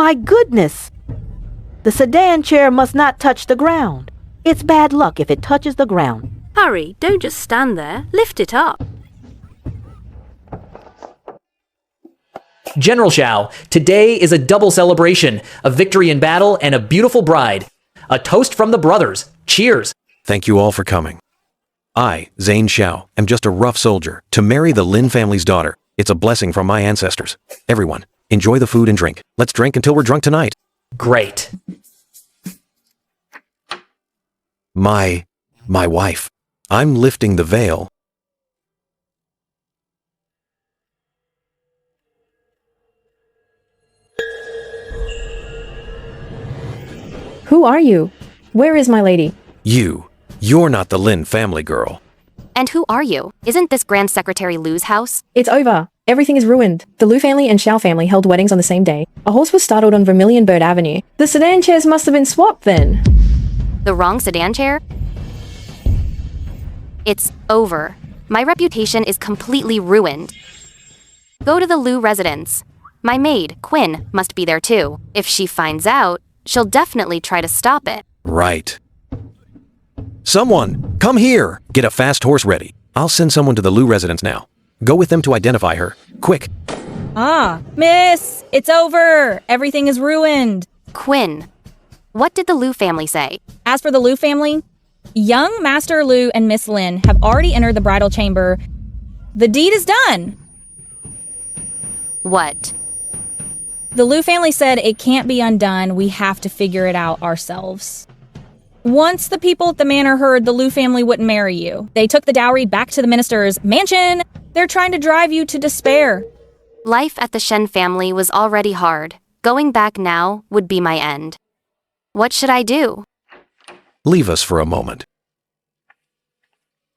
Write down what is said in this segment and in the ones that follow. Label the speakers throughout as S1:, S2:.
S1: My goodness! The sedan chair must not touch the ground. It's bad luck if it touches the ground.
S2: Hurry, don't just stand there. Lift it up.
S3: General Shao, today is a double celebration, a victory in battle and a beautiful bride. A toast from the brothers. Cheers.
S4: Thank you all for coming. I, Zane Xiao, am just a rough soldier to marry the Lin family's daughter. It's a blessing from my ancestors. Everyone, enjoy the food and drink. Let's drink until we're drunk tonight.
S3: Great.
S4: My wife. I'm lifting the veil.
S5: Who are you? Where is my lady?
S4: You're not the Lin family girl.
S6: And who are you? Isn't this Grand Secretary Lu's house?
S5: It's over. Everything is ruined. The Lu family and Xiao family held weddings on the same day. A horse was startled on Vermilion Bird Avenue. The sedan chairs must have been swapped then.
S6: The wrong sedan chair? It's over. My reputation is completely ruined. Go to the Lu residence. My maid, Quinn, must be there too. If she finds out, she'll definitely try to stop it.
S4: Right. Someone, come here. Get a fast horse ready. I'll send someone to the Lu residence now. Go with them to identify her. Quick.
S7: Miss, it's over. Everything is ruined.
S6: Quinn, what did the Lu family say?
S7: As for the Lu family, young Master Lu and Miss Lin have already entered the bridal chamber. The deed is done.
S6: What?
S7: The Lu family said it can't be undone. We have to figure it out ourselves. Once the people at the manor heard the Lu family wouldn't marry you, they took the dowry back to the minister's mansion. They're trying to drive you to despair.
S6: Life at the Shen family was already hard. Going back now would be my end. What should I do?
S4: Leave us for a moment.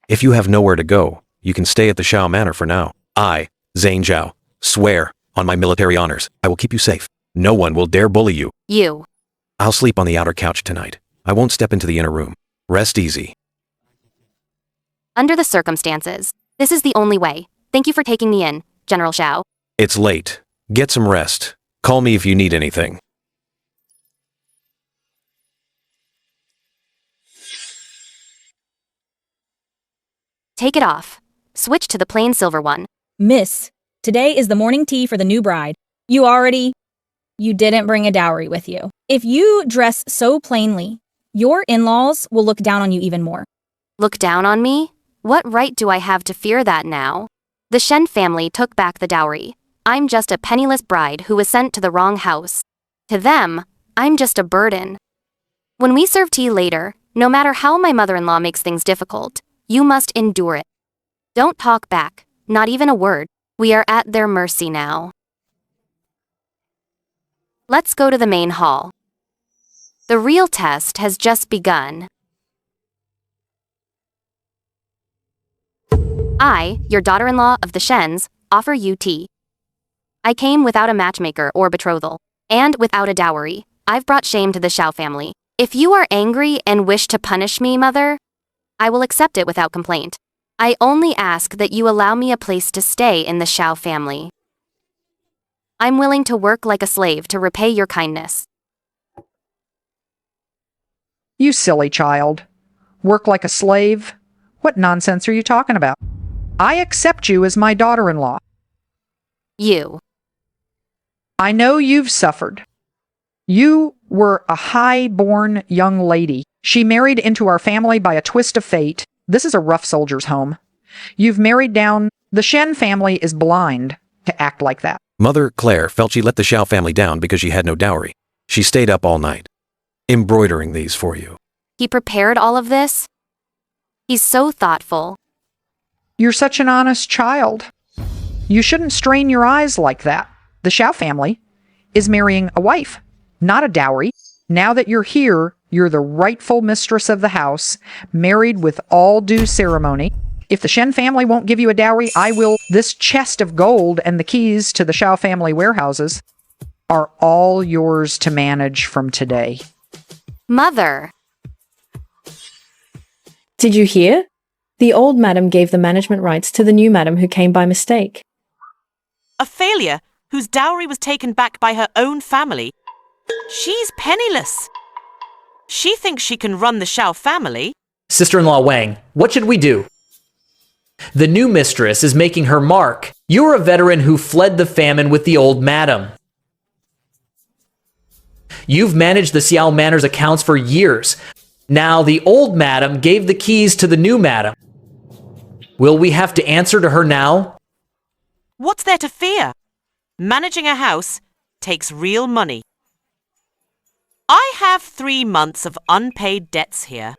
S4: If you have nowhere to go, you can stay at the Shao Manor for now. I, Zane Zhao, swear on my military honors, I will keep you safe. No one will dare bully you.
S6: You.
S4: I'll sleep on the outer couch tonight. I won't step into the inner room. Rest easy.
S6: Under the circumstances, this is the only way. Thank you for taking me in, General Shao.
S4: It's late. Get some rest. Call me if you need anything.
S6: Take it off. Switch to the plain silver one.
S7: Miss, today is the morning tea for the new bride. You didn't bring a dowry with you. If you dress so plainly, your in-laws will look down on you even more.
S6: Look down on me? What right do I have to fear that now? The Shen family took back the dowry. I'm just a penniless bride who was sent to the wrong house. To them, I'm just a burden. When we serve tea later, no matter how my mother-in-law makes things difficult, you must endure it. Don't talk back, not even a word. We are at their mercy now. Let's go to the main hall. The real test has just begun. I, your daughter-in-law of the Shens, offer you tea. I came without a matchmaker or betrothal, and without a dowry. I've brought shame to the Xiao family. If you are angry and wish to punish me, mother, I will accept it without complaint. I only ask that you allow me a place to stay in the Xiao family. I'm willing to work like a slave to repay your kindness.
S8: You silly child. Work like a slave? What nonsense are you talking about? I accept you as my daughter-in-law.
S6: You.
S8: I know you've suffered. You were a high-born young lady. She married into our family by a twist of fate. This is a rough soldier's home. You've married down. The Shen family is blind to act like that.
S4: Mother Claire felt she let the Xiao family down because she had no dowry. She stayed up all night, embroidering these for you.
S6: He prepared all of this? He's so thoughtful.
S8: You're such an honest child. You shouldn't strain your eyes like that. The Xiao family is marrying a wife, not a dowry. Now that you're here, you're the rightful mistress of the house, married with all due ceremony. If the Shen family won't give you a dowry, I will. This chest of gold and the keys to the Xiao family warehouses are all yours to manage from today.
S6: Mother!
S5: Did you hear? The old madam gave the management rights to the new madam who came by mistake.
S9: A failure whose dowry was taken back by her own family. She's penniless. She thinks she can run the Xiao family.
S3: Sister-in-law Wang, what should we do? The new mistress is making her mark. You're a veteran who fled the famine with the old madam. You've managed the Xiao Manor's accounts for years. Now the old madam gave the keys to the new madam. Will we have to answer to her now?
S9: What's there to fear? Managing a house takes real money. I have 3 months of unpaid debts here.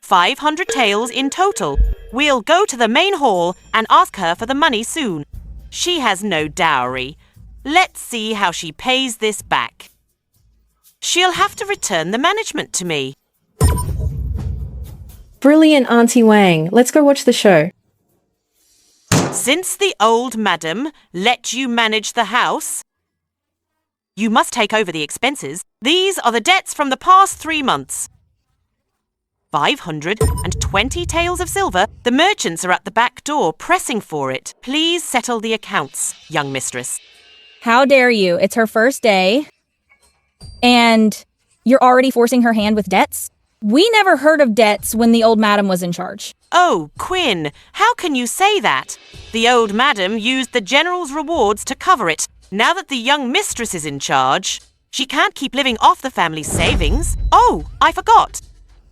S9: 500 taels in total. We'll go to the main hall and ask her for the money soon. She has no dowry. Let's see how she pays this back. She'll have to return the management to me.
S5: Brilliant, Auntie Wang. Let's go watch the show.
S9: Since the old madam let you manage the house, you must take over the expenses. These are the debts from the past 3 months. 520 taels of silver. The merchants are at the back door pressing for it. Please settle the accounts, young mistress.
S7: How dare you? It's her first day. And you're already forcing her hand with debts? We never heard of debts when the old madam was in charge.
S9: Oh, Quinn, how can you say that? The old madam used the general's rewards to cover it. Now that the young mistress is in charge, she can't keep living off the family's savings. Oh, I forgot.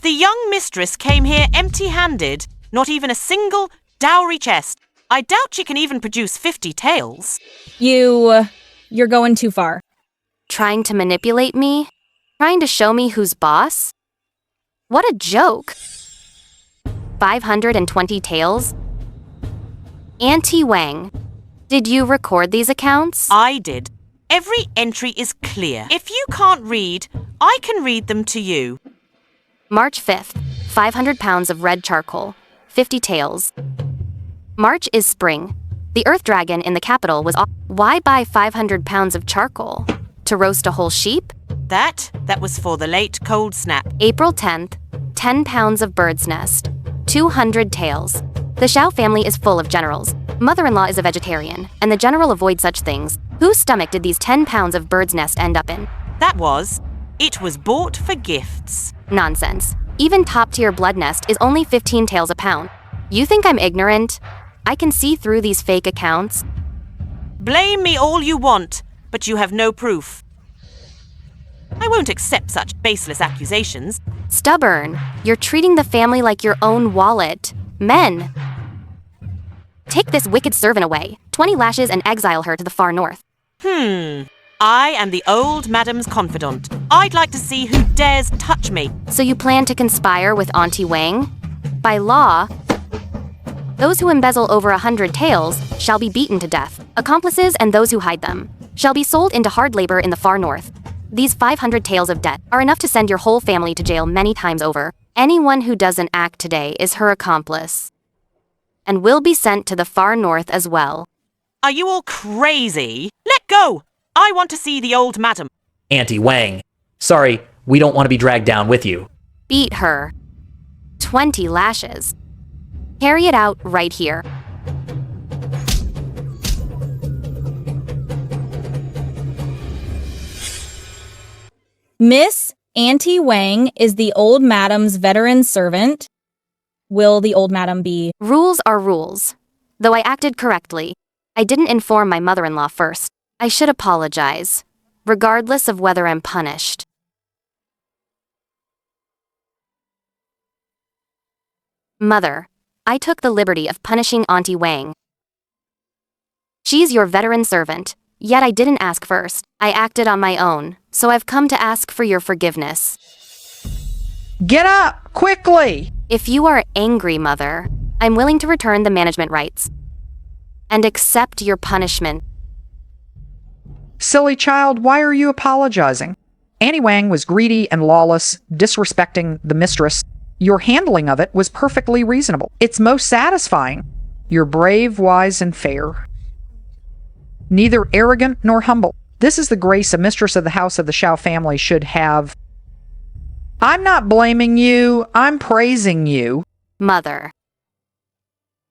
S9: The young mistress came here empty-handed, not even a single dowry chest. I doubt she can even produce 50 taels.
S7: You're going too far.
S6: Trying to manipulate me? Trying to show me who's boss? What a joke. 520 taels? Auntie Wang, did you record these accounts?
S9: I did. Every entry is clear. If you can't read, I can read them to you.
S6: March 5th, 500 pounds of red charcoal, 50 taels. March is spring. The earth dragon in the capital was Why buy 500 pounds of charcoal? To roast a whole sheep?
S9: That was for the late cold snap.
S6: April 10th, 10 pounds of bird's nest, 200 taels. The Xiao family is full of generals. Mother-in-law is a vegetarian, and the general avoids such things. Whose stomach did these 10 pounds of bird's nest end up in?
S9: It was bought for gifts.
S6: Nonsense. Even top-tier blood nest is only 15 taels a pound. You think I'm ignorant? I can see through these fake accounts.
S9: Blame me all you want, but you have no proof. I won't accept such baseless accusations.
S6: Stubborn. You're treating the family like your own wallet. Men. Take this wicked servant away. 20 lashes and exile her to the far north.
S9: I am the old madam's confidant. I'd like to see who dares touch me.
S6: So you plan to conspire with Auntie Wang? By law, those who embezzle over 100 taels shall be beaten to death. Accomplices and those who hide them shall be sold into hard labor in the far north. These 500 taels of debt are enough to send your whole family to jail many times over. Anyone who doesn't act today is her accomplice, and will be sent to the far north as well.
S9: Are you all crazy? Let go! I want to see the old madam.
S3: Auntie Wang, sorry, we don't want to be dragged down with you.
S6: Beat her. 20 lashes. Carry it out right here.
S7: Miss Auntie Wang is the old madam's veteran servant. Will the old madam be?
S6: Rules are rules. Though I acted correctly, I didn't inform my mother-in-law first. I should apologize, regardless of whether I'm punished. Mother, I took the liberty of punishing Auntie Wang. She's your veteran servant, yet I didn't ask first. I acted on my own, so I've come to ask for your forgiveness.
S8: Get up, quickly!
S6: If you are angry, Mother, I'm willing to return the management rights and accept your punishment.
S8: Silly child, why are you apologizing? Annie Wang was greedy and lawless, disrespecting the mistress. Your handling of it was perfectly reasonable. It's most satisfying. You're brave, wise, and fair. Neither arrogant nor humble. This is the grace a mistress of the house of the Xiao family should have. I'm not blaming you. I'm praising you.
S6: Mother,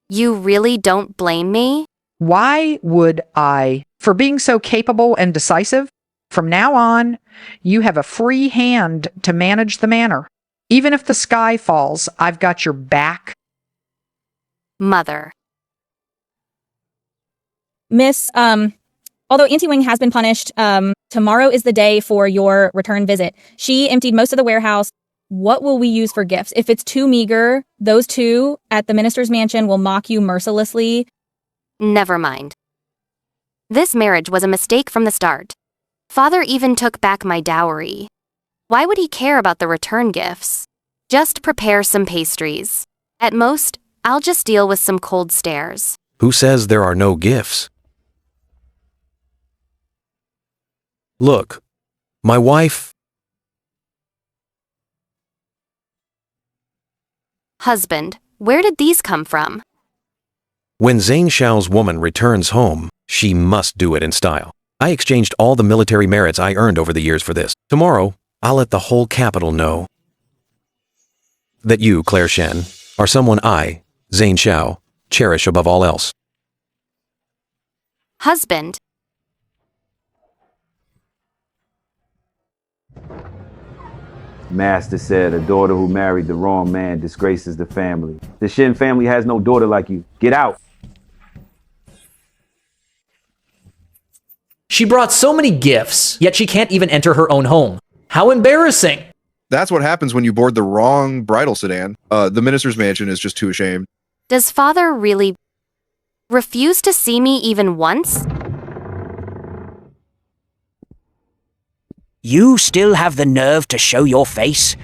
S6: you really don't blame me?
S8: Why would I? For being so capable and decisive? From now on, you have a free hand to manage the manor. Even if the sky falls, I've got your back.
S6: Mother.
S7: Miss, although Auntie Wing has been punished, tomorrow is the day for your return visit. She emptied most of the warehouse. What will we use for gifts? If it's too meager, those two at the minister's mansion will mock you mercilessly.
S6: Never mind. This marriage was a mistake from the start. Father even took back my dowry. Why would he care about the return gifts? Just prepare some pastries. At most, I'll just deal with some cold stares.
S4: Who says there are no gifts? Look, my wife...
S6: Husband, where did these come from?
S4: When Zane Xiao's woman returns home, she must do it in style. I exchanged all the military merits I earned over the years for this. Tomorrow, I'll let the whole capital know that you, Claire Shen, are someone I, Zane Xiao, cherish above all else.
S6: Husband.
S10: Master said a daughter who married the wrong man disgraces the family. The Shen family has no daughter like you. Get out!
S3: She brought so many gifts, yet she can't even enter her own home. How embarrassing!
S11: That's what happens when you board the wrong bridal sedan. The minister's mansion is just too ashamed.
S6: Does father really refuse to see me even once?
S12: You still have the nerve to show your face?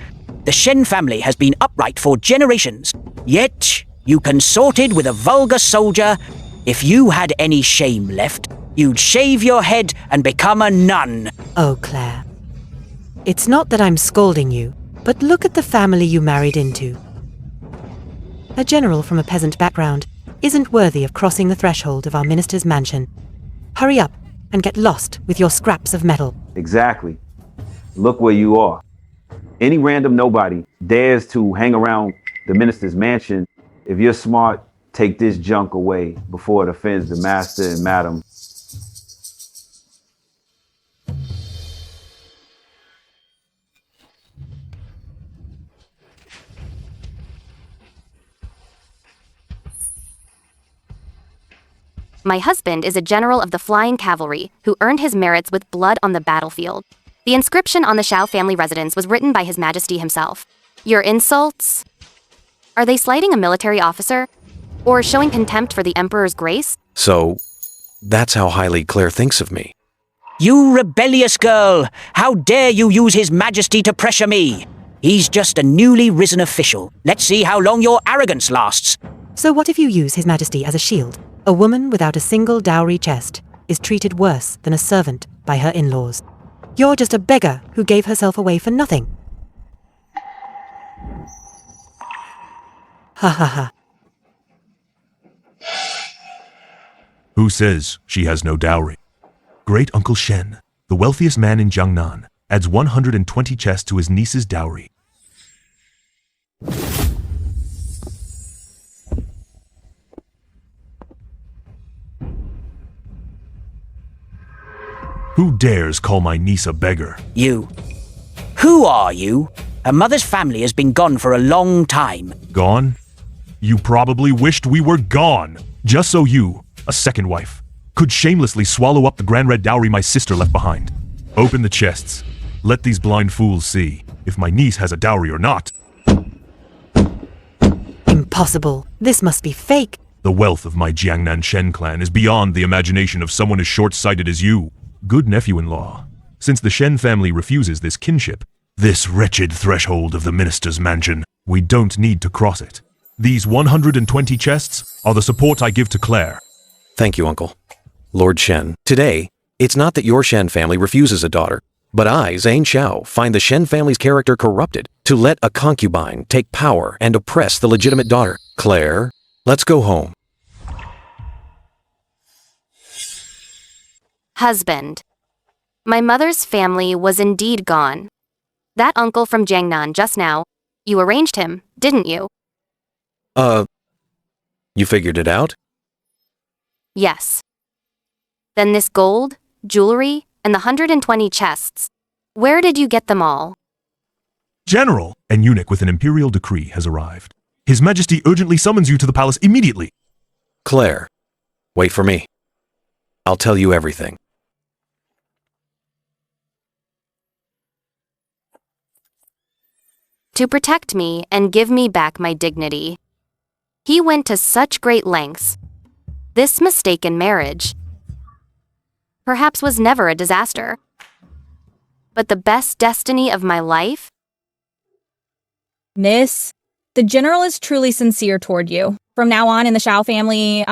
S12: The Shen family has been upright for generations, yet you consorted with a vulgar soldier. If you had any shame left, you'd shave your head and become a nun.
S1: Oh, Claire. It's not that I'm scolding you, but look at the family you married into. A general from a peasant background isn't worthy of crossing the threshold of our minister's mansion. Hurry up and get lost with your scraps of metal.
S10: Exactly. Look where you are. Any random nobody dares to hang around the minister's mansion. If you're smart, take this junk away before it offends the master and madam.
S6: My husband is a general of the flying cavalry who earned his merits with blood on the battlefield. The inscription on the Xiao family residence was written by His Majesty himself. Your insults? Are they slighting a military officer? Or showing contempt for the Emperor's grace?
S4: So, that's how highly Claire thinks of me.
S12: You rebellious girl! How dare you use His Majesty to pressure me? He's just a newly risen official. Let's see how long your arrogance lasts.
S1: So what if you use His Majesty as a shield? A woman without a single dowry chest is treated worse than a servant by her in-laws. You're just a beggar who gave herself away for nothing. Ha ha ha.
S13: Who says she has no dowry? Great Uncle Shen, the wealthiest man in Jiangnan, adds 120 chests to his niece's dowry. Who dares call my niece a beggar?
S12: You. Who are you? Her mother's family has been gone for a long time.
S13: Gone? You probably wished we were gone, just so you, a second wife, could shamelessly swallow up the grand red dowry my sister left behind. Open the chests. Let these blind fools see if my niece has a dowry or not.
S1: Impossible. This must be fake.
S13: The wealth of my Jiangnan Shen clan is beyond the imagination of someone as short-sighted as you. Good nephew-in-law, since the Shen family refuses this kinship, this wretched threshold of the minister's mansion, we don't need to cross it. These 120 chests are the support I give to Claire.
S4: Thank you, Uncle. Lord Shen, today, it's not that your Shen family refuses a daughter, but I, Zane Xiao, find the Shen family's character corrupted to let a concubine take power and oppress the legitimate daughter. Claire, let's go home.
S6: Husband. My mother's family was indeed gone. That uncle from Jiangnan just now, you arranged him, didn't you?
S4: You figured it out?
S6: Yes. Then this gold, jewelry, and the 120 chests. Where did you get them all?
S13: General, an eunuch with an imperial decree has arrived. His Majesty urgently summons you to the palace immediately.
S4: Claire, wait for me. I'll tell you everything.
S6: To protect me and give me back my dignity. He went to such great lengths. This mistaken marriage perhaps was never a disaster, but the best destiny of my life?
S7: Miss, the general is truly sincere toward you. From now on in the Shao family,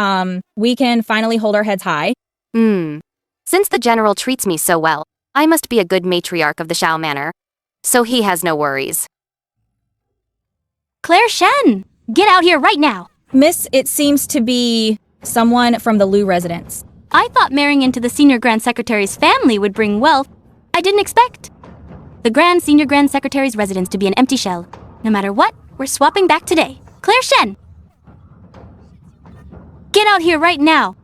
S7: we can finally hold our heads high.
S6: Since the general treats me so well, I must be a good matriarch of the Shao Manor, so he has no worries.
S2: Claire Shen, get out here right now.
S7: Miss, it seems to be someone from the Lu residence.
S2: I thought marrying into the Senior Grand Secretary's family would bring wealth. I didn't expect the Senior Grand Secretary's residence to be an empty shell. No matter what, we're swapping back today. Claire Shen! Get out here right now!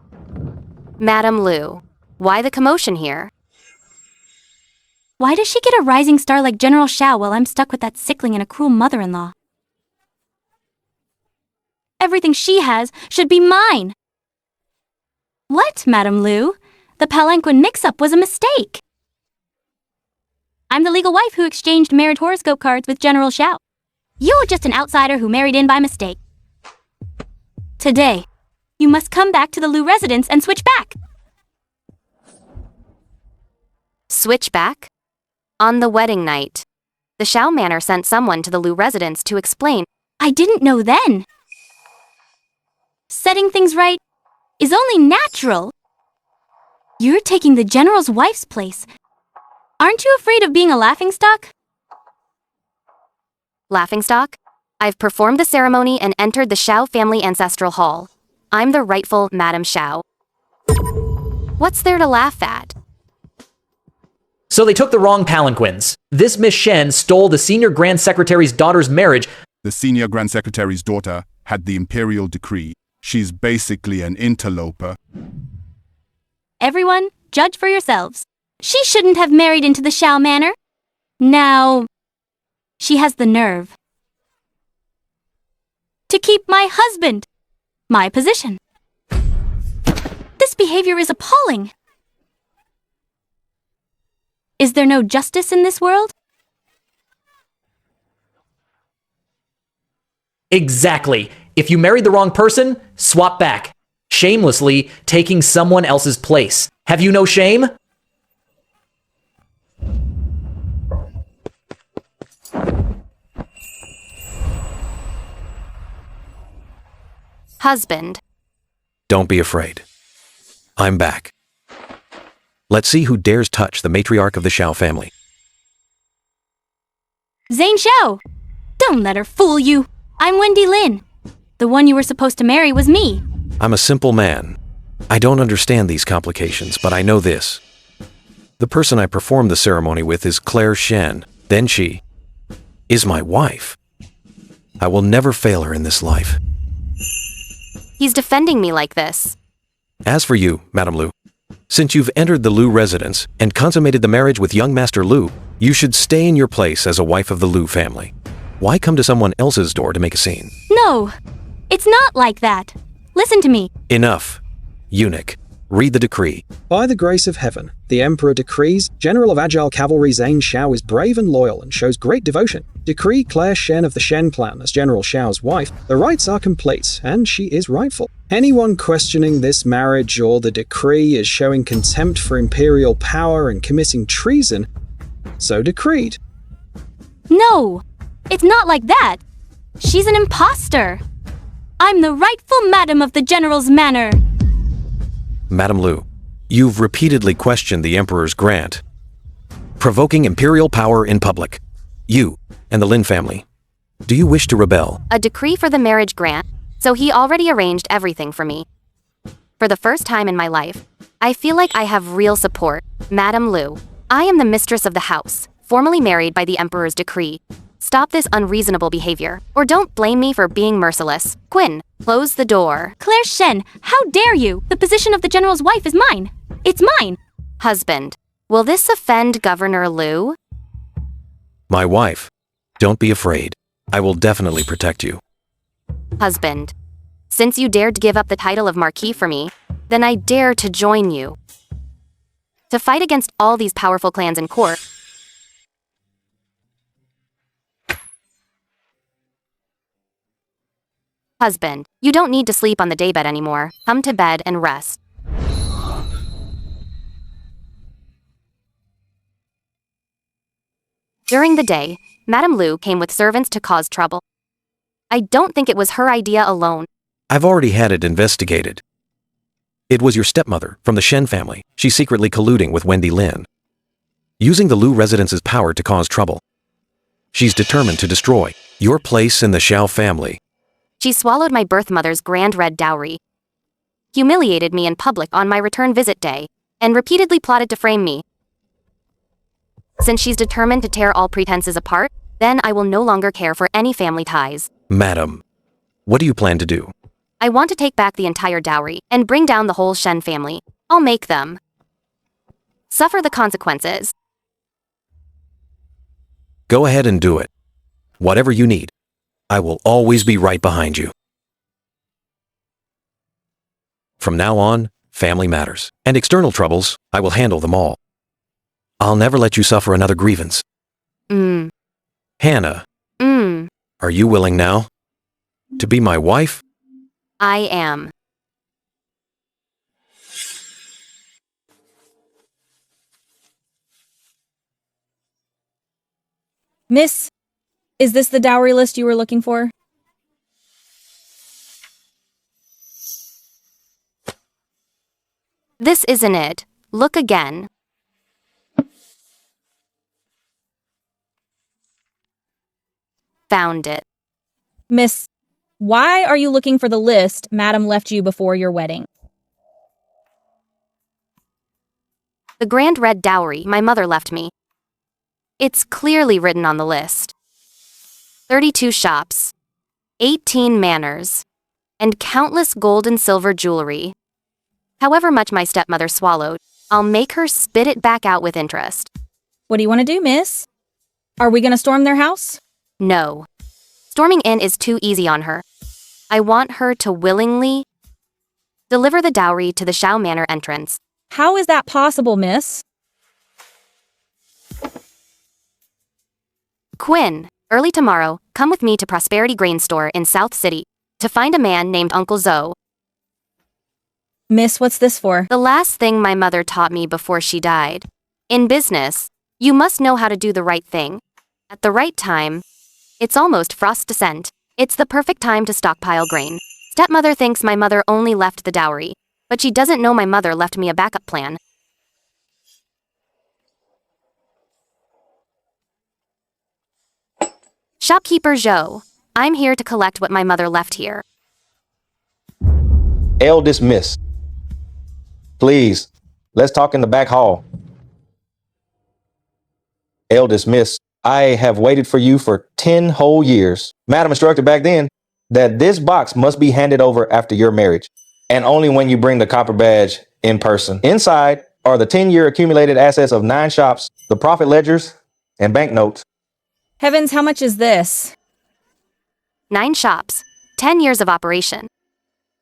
S6: Madame Lu, why the commotion here?
S2: Why does she get a rising star like General Shao while I'm stuck with that sickling and a cruel mother-in-law? Everything she has should be mine! What, Madame Lu? The palanquin mix-up was a mistake. I'm the legal wife who exchanged marriage horoscope cards with General Shao. You're just an outsider who married in by mistake. Today, you must come back to the Lu residence and switch back.
S6: Switch back? On the wedding night, the Shao Manor sent someone to the Lu residence to explain.
S2: I didn't know then. Setting things right is only natural. You're taking the general's wife's place. Aren't you afraid of being a laughingstock?
S6: Laughingstock? I've performed the ceremony and entered the Shao family ancestral hall. I'm the rightful Madame Shao. What's there to laugh at?
S3: So they took the wrong palanquins. This Miss Shen stole the Senior Grand Secretary's daughter's marriage.
S14: The Senior Grand Secretary's daughter had the imperial decree. She's basically an interloper.
S2: Everyone, judge for yourselves. She shouldn't have married into the Shao Manor. Now, she has the nerve to keep my husband, my position. This behavior is appalling. Is there no justice in this world?
S3: Exactly. If you married the wrong person, swap back. Shamelessly taking someone else's place. Have you no shame?
S6: Husband.
S4: Don't be afraid. I'm back. Let's see who dares touch the matriarch of the Shao family.
S2: Zane Shao! Don't let her fool you. I'm Wendy Lin. The one you were supposed to marry was me.
S4: I'm a simple man. I don't understand these complications, but I know this. The person I performed the ceremony with is Claire Shen. Then she is my wife. I will never fail her in this life.
S6: He's defending me like this.
S4: As for you, Madame Lu, since you've entered the Lu residence and consummated the marriage with young Master Lu, you should stay in your place as a wife of the Lu family. Why come to someone else's door to make a scene?
S2: No, it's not like that. Listen to me.
S4: Enough. Eunuch, read the decree.
S15: By the grace of heaven, the Emperor decrees, General of Agile Cavalry Zane Shao is brave and loyal and shows great devotion. Decree Claire Shen of the Shen clan as General Shao's wife. The rights are complete, and she is rightful. Anyone questioning this marriage or the decree is showing contempt for imperial power and committing treason. So decreed.
S2: No, it's not like that. She's an imposter. I'm the rightful madam of the General's manor.
S4: Madame Lu, you've repeatedly questioned the Emperor's grant, provoking imperial power in public. You and the Lin family. Do you wish to rebel?
S6: A decree for the marriage grant, so he already arranged everything for me. For the first time in my life, I feel like I have real support. Madame Lu, I am the mistress of the house, formally married by the Emperor's decree. Stop this unreasonable behavior, or don't blame me for being merciless. Quinn, close the door.
S2: Claire Shen, how dare you? The position of the General's wife is mine. It's mine.
S6: Husband, Will this offend Governor Liu?
S4: My wife. Don't be afraid. I will definitely protect you.
S6: Husband. Since you dared to give up the title of Marquis for me, then I dare to join you. To fight against all these powerful clans in court. Husband, you don't need to sleep on the daybed anymore. Come to bed and rest. During the day, Madame Liu came with servants to cause trouble. I don't think it was her idea alone.
S4: I've already had it investigated. It was your stepmother from the Shen family. She's secretly colluding with Wendy Lin, using the Liu residence's power to cause trouble. She's determined to destroy your place in the Xiao family.
S6: She swallowed my birth mother's grand red dowry, humiliated me in public on my return visit day, and repeatedly plotted to frame me. Since she's determined to tear all pretenses apart, then I will no longer care for any family ties.
S4: Madam, what do you plan to do?
S6: I want to take back the entire dowry and bring down the whole Shen family. I'll make them suffer the consequences.
S4: Go ahead and do it. Whatever you need, I will always be right behind you. From now on, family matters, and external troubles, I will handle them all. I'll never let you suffer another grievance. Hannah, are you willing now to be my wife?
S6: I am.
S7: Miss, is this the dowry list you were looking for?
S6: This isn't it. Look again. Found it.
S7: Miss, why are you looking for the list Madam left you before your wedding?
S6: The grand red dowry my mother left me. It's clearly written on the list. 32 shops, 18 manors, and countless gold and silver jewelry. However much my stepmother swallowed, I'll make her spit it back out with interest.
S7: What do you want to do, miss? Are we going to storm their house?
S6: No. Storming in is too easy on her. I want her to willingly deliver the dowry to the Xiao Manor entrance.
S7: How is that possible, miss?
S6: Quinn, early tomorrow, come with me to Prosperity Grain Store in South City to find a man named Uncle Zhou.
S7: Miss, what's this for?
S6: The last thing my mother taught me before she died. In business, you must know how to do the right thing at the right time. It's almost frost descent. It's the perfect time to stockpile grain. Stepmother thinks my mother only left the dowry, but she doesn't know my mother left me a backup plan. Shopkeeper Zhou, I'm here to collect what my mother left here.
S16: Eldest miss. Please, let's talk in the back hall. Eldest miss, I have waited for you for 10 whole years. Madam instructed back then that this box must be handed over after your marriage, and only when you bring the copper badge in person. Inside are the 10-year accumulated assets of 9 shops, the profit ledgers, and banknotes.
S7: Heavens, how much is this?
S6: 9 shops, 10 years of operation.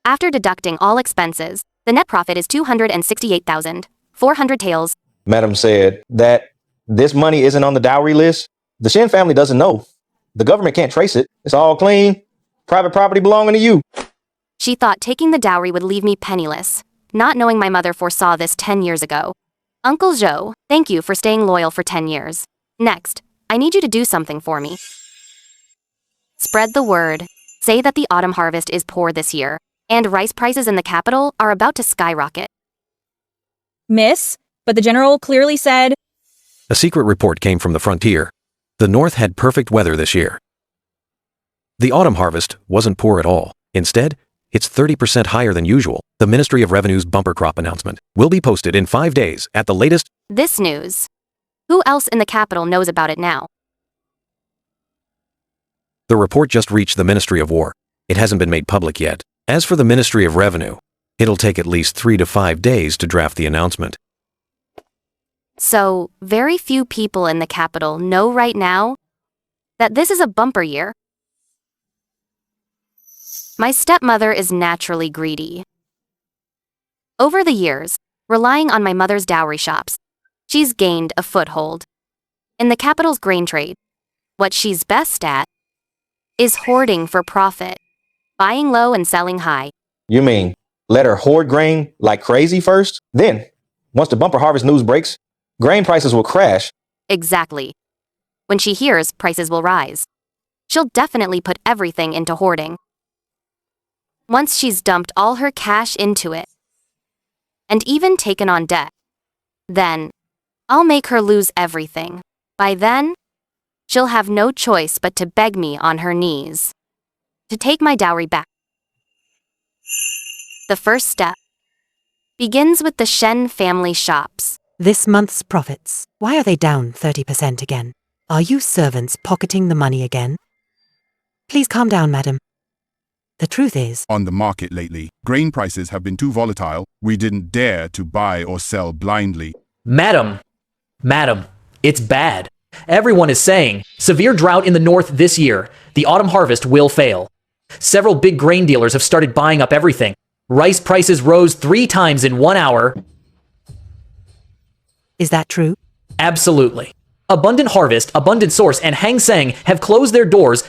S6: After deducting all expenses, the net profit is 268,400 taels.
S16: Madam said that this money isn't on the dowry list. The Shen family doesn't know. The government can't trace it. It's all clean. Private property belonging to you.
S6: She thought taking the dowry would leave me penniless, not knowing my mother foresaw this 10 years ago. Uncle Zhou, thank you for staying loyal for 10 years. Next, I need you to do something for me. Spread the word. Say that the autumn harvest is poor this year, and rice prices in the capital are about to skyrocket.
S7: Miss, but the general clearly said...
S4: A secret report came from the frontier. The north had perfect weather this year. The autumn harvest wasn't poor at all. Instead, it's 30% higher than usual. The Ministry of Revenue's bumper crop announcement will be posted in 5 days at the latest.
S6: This news. Who else in the capital knows about it now?
S4: The report just reached the Ministry of War. It hasn't been made public yet. As for the Ministry of Revenue, it'll take at least 3 to 5 days to draft the announcement.
S6: So, very few people in the capital know right now that this is a bumper year. My stepmother is naturally greedy. Over the years, relying on my mother's dowry shops, she's gained a foothold. In the capital's grain trade, what she's best at is hoarding for profit, buying low and selling high.
S16: You mean let her hoard grain like crazy first? Then, once the bumper harvest news breaks, grain prices will crash.
S6: Exactly. When she hears prices will rise, she'll definitely put everything into hoarding. Once she's dumped all her cash into it, and even taken on debt, then I'll make her lose everything. By then, she'll have no choice but to beg me on her knees to take my dowry back. The first step begins with the Shen family shops.
S1: This month's profits. Why are they down 30% again? Are you servants pocketing the money again? Please calm down, madam. The truth is,
S14: On the market lately, grain prices have been too volatile. We didn't dare to buy or sell blindly.
S3: Madam, it's bad. Everyone is saying severe drought in the north this year. The autumn harvest will fail. Several big grain dealers have started buying up everything. Rice prices rose 3 times in 1 hour.
S1: is that true?
S3: Absolutely. Abundant Harvest, Abundant Source, and Hang Seng have closed their doors.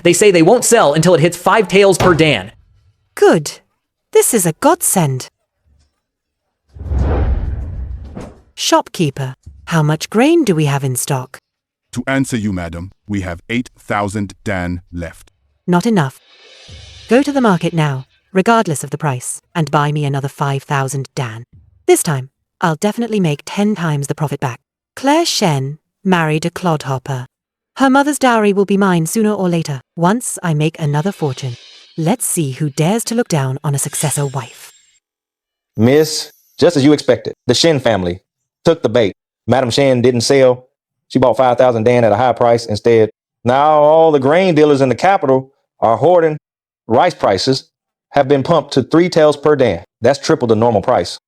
S3: They say they won't sell until it hits 5 taels per dan.
S1: Good. This is a godsend. Shopkeeper, how much grain do we have in stock?
S14: To answer you, madam, we have 8,000 dan left.
S1: Not enough. Go to the market now, regardless of the price, and buy me another 5,000 dan. This time, I'll definitely make 10 times the profit back. Claire Shen married a clodhopper. Her mother's dowry will be mine sooner or later, once I make another fortune. Let's see who dares to look down on a successor wife.
S16: Miss, just as you expected, the Shen family took the bait. Madam Shen didn't sell. She bought 5,000 dan at a high price instead. Now all the grain dealers in the capital are hoarding. Rice prices have been pumped to 3 taels per dan. That's triple the normal price.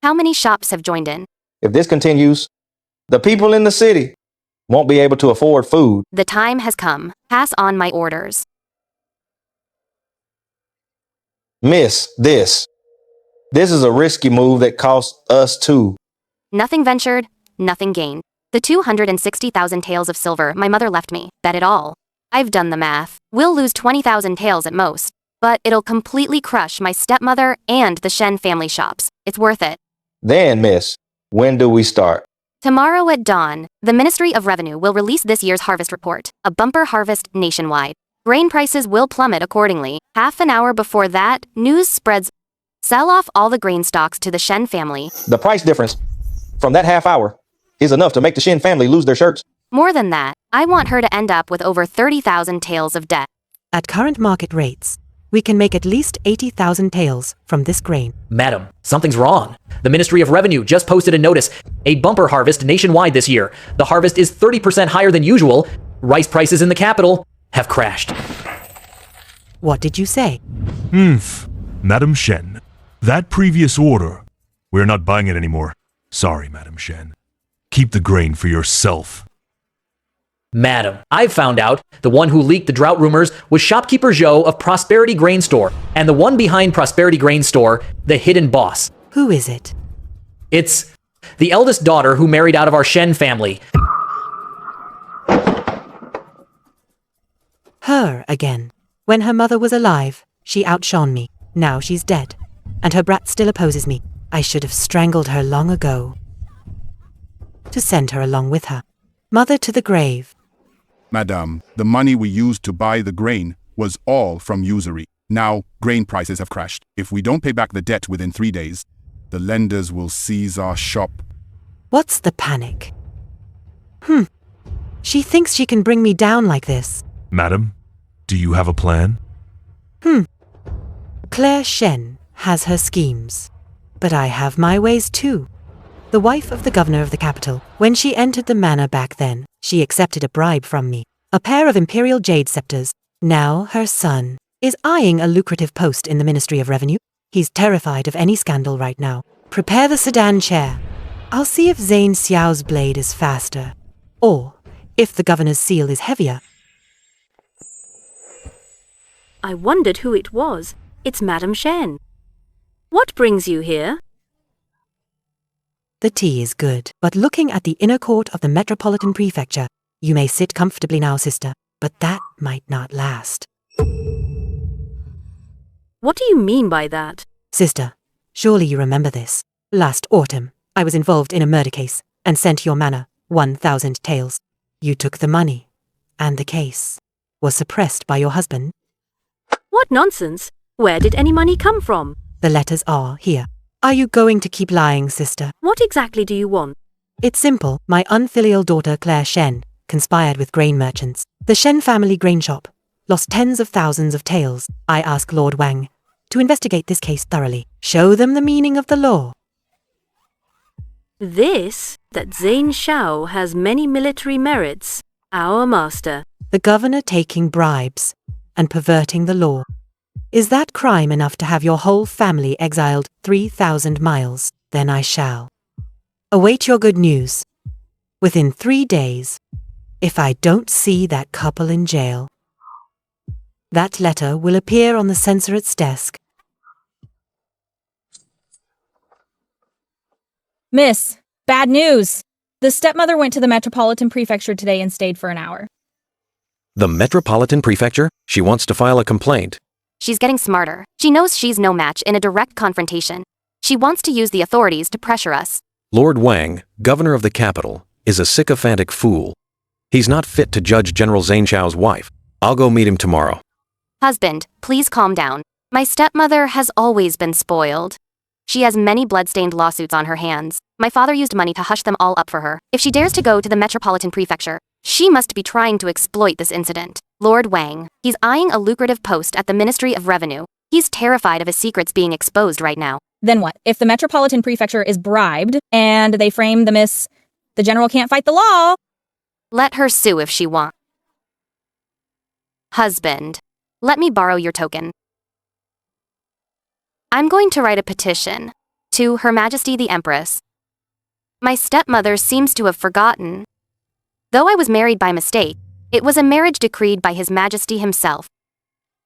S6: How many shops have joined in?
S16: If this continues, the people in the city won't be able to afford food.
S6: The time has come. Pass on my orders.
S16: Miss, this is a risky move that costs us too.
S6: Nothing ventured, nothing gained. The 260,000 taels of silver my mother left me, bet it all. I've done the math. We'll lose 20,000 taels at most, but it'll completely crush my stepmother and the Shen family shops. It's worth it.
S16: Then, miss, when do we start?
S6: Tomorrow at dawn, the Ministry of Revenue will release this year's harvest report, a bumper harvest nationwide. Grain prices will plummet accordingly. Half an hour before that, news spreads. Sell off all the grain stocks to the Shen family.
S16: The price difference from that half hour is enough to make the Shen family lose their shirts.
S6: More than that, I want her to end up with over 30,000 taels of debt.
S1: At current market rates, we can make at least 80,000 taels from this grain.
S3: Madam, something's wrong. The Ministry of Revenue just posted a notice. A bumper harvest nationwide this year. The harvest is 30% higher than usual. Rice prices in the capital have crashed.
S1: What did you say?
S13: Madam Shen, that previous order, we're not buying it anymore. Sorry, Madam Shen. Keep the grain for yourself.
S3: Madam, I've found out the one who leaked the drought rumors was shopkeeper Zhou of Prosperity Grain Store, and the one behind Prosperity Grain Store, the hidden boss.
S1: Who is it?
S3: It's the eldest daughter who married out of our Shen family.
S1: Her again. When her mother was alive, she outshone me. Now she's dead, and her brat still opposes me. I should have strangled her long ago to send her along with her. Mother to the grave.
S14: Madame, the money we used to buy the grain was all from usury. Now, grain prices have crashed. If we don't pay back the debt within 3 days, the lenders will seize our shop.
S1: What's the panic? She thinks she can bring me down like this.
S13: Madam, do you have a plan?
S1: Claire Shen has her schemes, but I have my ways too. The wife of the governor of the capital, when she entered the manor back then, she accepted a bribe from me, a pair of imperial jade scepters. Now her son is eyeing a lucrative post in the Ministry of Revenue. He's terrified of any scandal right now. Prepare the sedan chair. I'll see if Zane Xiao's blade is faster, or if the governor's seal is heavier.
S17: I wondered who it was. It's Madame Shen. What brings you here?
S1: The tea is good, but looking at the inner court of the Metropolitan Prefecture, you may sit comfortably now, sister, but that might not last.
S17: What do you mean by that?
S1: Sister, surely you remember this. Last autumn, I was involved in a murder case and sent your manor 1,000 taels. You took the money, and the case was suppressed by your husband.
S17: What nonsense! Where did any money come from?
S1: The letters are here. Are you going to keep lying, sister?
S17: What exactly do you want?
S1: It's simple. My unfilial daughter, Claire Shen, conspired with grain merchants. The Shen family grain shop lost tens of thousands of taels. I ask Lord Wang to investigate this case thoroughly. Show them the meaning of the law.
S17: This, that Zane Xiao has many military merits. Our master.
S1: The governor taking bribes and perverting the law. Is that crime enough to have your whole family exiled 3,000 miles? Then I shall await your good news. Within 3 days, if I don't see that couple in jail, that letter will appear on the censorate's desk.
S7: Miss, bad news. The stepmother went to the Metropolitan Prefecture today and stayed for an hour.
S4: The Metropolitan Prefecture? She wants to file a complaint.
S6: She's getting smarter. She knows she's no match in a direct confrontation. She wants to use the authorities to pressure us.
S4: Lord Wang, governor of the capital, is a sycophantic fool. He's not fit to judge General Zane Xiao's wife. I'll go meet him tomorrow.
S6: Husband, please calm down. My stepmother has always been spoiled. She has many blood-stained lawsuits on her hands. My father used money to hush them all up for her. If she dares to go to the Metropolitan Prefecture, she must be trying to exploit this incident. Lord Wang, he's eyeing a lucrative post at the Ministry of Revenue. He's terrified of his secrets being exposed right now.
S7: Then what? If the Metropolitan Prefecture is bribed and they frame the miss, the general can't fight the law.
S6: Let her sue if she wants. Husband, let me borrow your token. I'm going to write a petition to Her Majesty the Empress. My stepmother seems to have forgotten. Though I was married by mistake, it was a marriage decreed by His Majesty himself.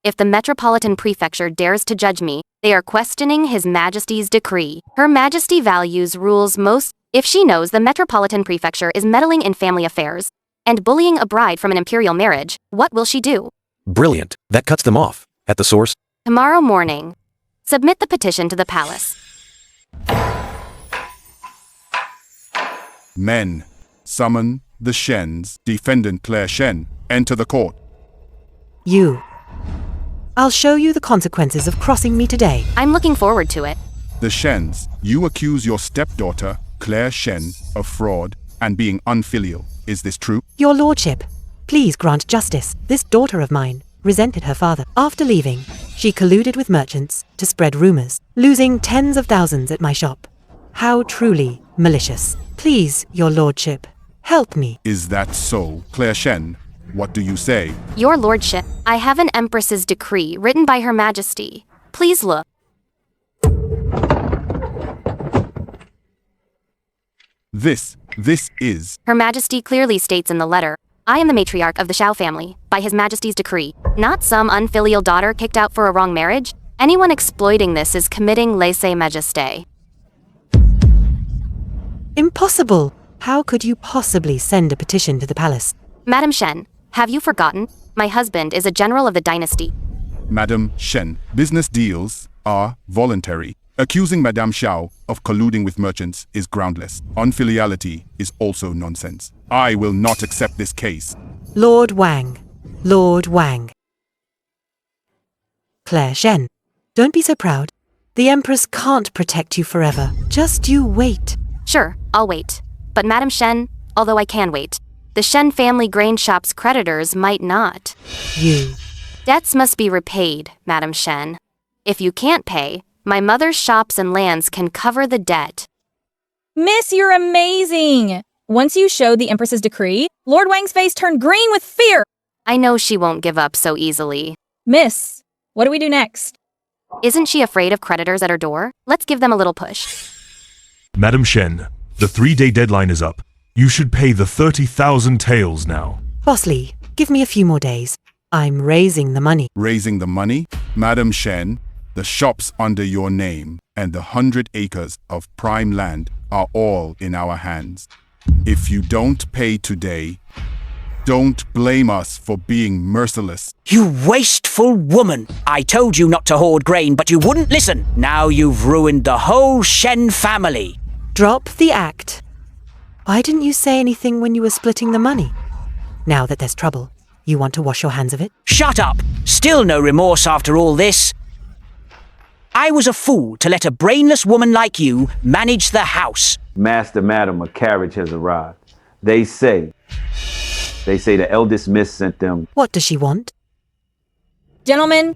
S6: If the Metropolitan Prefecture dares to judge me, they are questioning His Majesty's decree. Her Majesty values rules most. If she knows the Metropolitan Prefecture is meddling in family affairs and bullying a bride from an imperial marriage, what will she do?
S4: Brilliant. That cuts them off. At the source?
S6: Tomorrow morning, submit the petition to the palace.
S14: Men, summon the Shens, defendant Claire Shen, enter the court.
S1: You. I'll show you the consequences of crossing me today.
S6: I'm looking forward to it.
S14: The Shens, you accuse your stepdaughter, Claire Shen, of fraud and being unfilial. Is this true?
S1: Your lordship, please grant justice. This daughter of mine resented her father. After leaving, she colluded with merchants to spread rumors, losing tens of thousands at my shop. How truly malicious. Please, your lordship, help me.
S14: Is that so, Claire Shen? What do you say?
S6: Your lordship, I have an empress's decree written by Her Majesty. Please look.
S14: This is...
S6: Her Majesty clearly states in the letter, I am the matriarch of the Xiao family, by His Majesty's decree. Not some unfilial daughter kicked out for a wrong marriage. Anyone exploiting this is committing lèse-majesté.
S1: Impossible! How could you possibly send a petition to the palace?
S6: Madame Shen, have you forgotten? My husband is a general of the dynasty.
S14: Madame Shen, business deals are voluntary. Accusing Madame Xiao of colluding with merchants is groundless. Unfiliality is also nonsense. I will not accept this case.
S1: Lord Wang. Lord Wang. Claire Shen, don't be so proud. The Empress can't protect you forever. Just you wait.
S6: Sure, I'll wait. But Madame Shen, although I can wait, the Shen family grain shop's creditors might not.
S1: You.
S6: Debts must be repaid, Madame Shen. If you can't pay, my mother's shops and lands can cover the debt.
S7: Miss, you're amazing! Once you showed the Empress's decree, Lord Wang's face turned green with fear.
S6: I know she won't give up so easily.
S7: Miss, what do we do next?
S6: Isn't she afraid of creditors at her door? Let's give them a little push.
S13: Madam Shen, the 3-day deadline is up. You should pay the 30,000 taels now.
S1: Boss Lee, give me a few more days. I'm raising the money.
S14: Raising the money? Madam Shen, the shops under your name and the 100 acres of prime land are all in our hands. If you don't pay today, don't blame us for being merciless.
S12: You wasteful woman! I told you not to hoard grain, but you wouldn't listen. Now you've ruined the whole Shen family.
S1: Drop the act. Why didn't you say anything when you were splitting the money? Now that there's trouble, you want to wash your hands of it?
S12: Shut up! Still no remorse after all this. I was a fool to let a brainless woman like you manage the house.
S10: Master Madam, a carriage has arrived. They say the eldest miss sent them.
S1: What does she want?
S7: Gentlemen,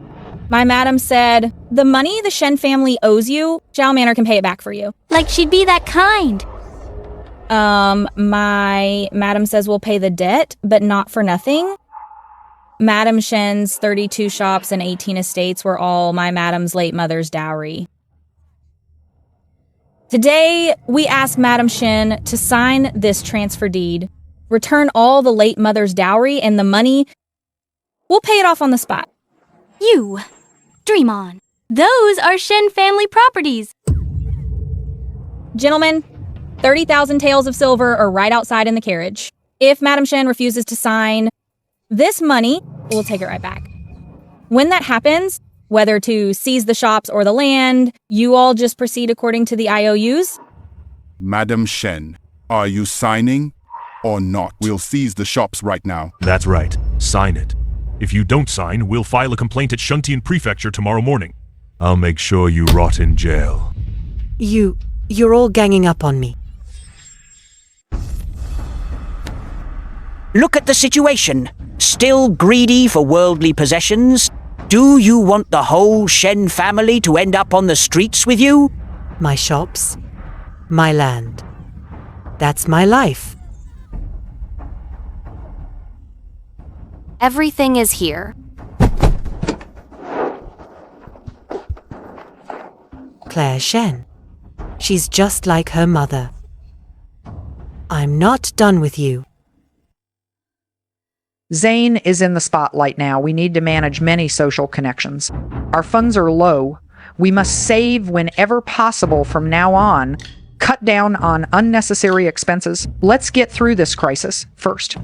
S7: my madam said, the money the Shen family owes you, Zhao Manor can pay it back for you.
S2: Like she'd be that kind.
S7: My madam says we'll pay the debt, but not for nothing. Madam Shen's 32 shops and 18 estates were all my madam's late mother's dowry. Today, we ask Madam Shen to sign this transfer deed, return all the late mother's dowry, and the money, we'll pay it off on the spot.
S2: You. Dream on. Those are Shen family properties.
S7: Gentlemen, 30,000 taels of silver are right outside in the carriage. If Madam Shen refuses to sign this money, we'll take it right back. When that happens, whether to seize the shops or the land, you all just proceed according to the IOUs.
S14: Madam Shen, are you signing or not? We'll seize the shops right now.
S13: That's right. Sign it. If you don't sign, we'll file a complaint at Shuntian Prefecture tomorrow morning. I'll make sure you rot in jail.
S1: You're all ganging up on me.
S12: Look at the situation. Still greedy for worldly possessions? Do you want the whole Shen family to end up on the streets with you?
S1: My shops, my land. That's my life.
S6: Everything is here.
S1: Claire Shen. She's just like her mother. I'm not done with you.
S8: Zane is in the spotlight now. We need to manage many social connections. Our funds are low. We must save whenever possible from now on. Cut down on unnecessary expenses. Let's get through this crisis first.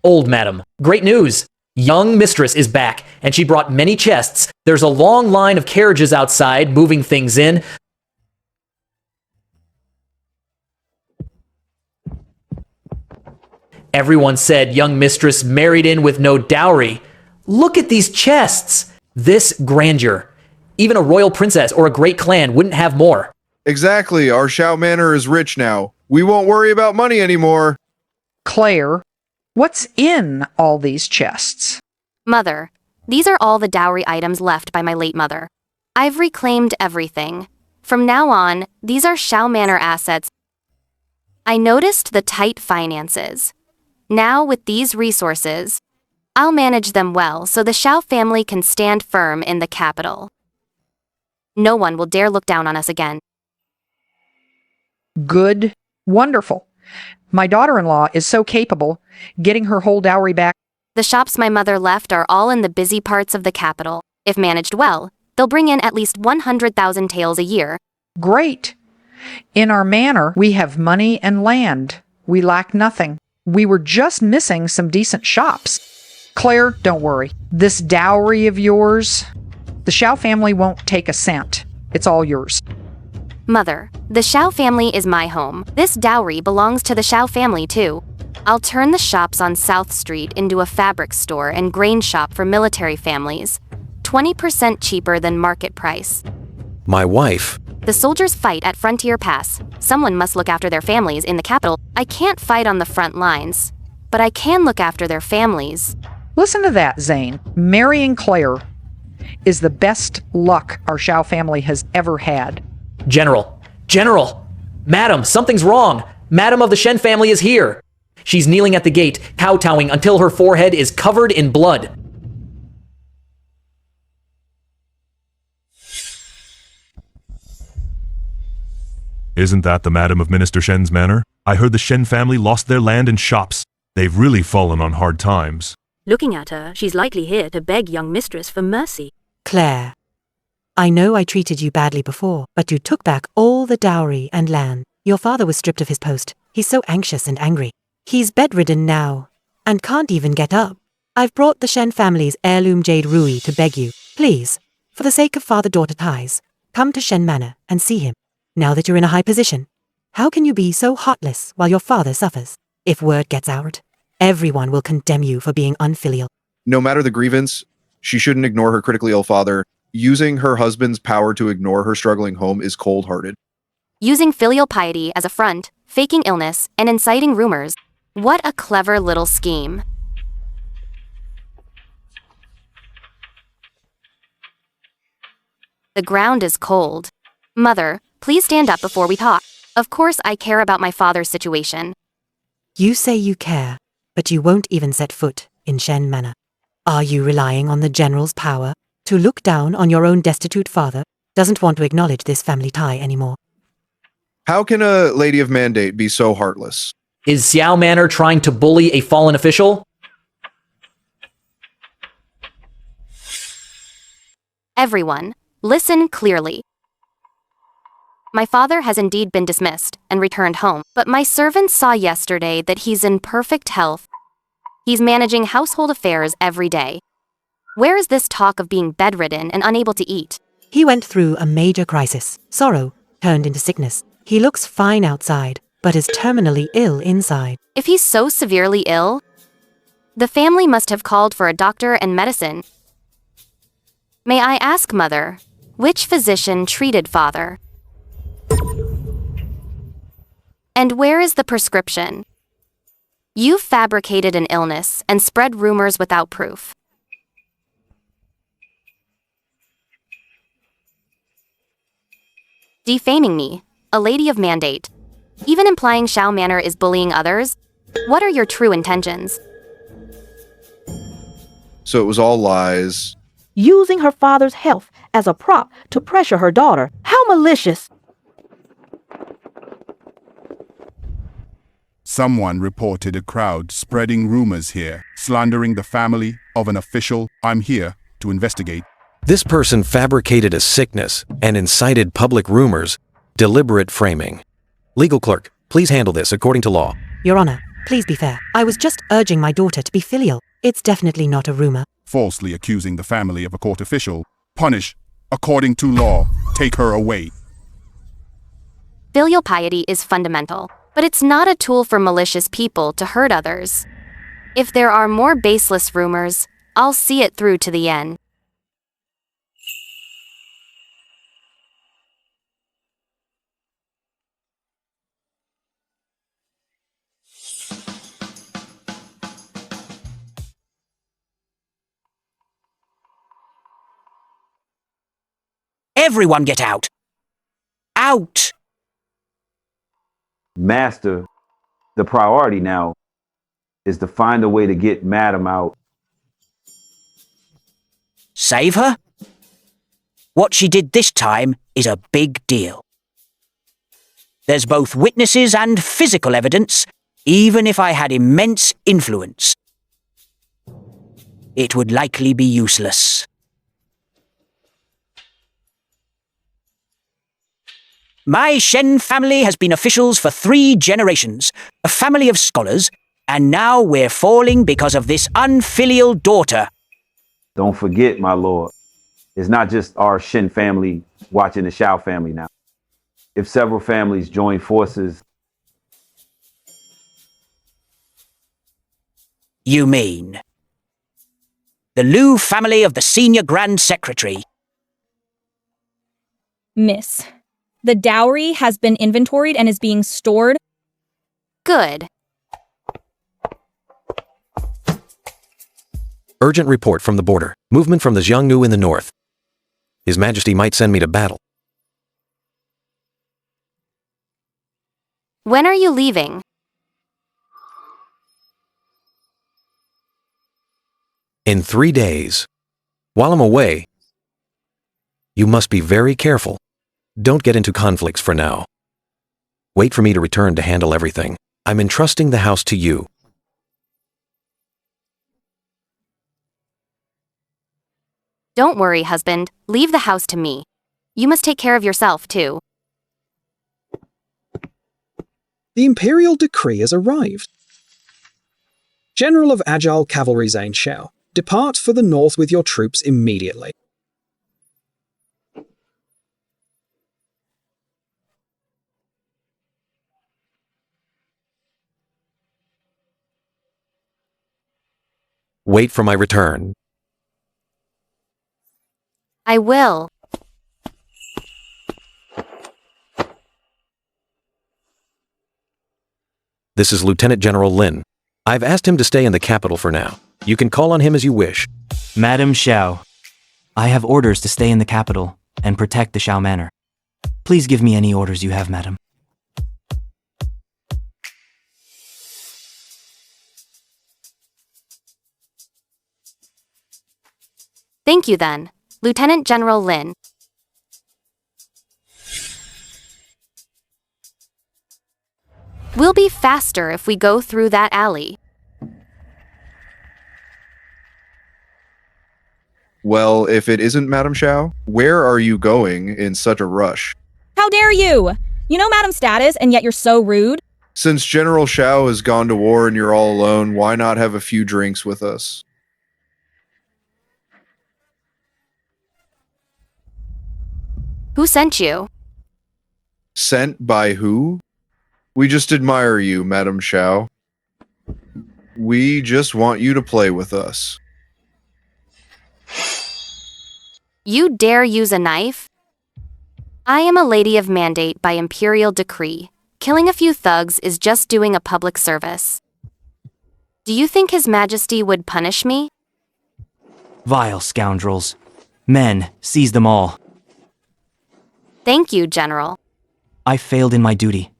S3: Old Madam, great news! Young Mistress is back, and she brought many chests. There's a long line of carriages outside, moving things in. Everyone said young mistress married in with no dowry. Look at these chests! This grandeur. Even a royal princess or a great clan wouldn't have more.
S11: Exactly. Our Shao Manor is rich now. We won't worry about money anymore.
S8: Claire, what's in all these chests?
S6: Mother, these are all the dowry items left by my late mother. I've reclaimed everything. From now on, these are Shao Manor assets. I noticed the tight finances. Now, with these resources, I'll manage them well so the Shao family can stand firm in the capital. No one will dare look down on us again.
S8: Good. Wonderful. My daughter-in-law is so capable, getting her whole dowry back.
S6: The shops my mother left are all in the busy parts of the capital. If managed well, they'll bring in at least 100,000 taels a year.
S8: Great. In our manor, we have money and land. We lack nothing. We were just missing some decent shops. Claire, don't worry. This dowry of yours, the Shao family won't take a cent. It's all yours.
S6: Mother, the Shao family is my home. This dowry belongs to the Shao family too. I'll turn the shops on South Street into a fabric store and grain shop for military families. 20% cheaper than market price.
S4: My wife.
S6: The soldiers fight at Frontier Pass. Someone must look after their families in the capital. I can't fight on the front lines, but I can look after their families.
S8: Listen to that, Zane. Marrying Claire is the best luck our Shao family has ever had.
S3: General! Madam, something's wrong! Madam of the Shen family is here! She's kneeling at the gate, kowtowing until her forehead is covered in blood.
S13: Isn't that the Madam of Minister Shen's manor? I heard the Shen family lost their land and shops. They've really fallen on hard times.
S17: Looking at her, she's likely here to beg young mistress for mercy.
S1: Claire, I know I treated you badly before, but you took back all the dowry and land. Your father was stripped of his post. He's so anxious and angry. He's bedridden now, and can't even get up. I've brought the Shen family's heirloom jade Rui to beg you. Please, for the sake of father-daughter ties, come to Shen Manor and see him. Now that you're in a high position, how can you be so heartless while your father suffers? If word gets out, everyone will condemn you for being unfilial.
S11: No matter the grievance, she shouldn't ignore her critically ill father. Using her husband's power to ignore her struggling home is cold-hearted.
S6: Using filial piety as a front, faking illness, and inciting rumors. What a clever little scheme. The ground is cold. Mother, please stand up before we talk. Of course I care about my father's situation.
S1: You say you care, but you won't even set foot in Shen Manor. Are you relying on the general's power to look down on your own destitute father? Doesn't want to acknowledge this family tie anymore.
S11: How can a lady of mandate be so heartless?
S3: Is Xiao Manor trying to bully a fallen official?
S6: Everyone, listen clearly. My father has indeed been dismissed and returned home, but my servants saw yesterday that he's in perfect health. He's managing household affairs every day. Where is this talk of being bedridden and unable to eat?
S1: He went through a major crisis. Sorrow turned into sickness. He looks fine outside, but is terminally ill inside.
S6: If he's so severely ill, the family must have called for a doctor and medicine. May I ask, Mother, which physician treated father? And where is the prescription? You fabricated an illness and spread rumors without proof. Defaming me, a lady of mandate. Even implying Xiao Manor is bullying others? What are your true intentions?
S11: So it was all lies.
S18: Using her father's health as a prop to pressure her daughter. How malicious!
S14: Someone reported a crowd spreading rumors here, slandering the family of an official. I'm here to investigate.
S4: This person fabricated a sickness and incited public rumors, deliberate framing. Legal clerk, please handle this according to law.
S1: Your Honor, please be fair. I was just urging my daughter to be filial. It's definitely not a rumor.
S14: Falsely accusing the family of a court official. Punish according to law. Take her away.
S6: Filial piety is fundamental, but it's not a tool for malicious people to hurt others. If there are more baseless rumors, I'll see it through to the end.
S12: Everyone get out! Out!
S10: Master, the priority now is to find a way to get Madam out.
S12: Save her? What she did this time is a big deal. There's both witnesses and physical evidence, even if I had immense influence. It would likely be useless. My Shen family has been officials for 3 generations, a family of scholars, and now we're falling because of this unfilial daughter.
S10: Don't forget, my lord, it's not just our Shen family watching the Xiao family now. If several families join forces...
S12: You mean the Liu family of the Senior Grand Secretary?
S7: Miss, the dowry has been inventoried and is being stored.
S6: Good.
S4: Urgent report from the border. Movement from the Xiongnu in the north. His Majesty might send me to battle.
S6: When are you leaving?
S4: In 3 days. While I'm away, you must be very careful. Don't get into conflicts for now. Wait for me to return to handle everything. I'm entrusting the house to you.
S6: Don't worry, husband. Leave the house to me. You must take care of yourself, too.
S15: The imperial decree has arrived. General of Agile Cavalry Zane Shao, depart for the north with your troops immediately.
S4: Wait for my return.
S6: I will.
S4: This is Lieutenant General Lin. I've asked him to stay in the capital for now. You can call on him as you wish.
S19: Madam Xiao, I have orders to stay in the capital and protect the Xiao Manor. Please give me any orders you have, madam.
S6: Thank you then, Lieutenant General Lin. We'll be faster if we go through that alley.
S11: Well, if it isn't Madam Xiao, where are you going in such a rush?
S7: How dare you? You know Madam's status, and yet you're so rude.
S11: Since General Xiao has gone to war and you're all alone, why not have a few drinks with us?
S6: Who sent you?
S11: Sent by who? We just admire you, Madam Xiao. We just want you to play with us.
S6: You dare use a knife? I am a lady of mandate by imperial decree. Killing a few thugs is just doing a public service. Do you think His Majesty would punish me?
S19: Vile scoundrels. Men, seize them all.
S6: Thank you, General.
S19: I failed in my duty.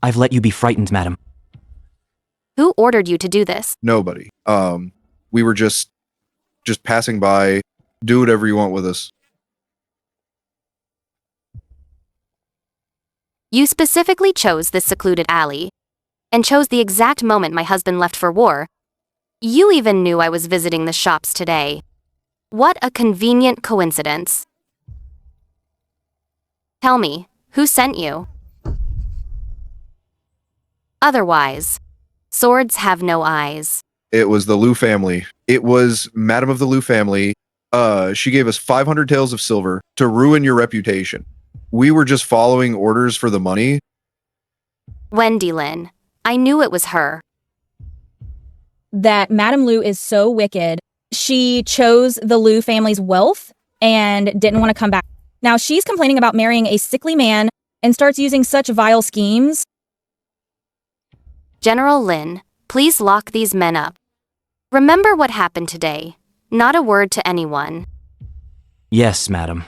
S19: I've let you be frightened, madam.
S6: Who ordered you to do this?
S11: Nobody. We were just passing by. Do whatever you want with us.
S6: You specifically chose this secluded alley, and chose the exact moment my husband left for war. You even knew I was visiting the shops today. What a convenient coincidence. Tell me, who sent you? Otherwise, swords have no eyes.
S11: It was the Liu family. It was Madam of the Liu family. She gave us 500 taels of silver to ruin your reputation. We were just following orders for the money.
S6: Wendy Lin. I knew it was her.
S7: That Madame Liu is so wicked. She chose the Liu family's wealth and didn't want to come back. Now she's complaining about marrying a sickly man and starts using such vile schemes.
S6: General Lin, please lock these men up. Remember what happened today. Not a word to anyone.
S19: Yes, madam.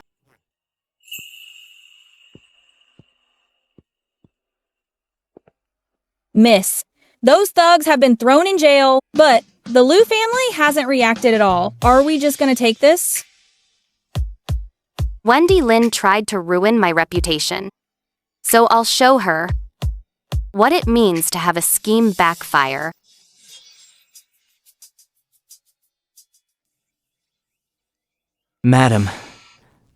S7: Miss, those thugs have been thrown in jail, but the Liu family hasn't reacted at all. Are we just gonna take this?
S6: Wendy Lin tried to ruin my reputation. So I'll show her what it means to have a scheme backfire.
S19: Madam,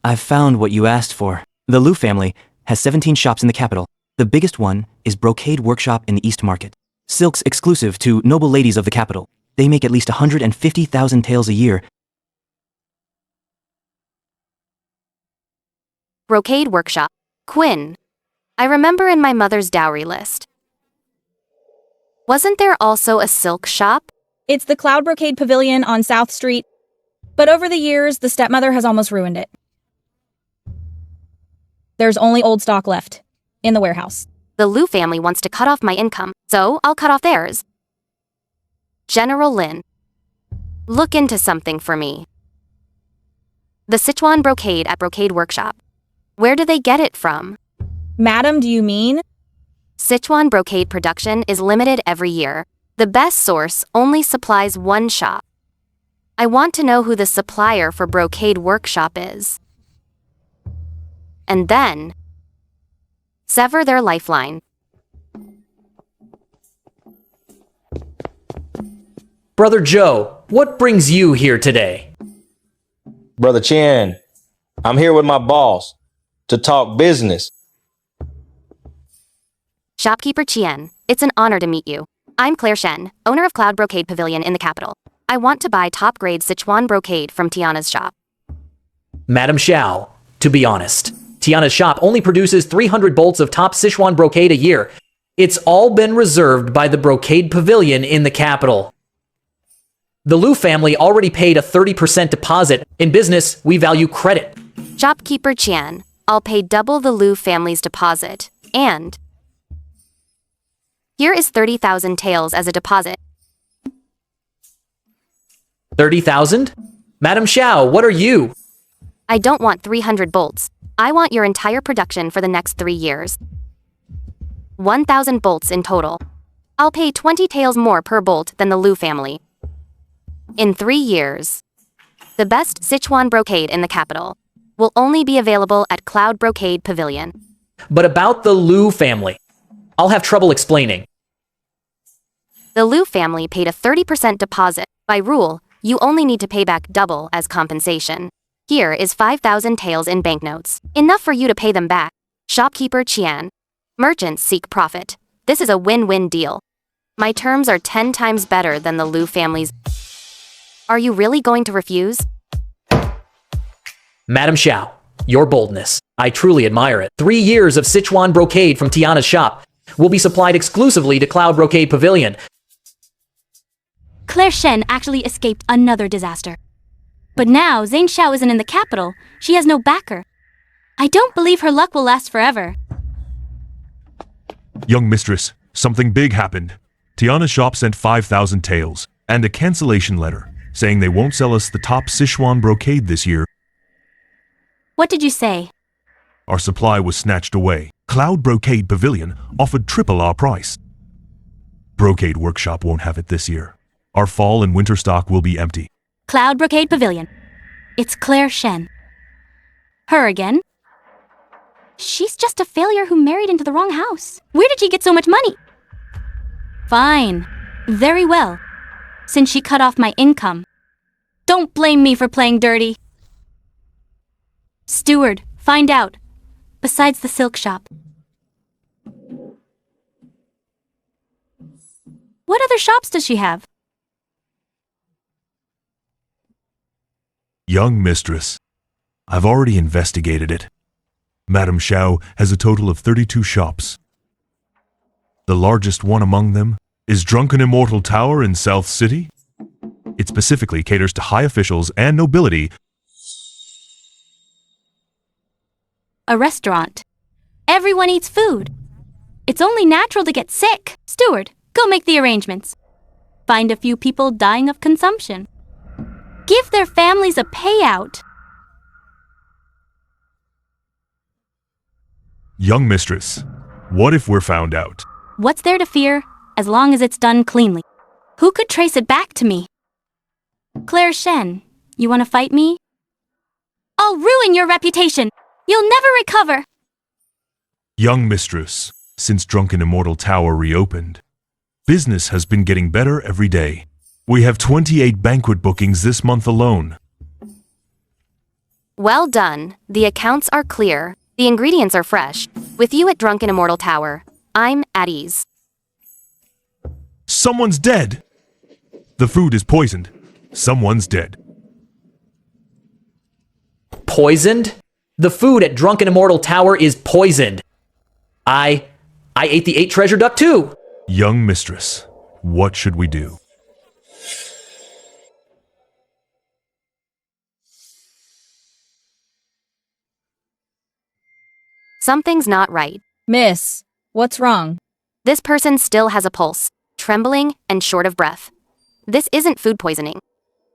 S19: I've found what you asked for. The Liu family has 17 shops in the capital. The biggest one is Brocade Workshop in the East Market. Silks exclusive to noble ladies of the capital. They make at least 150,000 taels a year.
S6: Brocade Workshop. Quinn. I remember in my mother's dowry list. Wasn't there also a silk shop?
S7: It's the Cloud Brocade Pavilion on South Street. But over the years, the stepmother has almost ruined it. There's only old stock left in the warehouse.
S6: The Liu family wants to cut off my income, so I'll cut off theirs. General Lin, look into something for me. The Sichuan brocade at Brocade Workshop. Where do they get it from?
S7: Madam, do you mean?
S6: Sichuan brocade production is limited every year. The best source only supplies one shop. I want to know who the supplier for Brocade Workshop is. And then, sever their lifeline.
S3: Brother Joe, what brings you here today?
S16: Brother Chen, I'm here with my boss to talk business.
S6: Shopkeeper Chien, it's an honor to meet you. I'm Claire Shen, owner of Cloud Brocade Pavilion in the capital. I want to buy top-grade Sichuan brocade from Tiana's shop.
S3: Madam Xiao, to be honest, Tiana's shop only produces 300 bolts of top Sichuan brocade a year. It's all been reserved by the Brocade Pavilion in the capital. The Liu family already paid a 30% deposit. In business, we value credit.
S6: Shopkeeper Chien, I'll pay double the Liu family's deposit. And here is 30,000 taels as a deposit.
S3: 30,000? Madam Xiao, what are you?
S6: I don't want 300 bolts. I want your entire production for the next 3 years. 1,000 bolts in total. I'll pay 20 taels more per bolt than the Liu family. In 3 years, the best Sichuan brocade in the capital will only be available at Cloud Brocade Pavilion.
S3: But about the Liu family, I'll have trouble explaining.
S6: The Liu family paid a 30% deposit. By rule, you only need to pay back double as compensation. Here is 5,000 taels in banknotes, enough for you to pay them back. Shopkeeper Qian. Merchants seek profit. This is a win-win deal. My terms are 10 times better than the Liu family's. Are you really going to refuse?
S3: Madam Xiao, your boldness. I truly admire it. 3 years of Sichuan brocade from Tiana's shop will be supplied exclusively to Cloud Brocade Pavilion.
S2: Claire Shen actually escaped another disaster. But now Zane Xiao isn't in the capital. She has no backer. I don't believe her luck will last forever.
S13: Young mistress, something big happened. Tiana's shop sent 5,000 taels and a cancellation letter saying they won't sell us the top Sichuan brocade this year.
S2: What did you say?
S13: Our supply was snatched away. Cloud Brocade Pavilion offered triple our price. Brocade Workshop won't have it this year. Our fall and winter stock will be empty.
S2: Cloud Brocade Pavilion. It's Claire Shen. Her again? She's just a failure who married into the wrong house. Where did she get so much money? Fine. Very well. Since she cut off my income. Don't blame me for playing dirty. Steward, find out. Besides the silk shop. What other shops does she have?
S13: Young mistress, I've already investigated it. Madam Xiao has a total of 32 shops. The largest one among them is Drunken Immortal Tower in South City. It specifically caters to high officials and nobility.
S2: A restaurant. Everyone eats food. It's only natural to get sick. Steward, go make the arrangements. Find a few people dying of consumption. Give their families a payout.
S13: Young mistress, what if we're found out?
S2: What's there to fear, as long as it's done cleanly? Who could trace it back to me? Claire Shen, you want to fight me? I'll ruin your reputation. You'll never recover.
S13: Young mistress, since Drunken Immortal Tower reopened, business has been getting better every day. We have 28 banquet bookings this month alone.
S6: Well done. The accounts are clear. The ingredients are fresh. With you at Drunken Immortal Tower, I'm at ease.
S13: Someone's dead! The food is poisoned. Someone's dead.
S3: Poisoned? The food at Drunken Immortal Tower is poisoned. I ate the 8 treasure duck too.
S13: Young mistress, what should we do?
S6: Something's not right.
S7: Miss, what's wrong?
S6: This person still has a pulse, trembling and short of breath. This isn't food poisoning.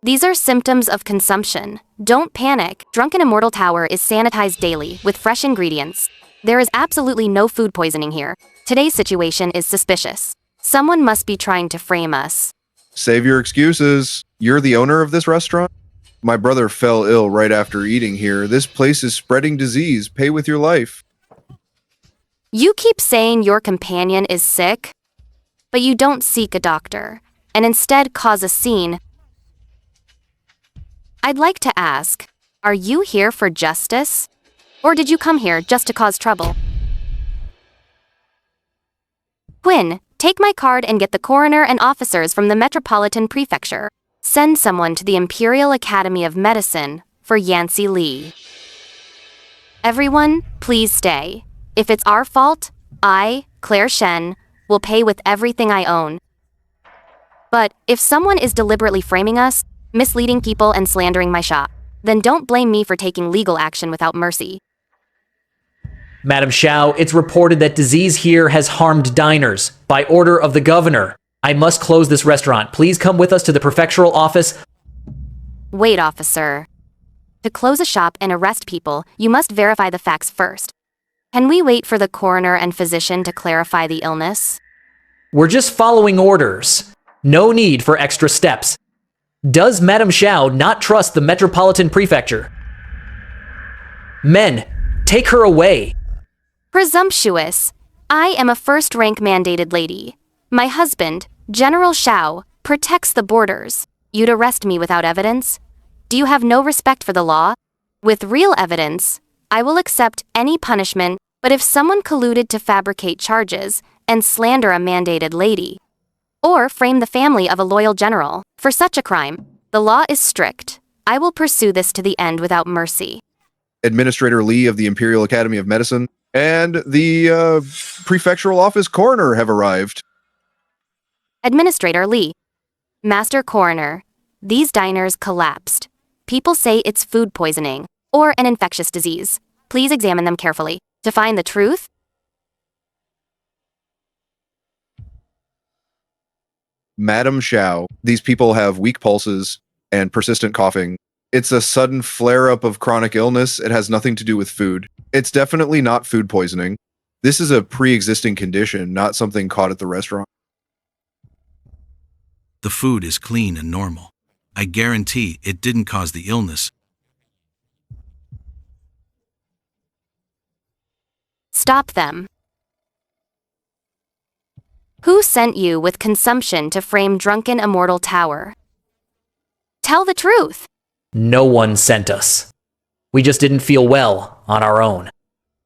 S6: These are symptoms of consumption. Don't panic. Drunken Immortal Tower is sanitized daily with fresh ingredients. There is absolutely no food poisoning here. Today's situation is suspicious. Someone must be trying to frame us.
S11: Save your excuses. You're the owner of this restaurant? My brother fell ill right after eating here. This place is spreading disease. Pay with your life.
S6: You keep saying your companion is sick, but you don't seek a doctor. and instead cause a scene. I'd like to ask, are you here for justice? Or did you come here just to cause trouble? Quinn, take my card and get the coroner and officers from the Metropolitan Prefecture. Send someone to the Imperial Academy of Medicine for Yancy Lee. Everyone, please stay. If it's our fault, I, Claire Shen, will pay with everything I own. But if someone is deliberately framing us, misleading people and slandering my shop, then don't blame me for taking legal action without mercy.
S3: Madam Xiao, it's reported that disease here has harmed diners. By order of the governor, I must close this restaurant. Please come with us to the prefectural office.
S6: Wait, officer. To close a shop and arrest people, you must verify the facts first. Can we wait for the coroner and physician to clarify the illness?
S3: We're just following orders. No need for extra steps. Does Madam Xiao not trust the Metropolitan Prefecture? Men, take her away.
S6: Presumptuous. I am a first-rank mandated lady. My husband, General Xiao, protects the borders. You'd arrest me without evidence? Do you have no respect for the law? With real evidence, I will accept any punishment, but if someone colluded to fabricate charges and slander a mandated lady, or frame the family of a loyal general for such a crime, the law is strict. I will pursue this to the end without mercy.
S11: Administrator Lee of the Imperial Academy of Medicine and the prefectural office coroner have arrived.
S6: Administrator Lee. Master Coroner. These diners collapsed. People say it's food poisoning or an infectious disease. Please examine them carefully to find the truth.
S11: Madam Xiao, these people have weak pulses and persistent coughing. It's a sudden flare-up of chronic illness. It has nothing to do with food. It's definitely not food poisoning. This is a pre-existing condition, not something caught at the restaurant.
S20: The food is clean and normal. I guarantee it didn't cause the illness.
S6: Stop them. Who sent you with consumption to frame drunken immortal tower? Tell the truth.
S3: No one sent us. We just didn't feel well on our own.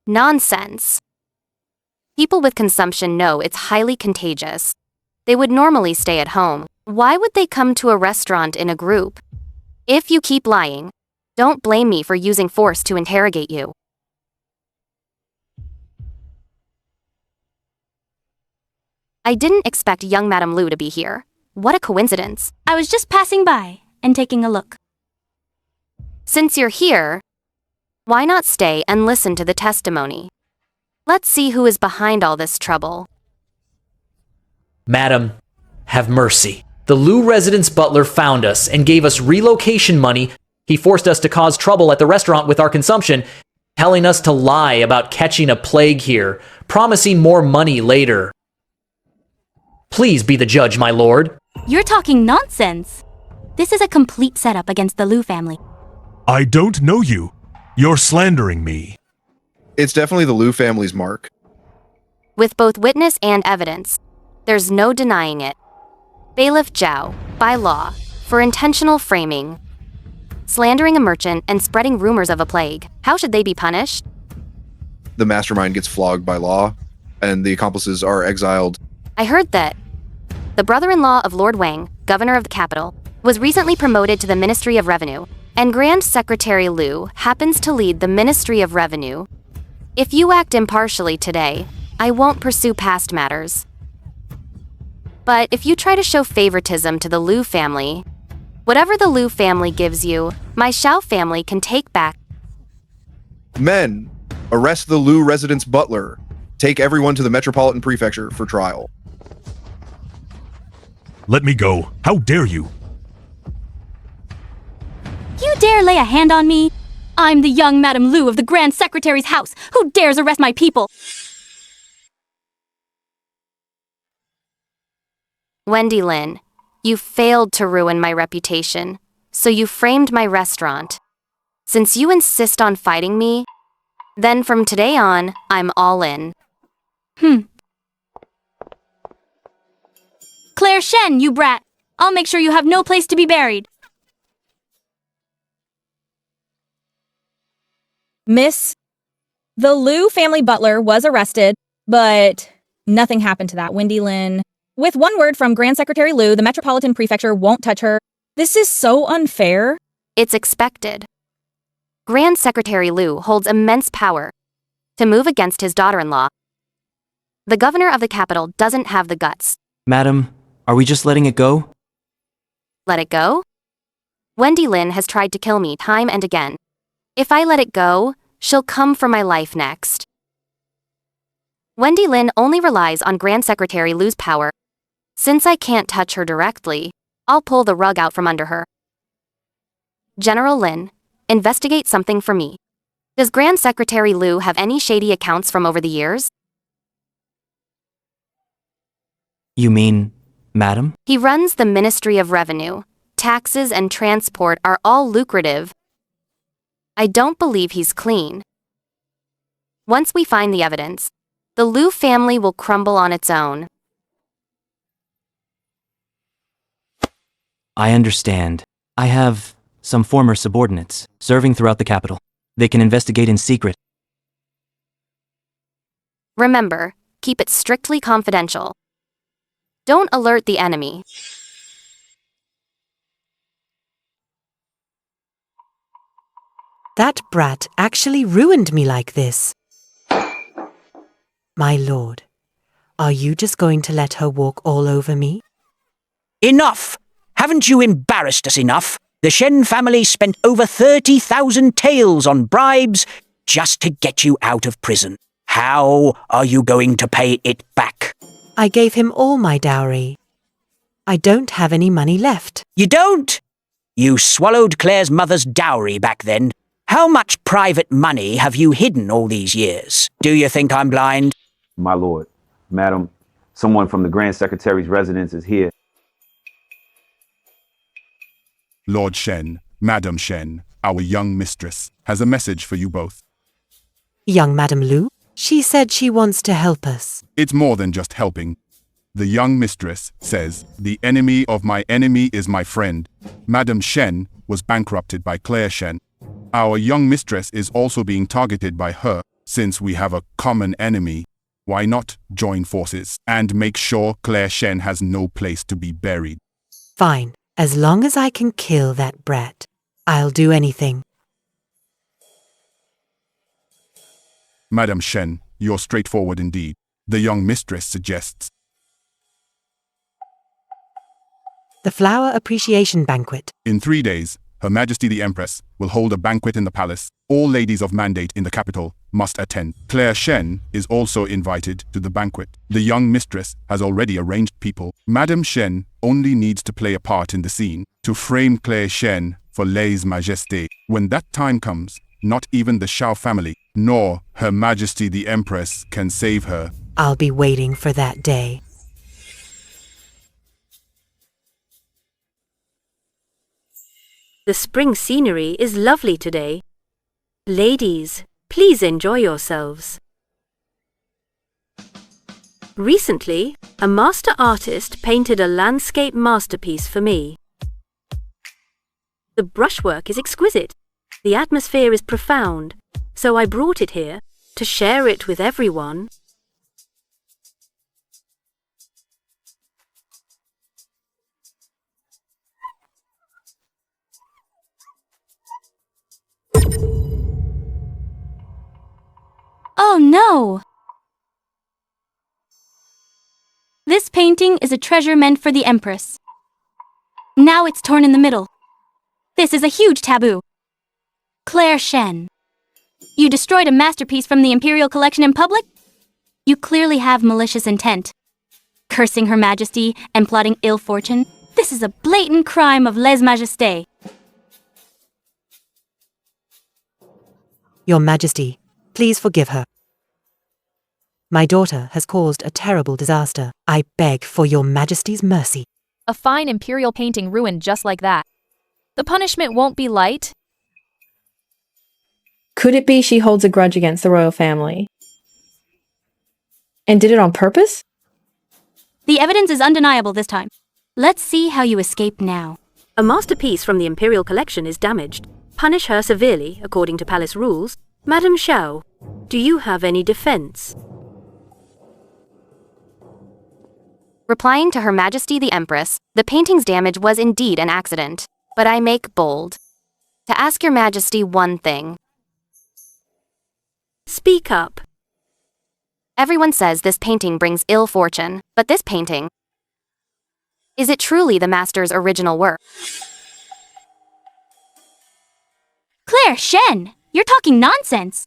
S6: Nonsense. People with consumption know it's highly contagious. They would normally stay at home. Why would they come to a restaurant in a group? If you keep lying, don't blame me for using force to interrogate you. I didn't expect young Madame Lu to be here. What a coincidence.
S2: I was just passing by and taking a look.
S6: Since you're here, why not stay and listen to the testimony? Let's see who is behind all this trouble.
S3: Madam, have mercy. The Lu residence butler found us and gave us relocation money. He forced us to cause trouble at the restaurant with our consumption, telling us to lie about catching a plague here, promising more money later. Please be the judge, my lord.
S2: You're talking nonsense. This is a complete setup against the Lu family.
S13: I don't know you. You're slandering me.
S11: It's definitely the Lu family's mark.
S6: With both witness and evidence, there's no denying it. Bailiff Zhao, by law, for intentional framing, slandering a merchant and spreading rumors of a plague. How should they be punished?
S11: The mastermind gets flogged by law, and the accomplices are exiled.
S6: I heard that the brother-in-law of Lord Wang, governor of the capital, was recently promoted to the Ministry of Revenue, and Grand Secretary Lu happens to lead the Ministry of Revenue. If you act impartially today, I won't pursue past matters. But if you try to show favoritism to the Lu family, whatever the Lu family gives you, my Xiao family can take back.
S11: Men, arrest the Lu residence butler. Take everyone to the Metropolitan Prefecture for trial.
S13: Let me go. How dare you?
S2: You dare lay a hand on me? I'm the young Madame Lu of the Grand Secretary's house. Who dares arrest my people?
S6: Wendy Lin, you failed to ruin my reputation, so you framed my restaurant. Since you insist on fighting me, then from today on, I'm all in.
S2: Claire Shen, you brat! I'll make sure you have no place to be buried.
S7: Miss, the Liu family butler was arrested, but nothing happened to that Wendy Lin. With one word from Grand Secretary Liu, the Metropolitan Prefecture won't touch her. This is so unfair.
S6: It's expected. Grand Secretary Liu holds immense power to move against his daughter-in-law. The governor of the capital doesn't have the guts.
S19: Madam, are we just letting it go?
S6: Let it go? Wendy Lin has tried to kill me time and again. If I let it go, she'll come for my life next. Wendy Lin only relies on Grand Secretary Liu's power. Since I can't touch her directly, I'll pull the rug out from under her. General Lin, investigate something for me. Does Grand Secretary Liu have any shady accounts from over the years?
S19: You mean, madam?
S6: He runs the Ministry of Revenue. Taxes and transport are all lucrative. I don't believe he's clean. Once we find the evidence, the Liu family will crumble on its own.
S19: I understand. I have some former subordinates serving throughout the capital. They can investigate in secret.
S6: Remember, keep it strictly confidential. Don't alert the enemy.
S1: That brat actually ruined me like this. My lord, are you just going to let her walk all over me?
S12: Enough! Haven't you embarrassed us enough? The Shen family spent over 30,000 taels on bribes just to get you out of prison. How are you going to pay it back?
S1: I gave him all my dowry. I don't have any money left.
S12: You don't? You swallowed Claire's mother's dowry back then. How much private money have you hidden all these years? Do you think I'm blind?
S10: My lord, madam, someone from the Grand Secretary's residence is here.
S14: Lord Shen, Madam Shen, our young mistress, has a message for you both.
S1: Young Madame Liu? She said she wants to help us.
S14: It's more than just helping. The young mistress says, "The enemy of my enemy is my friend." Madam Shen was bankrupted by Claire Shen. Our young mistress is also being targeted by her. Since we have a common enemy, why not join forces and make sure Claire Shen has no place to be buried?
S1: Fine. As long as I can kill that brat, I'll do anything.
S14: Madam Shen, you're straightforward indeed. The young mistress suggests.
S1: The Flower Appreciation Banquet.
S14: In 3 days, Her Majesty the Empress will hold a banquet in the palace. All ladies of mandate in the capital must attend. Claire Shen is also invited to the banquet. The young mistress has already arranged people. Madame Shen only needs to play a part in the scene to frame Claire Shen for lèse-majesté. When that time comes, not even the Xiao family, nor Her Majesty the Empress can save her.
S1: I'll be waiting for that day.
S17: The spring scenery is lovely today. Ladies, please enjoy yourselves. Recently, a master artist painted a landscape masterpiece for me. The brushwork is exquisite. The atmosphere is profound, so I brought it here to share it with everyone.
S2: Oh no! This painting is a treasure meant for the Empress. Now it's torn in the middle. This is a huge taboo. Claire Shen, you destroyed a masterpiece from the Imperial Collection in public? You clearly have malicious intent. Cursing Her Majesty and plotting ill fortune, this is a blatant crime of lèse-majesté.
S1: Your Majesty, please forgive her. My daughter has caused a terrible disaster. I beg for your Majesty's mercy.
S21: A fine imperial painting ruined just like that. The punishment won't be light.
S5: Could it be she holds a grudge against the royal family? And did it on purpose?
S2: The evidence is undeniable this time. Let's see how you escape now.
S17: A masterpiece from the Imperial collection is damaged. Punish her severely, according to palace rules. Madam Xiao, do you have any defense?
S6: Replying to Her Majesty the Empress, the painting's damage was indeed an accident, but I make bold to ask Your Majesty one thing.
S17: Speak up.
S6: Everyone says this painting brings ill fortune, but this painting, is it truly the master's original work?
S2: Claire Shen, you're talking nonsense.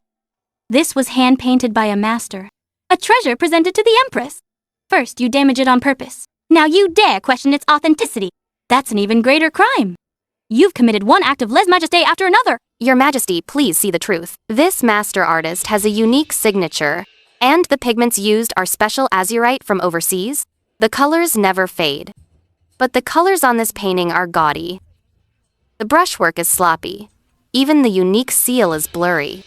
S2: This was hand-painted by a master. A treasure presented to the Empress. First, you damage it on purpose. Now you dare question its authenticity. That's an even greater crime. You've committed one act of lèse-majesté after another.
S6: Your Majesty, please see the truth. This master artist has a unique signature, and the pigments used are special azurite from overseas. The colors never fade. But the colors on this painting are gaudy. The brushwork is sloppy. Even the unique seal is blurry.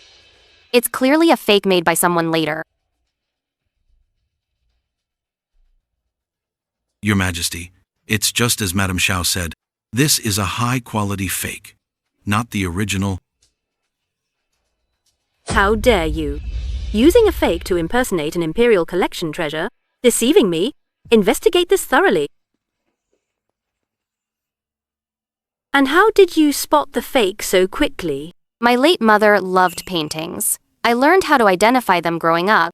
S6: It's clearly a fake made by someone later.
S20: Your Majesty, it's just as Madame Xiao said. This is a high-quality fake, not the original.
S17: How dare you? Using a fake to impersonate an Imperial collection treasure? Deceiving me? Investigate this thoroughly. And how did you spot the fake so quickly?
S6: My late mother loved paintings. I learned how to identify them growing up.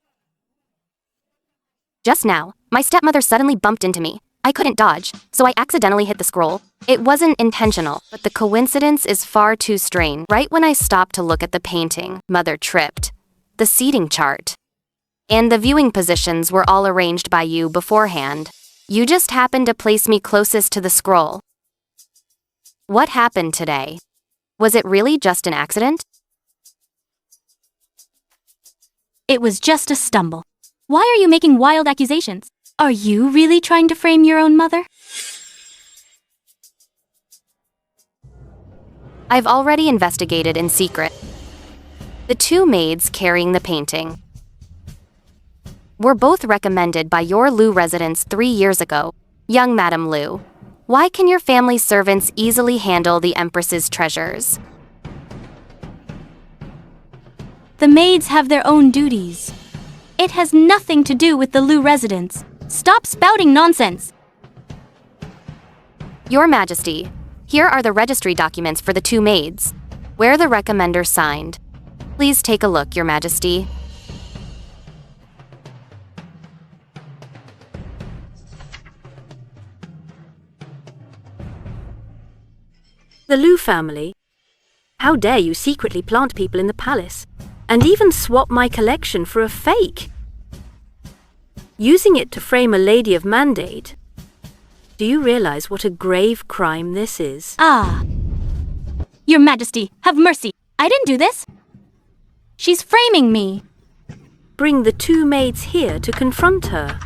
S6: Just now, my stepmother suddenly bumped into me. I couldn't dodge, so I accidentally hit the scroll. It wasn't intentional, but the coincidence is far too strange. Right when I stopped to look at the painting, Mother tripped. The seating chart and the viewing positions were all arranged by you beforehand. You just happened to place me closest to the scroll. What happened today? Was it really just an accident?
S2: It was just a stumble. Why are you making wild accusations? Are you really trying to frame your own mother?
S6: I've already investigated in secret. The two maids carrying the painting were both recommended by your Lu residence 3 years ago. Young Madame Lu, why can your family's servants easily handle the Empress's treasures?
S2: The maids have their own duties. It has nothing to do with the Lu residence. Stop spouting nonsense.
S6: Your Majesty, here are the registry documents for the two maids, where the recommender signed. Please take a look, Your Majesty.
S17: The Lu family? How dare you secretly plant people in the palace, and even swap my collection for a fake? Using it to frame a lady of mandate. Do you realize what a grave crime this is?
S2: Ah. Your Majesty, have mercy. I didn't do this. She's framing me.
S17: Bring the two maids here to confront her.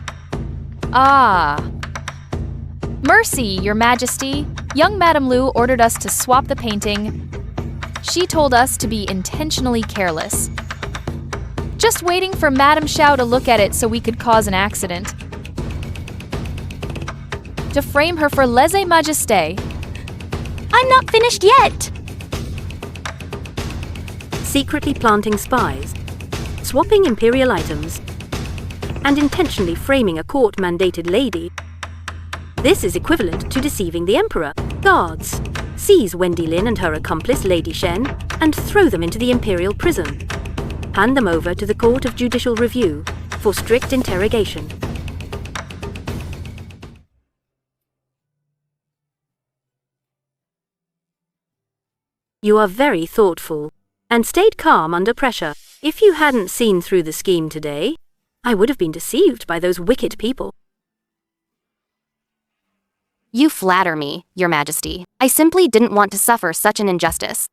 S21: Ah. Mercy, Your Majesty. Young Madame Lu ordered us to swap the painting. She told us to be intentionally careless. Just waiting for Madame Xiao to look at it so we could cause an accident. To frame her for lèse-majesté.
S2: I'm not finished yet.
S17: Secretly planting spies, swapping imperial items, and intentionally framing a court-mandated lady. This is equivalent to deceiving the Emperor. Guards, seize Wendy Lin and her accomplice, Lady Shen, and throw them into the imperial prison. Hand them over to the Court of Judicial Review for strict interrogation. You are very thoughtful, and stayed calm under pressure. If you hadn't seen through the scheme today, I would have been deceived by those wicked people.
S6: You flatter me, Your Majesty. I simply didn't want to suffer such an injustice.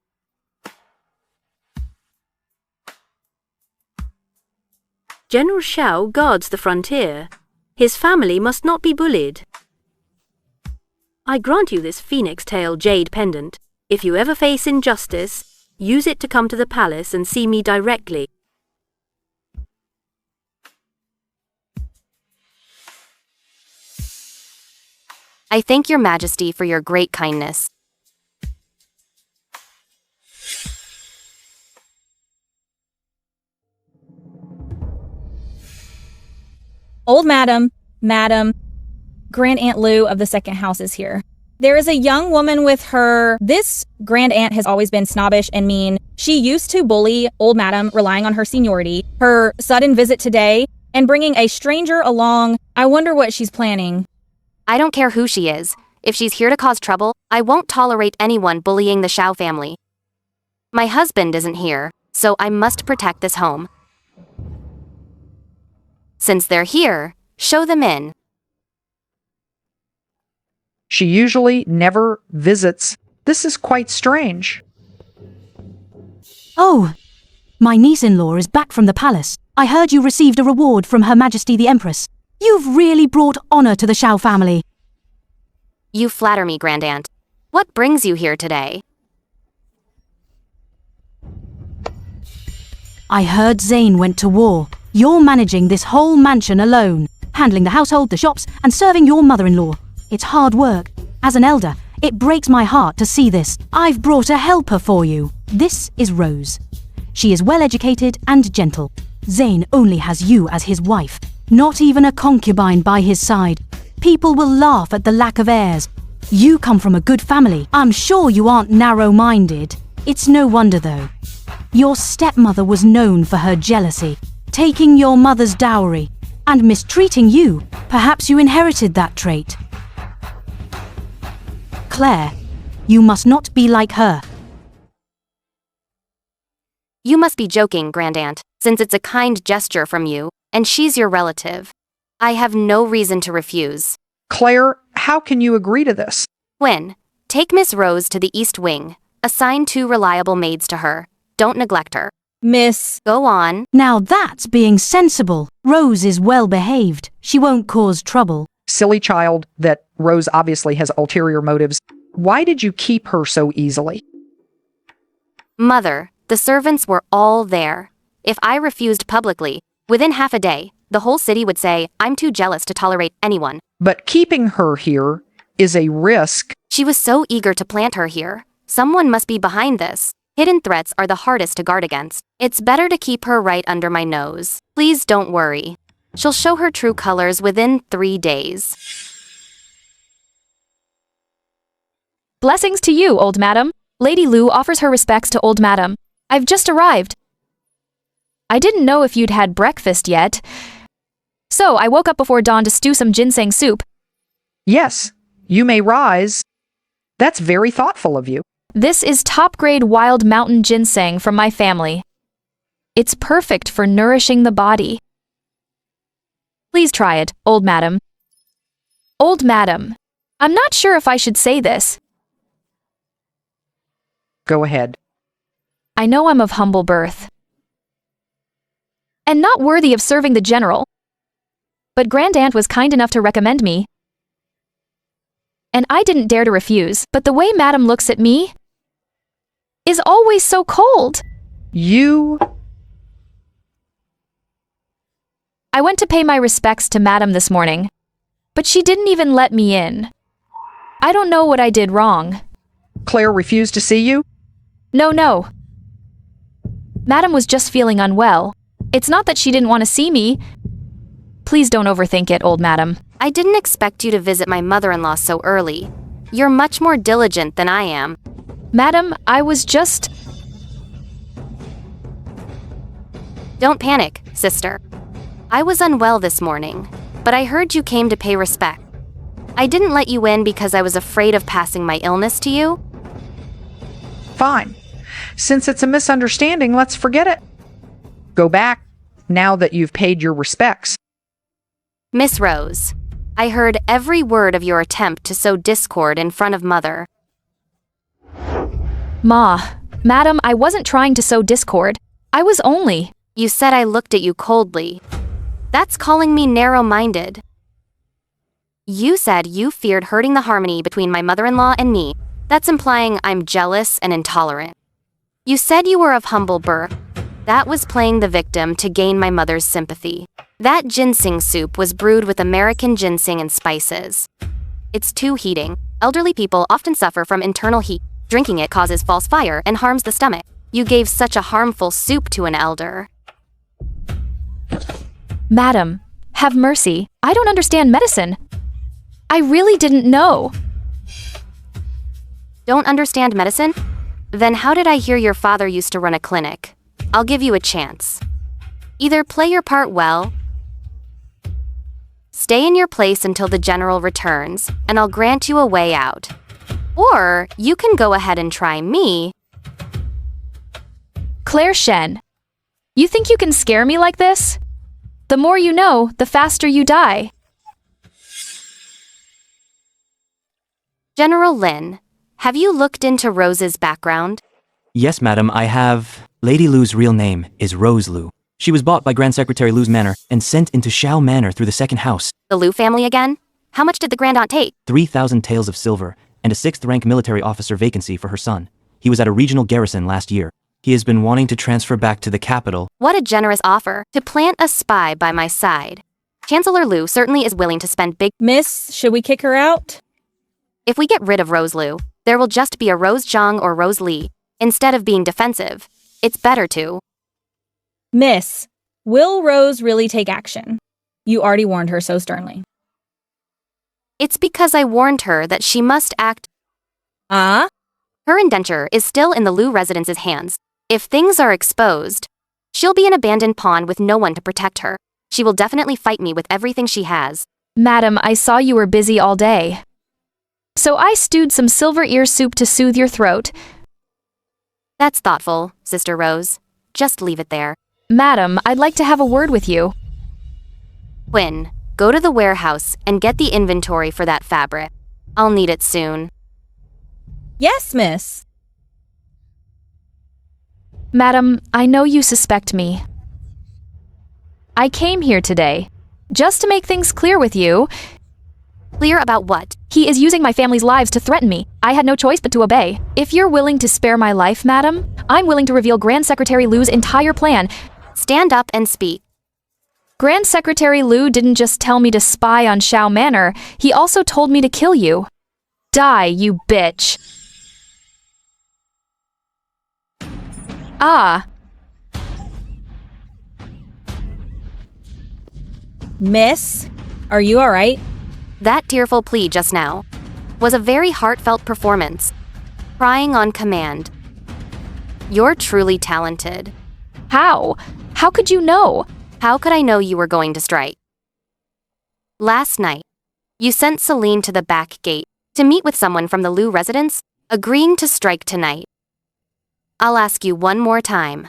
S17: General Xiao guards the frontier. His family must not be bullied. I grant you this phoenix tail jade pendant. If you ever face injustice, use it to come to the palace and see me directly.
S6: I thank your majesty for your great kindness.
S7: Old Madam, Grand Aunt Lou of the second house is here. There is a young woman with her. This Grand Aunt has always been snobbish and mean. She used to bully Old Madam, relying on her seniority. Her sudden visit today and bringing a stranger along, I wonder what she's planning.
S6: I don't care who she is. If she's here to cause trouble, I won't tolerate anyone bullying the Shao family. My husband isn't here, so I must protect this home. Since they're here, show them in.
S8: She usually never visits. This is quite strange.
S18: Oh, my niece-in-law is back from the palace. I heard you received a reward from Her Majesty the Empress. You've really brought honor to the Shao family.
S6: You flatter me, Grand Aunt. What brings you here today?
S18: I heard Zane went to war. You're managing this whole mansion alone, handling the household, the shops, and serving your mother-in-law. It's hard work. As an elder, it breaks my heart to see this. I've brought a helper for you. This is Rose. She is well-educated and gentle. Zane only has you as his wife, not even a concubine by his side. People will laugh at the lack of heirs. You come from a good family. I'm sure you aren't narrow-minded. It's no wonder, though. Your stepmother was known for her jealousy, taking your mother's dowry, and mistreating you. Perhaps you inherited that trait. Claire, you must not be like her.
S6: You must be joking, Grand Aunt, since it's a kind gesture from you, and she's your relative. I have no reason to refuse.
S8: Claire, how can you agree to this?
S6: Win. Take Miss Rose to the East Wing. Assign 2 reliable maids to her. Don't neglect her.
S7: Miss.
S6: Go on.
S18: Now that's being sensible. Rose is well behaved. She won't cause trouble.
S8: Silly child, that Rose obviously has ulterior motives. Why did you keep her so easily?
S6: Mother, the servants were all there. If I refused publicly, within half a day, the whole city would say I'm too jealous to tolerate anyone.
S8: But keeping her here is a risk.
S6: She was so eager to plant her here. Someone must be behind this. Hidden threats are the hardest to guard against. It's better to keep her right under my nose. Please don't worry. She'll show her true colors within 3 days.
S21: Blessings to you, Old Madam. Lady Lou offers her respects to Old Madam. I've just arrived. I didn't know if you'd had breakfast yet. So I woke up before dawn to stew some ginseng soup.
S8: Yes, you may rise. That's very thoughtful of you.
S21: This is top-grade wild mountain ginseng from my family. It's perfect for nourishing the body. Please try it, Old Madam. Old Madam, I'm not sure if I should say this.
S8: Go ahead.
S21: I know I'm of humble birth and not worthy of serving the general, but Grand Aunt was kind enough to recommend me, and I didn't dare to refuse. But the way Madam looks at me is always so cold. I went to pay my respects to Madam this morning, but she didn't even let me in. I don't know what I did wrong.
S8: Claire refused to see you?
S21: No. Madam was just feeling unwell. It's not that she didn't want to see me. Please don't overthink it, Old Madam.
S6: I didn't expect you to visit my mother-in-law so early. You're much more diligent than I am.
S21: Madam, I was just...
S6: Don't panic, sister. I was unwell this morning, but I heard you came to pay respect. I didn't let you in because I was afraid of passing my illness to you.
S8: Fine. Since it's a misunderstanding, let's forget it. Go back, now that you've paid your respects.
S6: Miss Rose, I heard every word of your attempt to sow discord in front of Mother.
S21: Madam, I wasn't trying to sow discord. I was only...
S6: You said I looked at you coldly. That's calling me narrow-minded. You said you feared hurting the harmony between my mother-in-law and me. That's implying I'm jealous and intolerant. You said you were of humble birth. That was playing the victim to gain my mother's sympathy. That ginseng soup was brewed with American ginseng and spices. It's too heating. Elderly people often suffer from internal heat. Drinking it causes false fire and harms the stomach. You gave such a harmful soup to an elder.
S21: Madam, have mercy. I don't understand medicine. I really didn't know.
S6: Don't understand medicine? Then how did I hear your father used to run a clinic? I'll give you a chance. Either play your part well, stay in your place until the general returns, and I'll grant you a way out. Or you can go ahead and try me.
S21: Claire Shen, you think you can scare me like this? The more you know, the faster you die.
S6: General Lin, have you looked into Rose's background?
S19: Yes, madam, I have. Lady Lu's real name is Rose Lu. She was bought by Grand Secretary Lu's manor and sent into Shao Manor through the second house.
S6: The Lu family again? How much did the Grand Aunt take?
S19: 3,000 taels of silver and a 6th-rank military officer vacancy for her son. He was at a regional garrison last year. He has been wanting to transfer back to the capital.
S6: What a generous offer, to plant a spy by my side. Chancellor Lu certainly is willing to spend big—
S7: Miss, should we kick her out?
S6: If we get rid of Rose Lu, there will just be a Rose Zhang or Rose Li. Instead of being defensive, it's better to—
S7: Miss, will Rose really take action? You already warned her so sternly.
S6: It's because I warned her that she must act—
S7: Her
S6: indenture is still in the Lu residence's hands. If things are exposed, she'll be an abandoned pawn with no one to protect her. She will definitely fight me with everything she has.
S21: Madam, I saw you were busy all day. So I stewed some silver ear soup to soothe your throat.
S6: That's thoughtful, Sister Rose. Just leave it there.
S21: Madam, I'd like to have a word with you.
S6: Quinn, go to the warehouse and get the inventory for that fabric. I'll need it soon.
S7: Yes, miss.
S21: Madam, I know you suspect me. I came here today, just to make things clear with you.
S6: Clear about what?
S21: He is using my family's lives to threaten me. I had no choice but to obey. If you're willing to spare my life, madam, I'm willing to reveal Grand Secretary Lu's entire plan.
S6: Stand up and speak.
S21: Grand Secretary Lu didn't just tell me to spy on Shao Manor, he also told me to kill you. Die, you bitch. Ah.
S7: Miss, are you all right?
S6: That tearful plea just now was a very heartfelt performance. Crying on command. You're truly talented.
S21: How? How could you know?
S6: How could I know you were going to strike? Last night, you sent Celine to the back gate to meet with someone from the Lu residence, agreeing to strike tonight. I'll ask you one more time.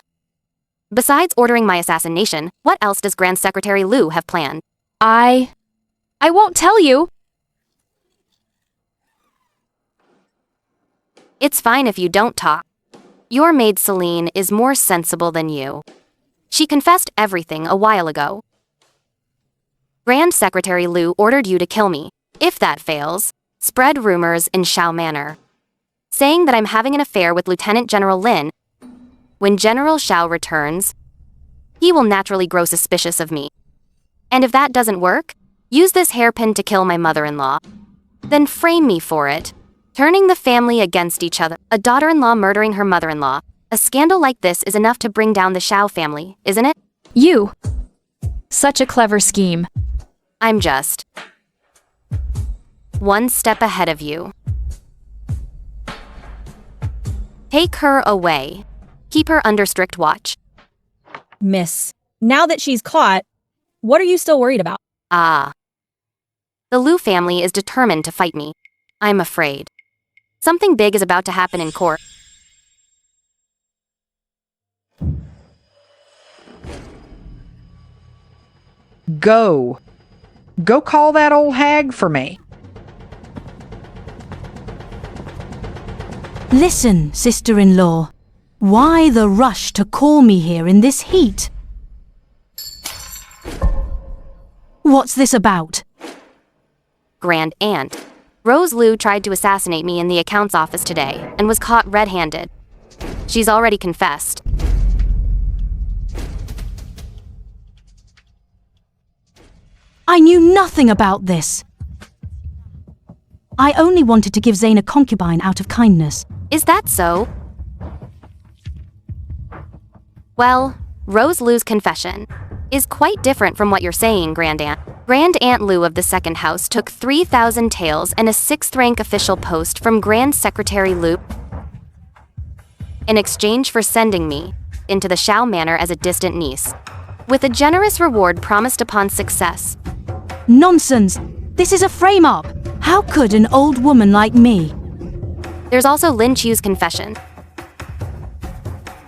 S6: Besides ordering my assassination, what else does Grand Secretary Lu have planned?
S21: I won't tell you.
S6: It's fine if you don't talk. Your maid Celine is more sensible than you. She confessed everything a while ago. Grand Secretary Lu ordered you to kill me. If that fails, spread rumors in Shao Manor, saying that I'm having an affair with Lieutenant General Lin. When General Shao returns, he will naturally grow suspicious of me. And if that doesn't work, use this hairpin to kill my mother-in-law. Then frame me for it, turning the family against each other. A daughter-in-law murdering her mother-in-law. A scandal like this is enough to bring down the Shao family, isn't it?
S21: You. Such a clever scheme.
S6: I'm just one step ahead of you. Take her away. Keep her under strict watch.
S7: Miss, now that she's caught, what are you still worried about?
S6: The Lu family is determined to fight me. I'm afraid. Something big is about to happen in court.
S8: Go. Go call that old hag for me.
S18: Listen, sister-in-law. Why the rush to call me here in this heat? What's this about?
S6: Grand Aunt. Rose Lu tried to assassinate me in the accounts office today and was caught red-handed. She's already confessed.
S18: I knew nothing about this. I only wanted to give Zane a concubine out of kindness.
S6: Is that so? Well, Rose Lou's confession is quite different from what you're saying, Grand Aunt. Grand Aunt Lou of the second house took 3,000 taels and a 6th rank official post from Grand Secretary Lou in exchange for sending me into the Shao Manor as a distant niece, with a generous reward promised upon success.
S18: Nonsense! This is a frame-up! How could an old woman like me?
S6: There's also Lin Chu's confession.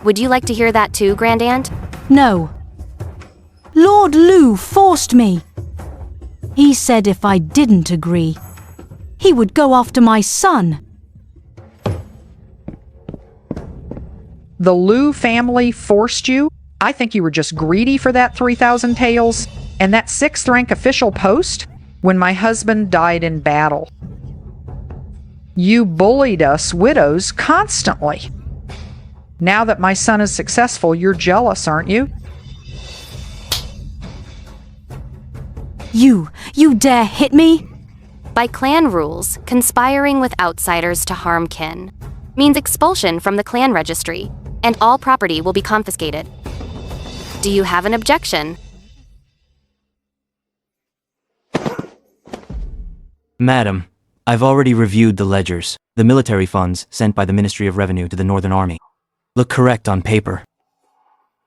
S6: Would you like to hear that too, Grand Aunt?
S18: No. Lord Lou forced me. He said if I didn't agree, he would go after my son.
S8: The Lou family forced you? I think you were just greedy for that 3,000 taels and that 6th rank official post when my husband died in battle. You bullied us widows constantly. Now that my son is successful, you're jealous, aren't you?
S18: You dare hit me?
S6: By clan rules, conspiring with outsiders to harm kin means expulsion from the clan registry, and all property will be confiscated. Do you have an objection?
S19: Madam, I've already reviewed the ledgers, the military funds sent by the Ministry of Revenue to the Northern Army. Look correct on paper,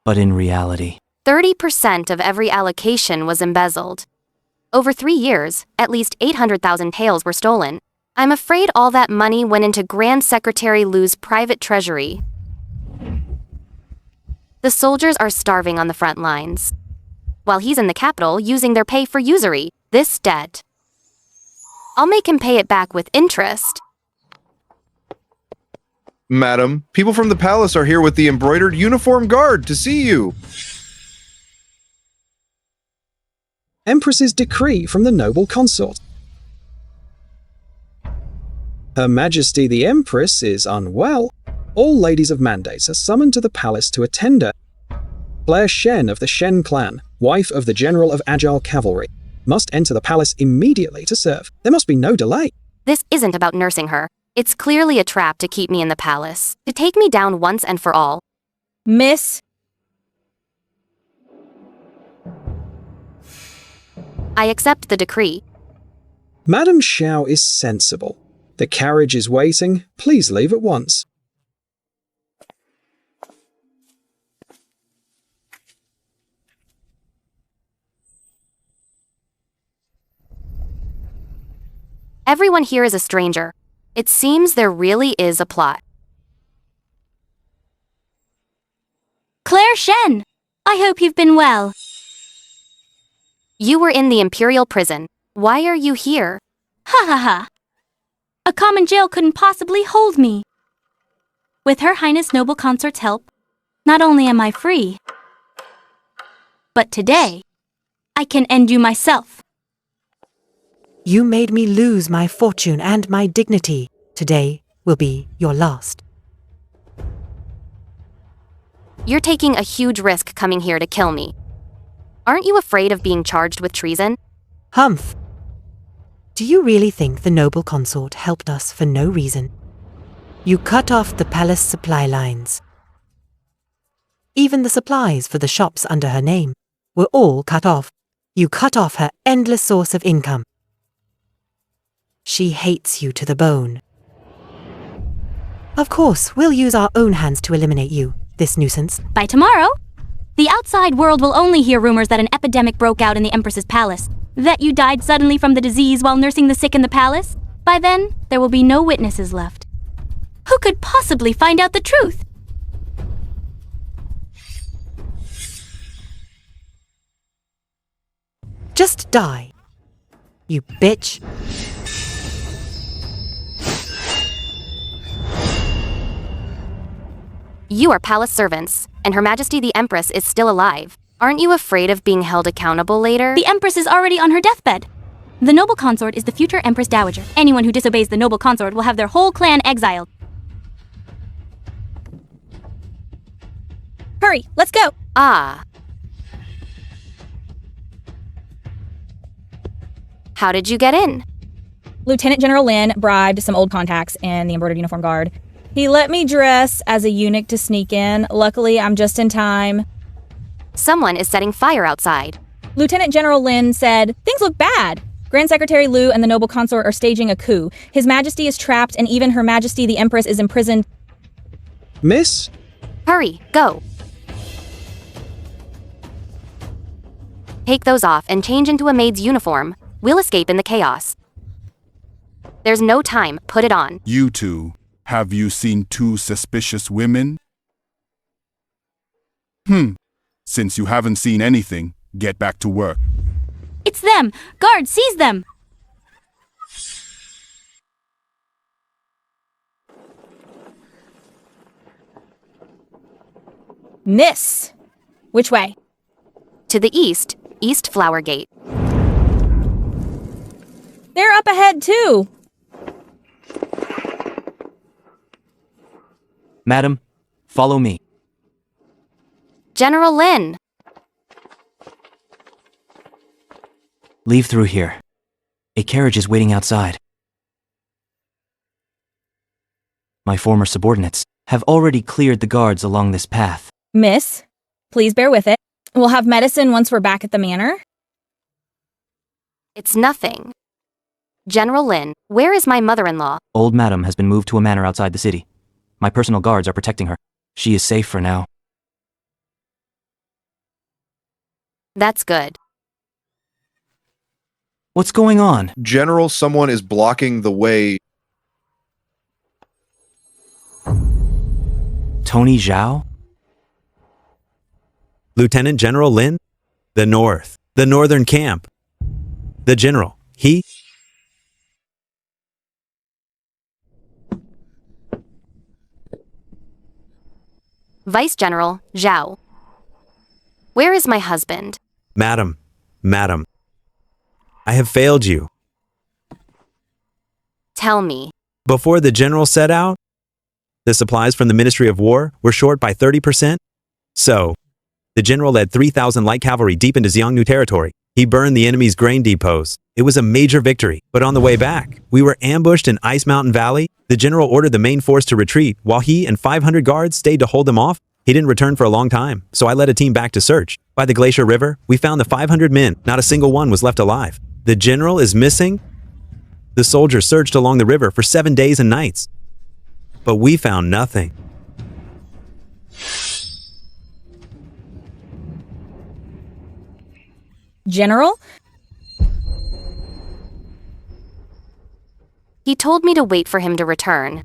S19: but in reality...
S6: 30% of every allocation was embezzled. Over 3 years, at least 800,000 taels were stolen. I'm afraid all that money went into Grand Secretary Lou's private treasury. The soldiers are starving on the front lines, while he's in the capital using their pay for usury, this debt. I'll make him pay it back with interest.
S11: Madam, people from the palace are here with the embroidered uniform guard to see you.
S15: Empress's decree from the noble consort. Her Majesty the Empress is unwell. All ladies of mandates are summoned to the palace to attend her. Claire Shen of the Shen clan, wife of the General of Agile Cavalry, must enter the palace immediately to serve. There must be no delay.
S6: This isn't about nursing her. It's clearly a trap to keep me in the palace, to take me down once and for all.
S7: Miss?
S6: I accept the decree.
S15: Madam Shao is sensible. The carriage is waiting. Please leave at once.
S6: Everyone here is a stranger. It seems there really is a plot.
S2: Claire Shen! I hope you've been well.
S6: You were in the Imperial prison. Why are you here?
S2: Ha ha ha. A common jail couldn't possibly hold me. With Her Highness Noble Consort's help, not only am I free, but today, I can end you myself.
S1: You made me lose my fortune and my dignity. Today will be your last.
S6: You're taking a huge risk coming here to kill me. Aren't you afraid of being charged with treason?
S1: Humph! Do you really think the noble consort helped us for no reason? You cut off the palace supply lines. Even the supplies for the shops under her name were all cut off. You cut off her endless source of income. She hates you to the bone. Of course, we'll use our own hands to eliminate you, this nuisance.
S2: By tomorrow, the outside world will only hear rumors that an epidemic broke out in the Empress's palace, that you died suddenly from the disease while nursing the sick in the palace. By then, there will be no witnesses left. Who could possibly find out the truth?
S1: Just die, you bitch.
S6: You are palace servants, and Her Majesty the Empress is still alive. Aren't you afraid of being held accountable later?
S2: The Empress is already on her deathbed. The noble consort is the future Empress Dowager. Anyone who disobeys the noble consort will have their whole clan exiled.
S7: Hurry, let's go!
S6: Ah. How did you get in?
S7: Lieutenant General Lin bribed some old contacts in the embroidered uniform guard. He let me dress as a eunuch to sneak in. Luckily, I'm just in time.
S6: Someone is setting fire outside.
S7: Lieutenant General Lin said, "Things look bad. Grand Secretary Liu and the noble consort are staging a coup. His Majesty is trapped, and even Her Majesty the Empress is imprisoned."
S15: Miss?
S6: Hurry, go. Take those off and change into a maid's uniform. We'll escape in the chaos. There's no time. Put it on.
S14: You two, have you seen two suspicious women? Since you haven't seen anything, get back to work.
S2: It's them! Guard, seize them!
S7: Miss! Which way?
S6: To the east, East Flower Gate.
S7: They're up ahead, too!
S19: Madam, follow me.
S6: General Lin!
S19: Leave through here. A carriage is waiting outside. My former subordinates have already cleared the guards along this path.
S7: Miss, please bear with it. We'll have medicine once we're back at the manor.
S6: It's nothing. General Lin, where is my mother-in-law?
S19: Old Madam has been moved to a manor outside the city. My personal guards are protecting her. She is safe for now.
S6: That's good.
S19: What's going on?
S11: General, someone is blocking the way.
S19: Tony Zhao?
S9: Lieutenant General Lin? The North. The Northern Camp. The General. He?
S6: Vice General Zhao. Where is my husband?
S9: Madam. Madam. I have failed you.
S6: Tell me.
S9: Before the General set out, the supplies from the Ministry of War were short by 30%. So, the General led 3,000 light cavalry deep into Xiongnu territory. He burned the enemy's grain depots. It was a major victory, but on the way back, we were ambushed in Ice Mountain Valley. The General ordered the main force to retreat, while he and 500 guards stayed to hold them off. He didn't return for a long time, so I led a team back to search. By the Glacier River, we found the 500 men. Not a single one was left alive. The General is missing. The soldiers searched along the river for 7 days and nights, but we found nothing.
S7: General?
S6: He told me to wait for him to return.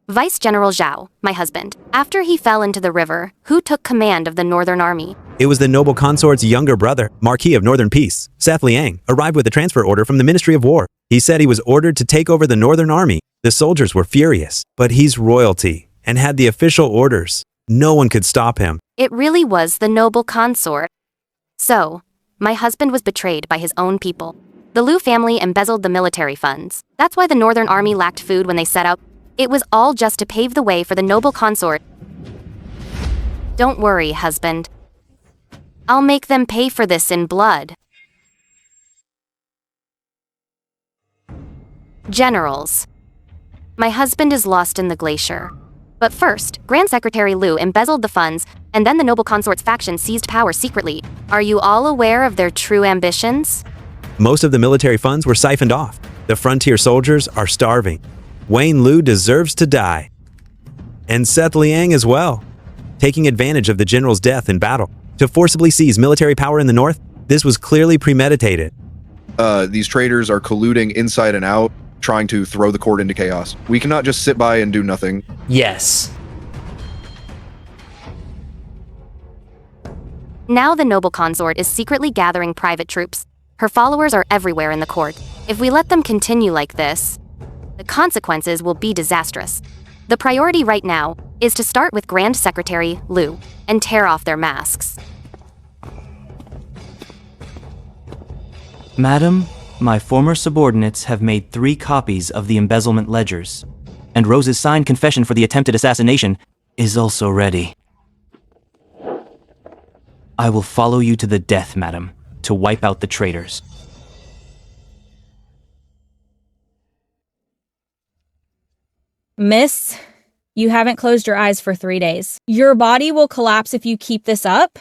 S6: Vice General Zhao, my husband, after he fell into the river, who took command of the Northern Army?
S9: It was the noble consort's younger brother, Marquis of Northern Peace, Seth Liang, arrived with a transfer order from the Ministry of War. He said he was ordered to take over the Northern Army. The soldiers were furious, but he's royalty and had the official orders. No one could stop him.
S6: It really was the noble consort. So, my husband was betrayed by his own people. The Liu family embezzled the military funds. That's why the Northern Army lacked food when they set out. It was all just to pave the way for the noble consort. Don't worry, husband. I'll make them pay for this in blood. Generals. My husband is lost in the glacier. But first, Grand Secretary Liu embezzled the funds, and then the noble consort's faction seized power secretly. Are you all aware of their true ambitions?
S9: Most of the military funds were siphoned off. The frontier soldiers are starving. Wayne Liu deserves to die. And Seth Liang as well. Taking advantage of the general's death in battle to forcibly seize military power in the north, this was clearly premeditated.
S11: These traitors are colluding inside and out, trying to throw the court into chaos. We cannot just sit by and do nothing.
S3: Yes.
S6: Now the noble consort is secretly gathering private troops. Her followers are everywhere in the court. If we let them continue like this, the consequences will be disastrous. The priority right now is to start with Grand Secretary Liu and tear off their masks.
S19: Madam, my former subordinates have made 3 copies of the embezzlement ledgers, and Rose's signed confession for the attempted assassination is also ready. I will follow you to the death, madam, to wipe out the traitors.
S7: Miss, you haven't closed your eyes for 3 days. Your body will collapse if you keep this up.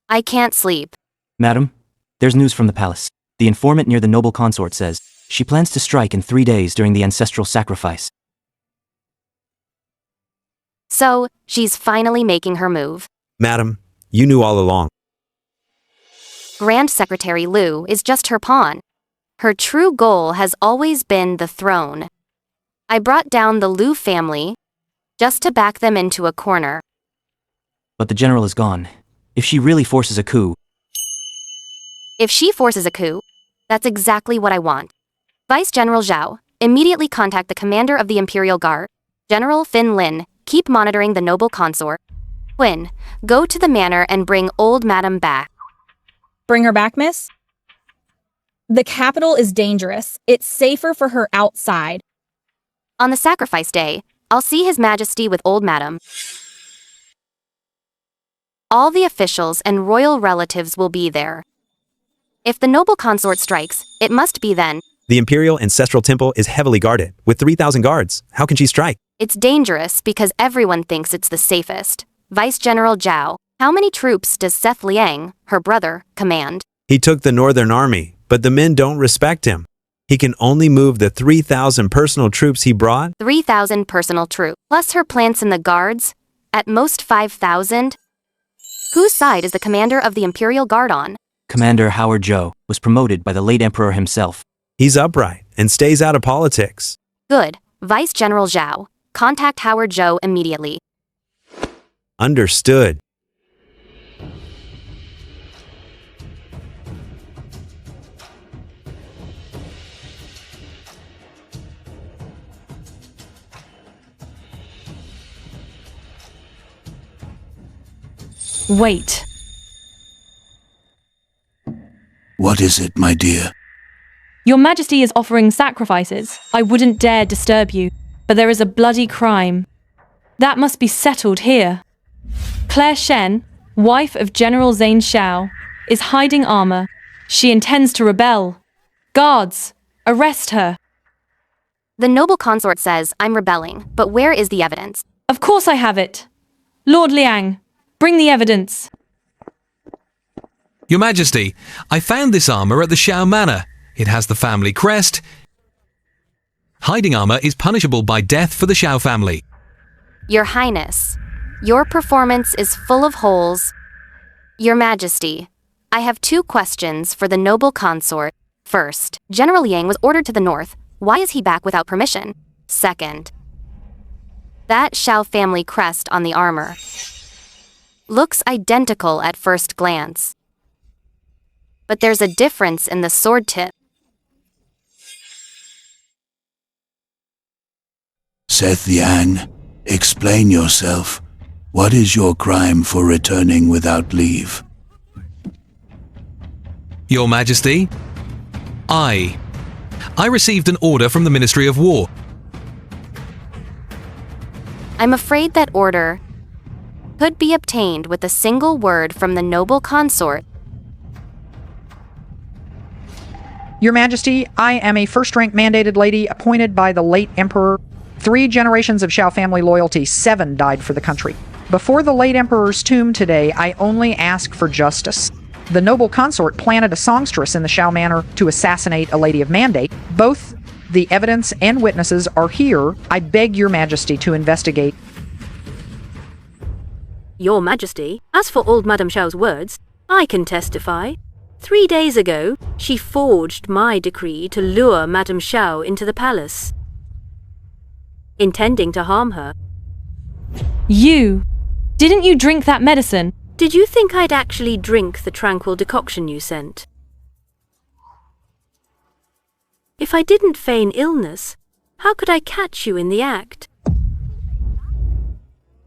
S6: I can't sleep.
S19: Madam, there's news from the palace. The informant near the noble consort says she plans to strike in 3 days during the ancestral sacrifice.
S6: So, she's finally making her move.
S9: Madam, you knew all along.
S6: Grand Secretary Lu is just her pawn. Her true goal has always been the throne. I brought down the Lu family just to back them into a corner.
S19: But the general is gone. If she really forces a coup,
S6: If she forces a coup, that's exactly what I want. Vice General Zhao, immediately contact the commander of the Imperial Guard, General Fin Lin. Keep monitoring the noble consort. Quinn, go to the manor and bring old madam back.
S7: Bring her back, miss? The capital is dangerous. It's safer for her outside.
S6: On the sacrifice day, I'll see His Majesty with old madam. All the officials and royal relatives will be there. If the noble consort strikes, it must be then.
S9: The Imperial Ancestral Temple is heavily guarded, with 3,000 guards. How can she strike?
S6: It's dangerous because everyone thinks it's the safest. Vice General Zhao, how many troops does Seth Liang, her brother, command?
S9: He took the Northern Army, but the men don't respect him. He can only move the 3,000 personal troops he brought.
S6: 3,000 personal troops, plus her plants in the guards, at most 5,000. Whose side is the commander of the Imperial Guard on?
S19: Commander Howard Zhou was promoted by the late emperor himself.
S9: He's upright and stays out of politics.
S6: Good. Vice General Zhao, contact Howard Zhou immediately.
S9: Understood.
S18: Wait.
S20: What is it, my dear?
S18: Your Majesty is offering sacrifices. I wouldn't dare disturb you, but there is a bloody crime. That must be settled here. Claire Shen, wife of General Zane Xiao, is hiding armor. She intends to rebel. Guards, arrest her.
S6: The noble consort says I'm rebelling, but where is the evidence?
S18: Of course I have it. Lord Liang, bring the evidence.
S4: Your Majesty, I found this armor at the Xiao Manor. It has the family crest. Hiding armor is punishable by death for the Xiao family.
S6: Your Highness, your performance is full of holes. Your Majesty, I have 2 questions for the noble consort. First, General Yang was ordered to the north. Why is he back without permission? Second, that Xiao family crest on the armor looks identical at first glance. But there's a difference in the sword tip.
S20: Seth Yang, explain yourself. What is your crime for returning without leave?
S4: Your Majesty, I received an order from the Ministry of War.
S6: I'm afraid that order could be obtained with a single word from the noble consort.
S8: Your Majesty, I am a first-rank mandated lady appointed by the late Emperor. 3 generations of Xiao family loyalty, 7 died for the country. Before the late Emperor's tomb today, I only ask for justice. The noble consort planted a songstress in the Xiao Manor to assassinate a lady of mandate. Both the evidence and witnesses are here. I beg Your Majesty to investigate.
S17: Your Majesty, as for old Madame Xiao's words, I can testify. 3 days ago, she forged my decree to lure Madame Xiao into the palace, intending to harm her.
S18: You! Didn't you drink that medicine?
S17: Did you think I'd actually drink the tranquil decoction you sent? If I didn't feign illness, how could I catch you in the act?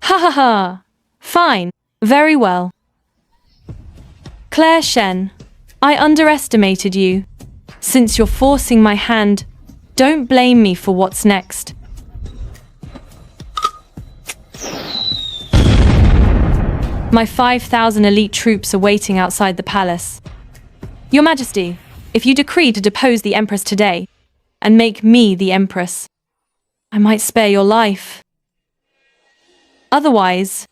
S18: Ha ha ha! Fine. Very well. Claire Shen, I underestimated you. Since you're forcing my hand, don't blame me for what's next. My 5,000 elite troops are waiting outside the palace. Your Majesty, if you decree to depose the Empress today, and make me the Empress,
S16: I might spare your life. Otherwise,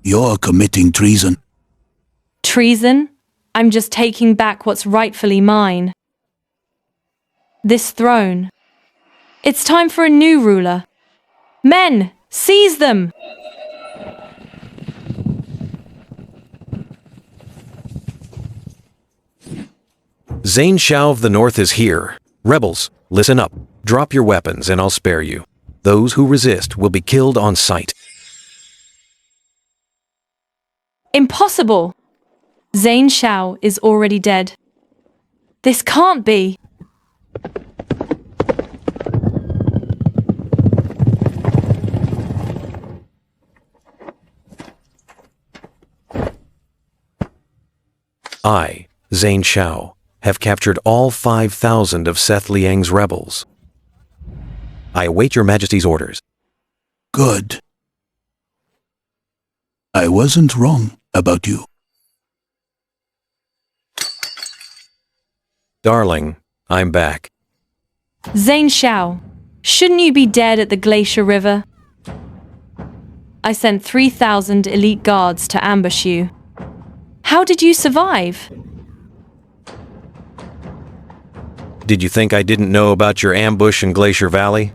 S20: You're committing treason.
S16: treason? I'm just taking back what's rightfully mine. This throne. It's time for a new ruler. Men, seize them!
S22: Zane Shao of the North is here. Rebels, listen up. Drop your weapons and I'll spare you. Those who resist will be killed on sight.
S16: Impossible! Zane Shao is already dead. This can't be.
S22: I, Zane Shao, have captured all 5,000 of Seth Liang's rebels. I await your Majesty's orders.
S20: Good. I wasn't wrong about you.
S22: Darling, I'm back.
S16: Zane Shao, shouldn't you be dead at the Glacier River? I sent 3,000 elite guards to ambush you. How did you survive?
S22: Did you think I didn't know about your ambush in Glacier Valley?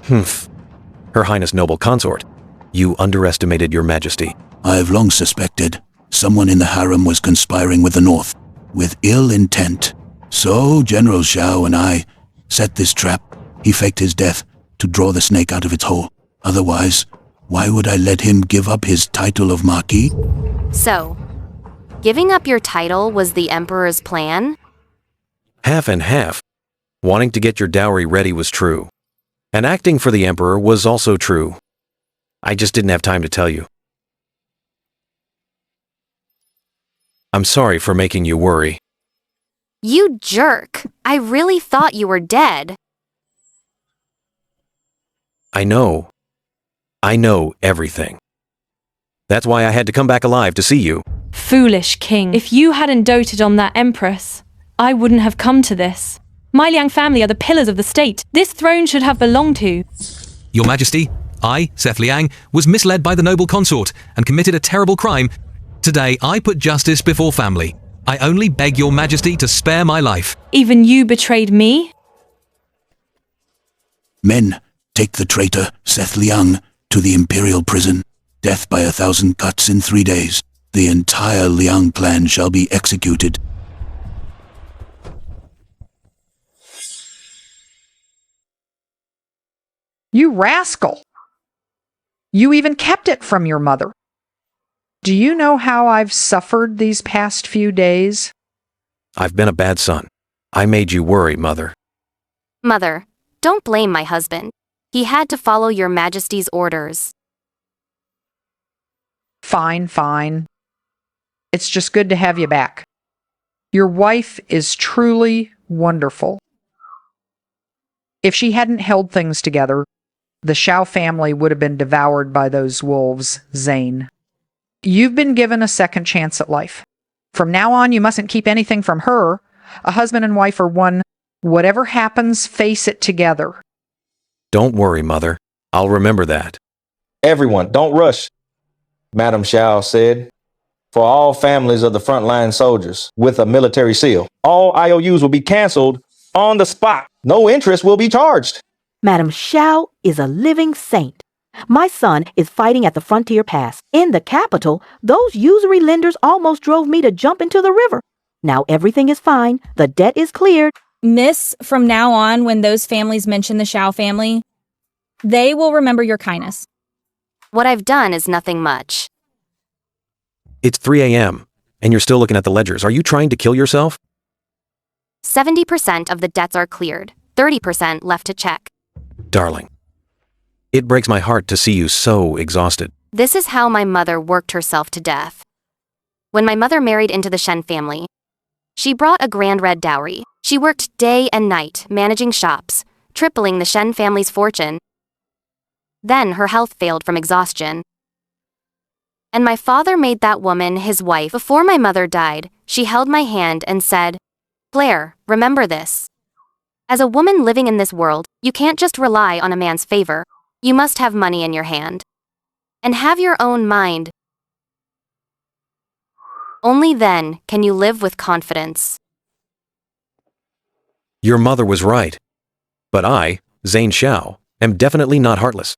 S22: Humph. Her Highness Noble Consort, you underestimated your Majesty.
S20: I've long suspected someone in the harem was conspiring with the North, with ill intent. So General Shao and I set this trap. He faked his death to draw the snake out of its hole. Otherwise, why would I let him give up his title of Marquis?
S6: So, giving up your title was the Emperor's plan?
S22: Half and half. Wanting to get your dowry ready was true. And acting for the Emperor was also true. I just didn't have time to tell you. I'm sorry for making you worry.
S6: You jerk! I really thought you were dead.
S22: I know. I know everything. That's why I had to come back alive to see you.
S16: Foolish king. If you hadn't doted on that empress, I wouldn't have come to this. My Liang family are the pillars of the state. This throne should have belonged to.
S4: Your Majesty, I, Seth Liang, was misled by the noble consort and committed a terrible crime. Today, I put justice before family. I only beg your Majesty to spare my life.
S16: Even you betrayed me?
S20: Men, take the traitor, Seth Liang, to the imperial prison. Death by 1,000 cuts in 3 days. The entire Liang clan shall be executed.
S8: You rascal! You even kept it from your mother. Do you know how I've suffered these past few days?
S22: I've been a bad son. I made you worry, Mother.
S6: Mother, don't blame my husband. He had to follow your Majesty's orders.
S8: Fine, fine. It's just good to have you back. Your wife is truly wonderful. If she hadn't held things together, the Shao family would have been devoured by those wolves, Zane. You've been given a second chance at life. From now on, you mustn't keep anything from her. A husband and wife are one. Whatever happens, face it together.
S22: Don't worry, Mother. I'll remember that.
S23: Everyone, don't rush, Madam Shao said. For all families of the frontline soldiers with a military seal, all IOUs will be canceled on the spot. No interest will be charged.
S24: Madam Shao is a living saint. My son is fighting at the Frontier Pass. In the capital, those usury lenders almost drove me to jump into the river. Now everything is fine. The debt is cleared.
S7: Miss, from now on, when those families mention the Shao family, they will remember your kindness.
S6: What I've done is nothing much.
S22: It's 3 a.m., and you're still looking at the ledgers. Are you trying to kill yourself?
S6: 70% of the debts are cleared, 30% left to check.
S22: Darling, it breaks my heart to see you so exhausted.
S6: This is how my mother worked herself to death. When my mother married into the Shen family, she brought a grand red dowry. She worked day and night managing shops, tripling the Shen family's fortune. Then her health failed from exhaustion. And my father made that woman his wife. Before my mother died, she held my hand and said, Claire, remember this. As a woman living in this world, you can't just rely on a man's favor. You must have money in your hand. And have your own mind. Only then can you live with confidence.
S22: Your mother was right. But I, Zane Xiao, am definitely not heartless.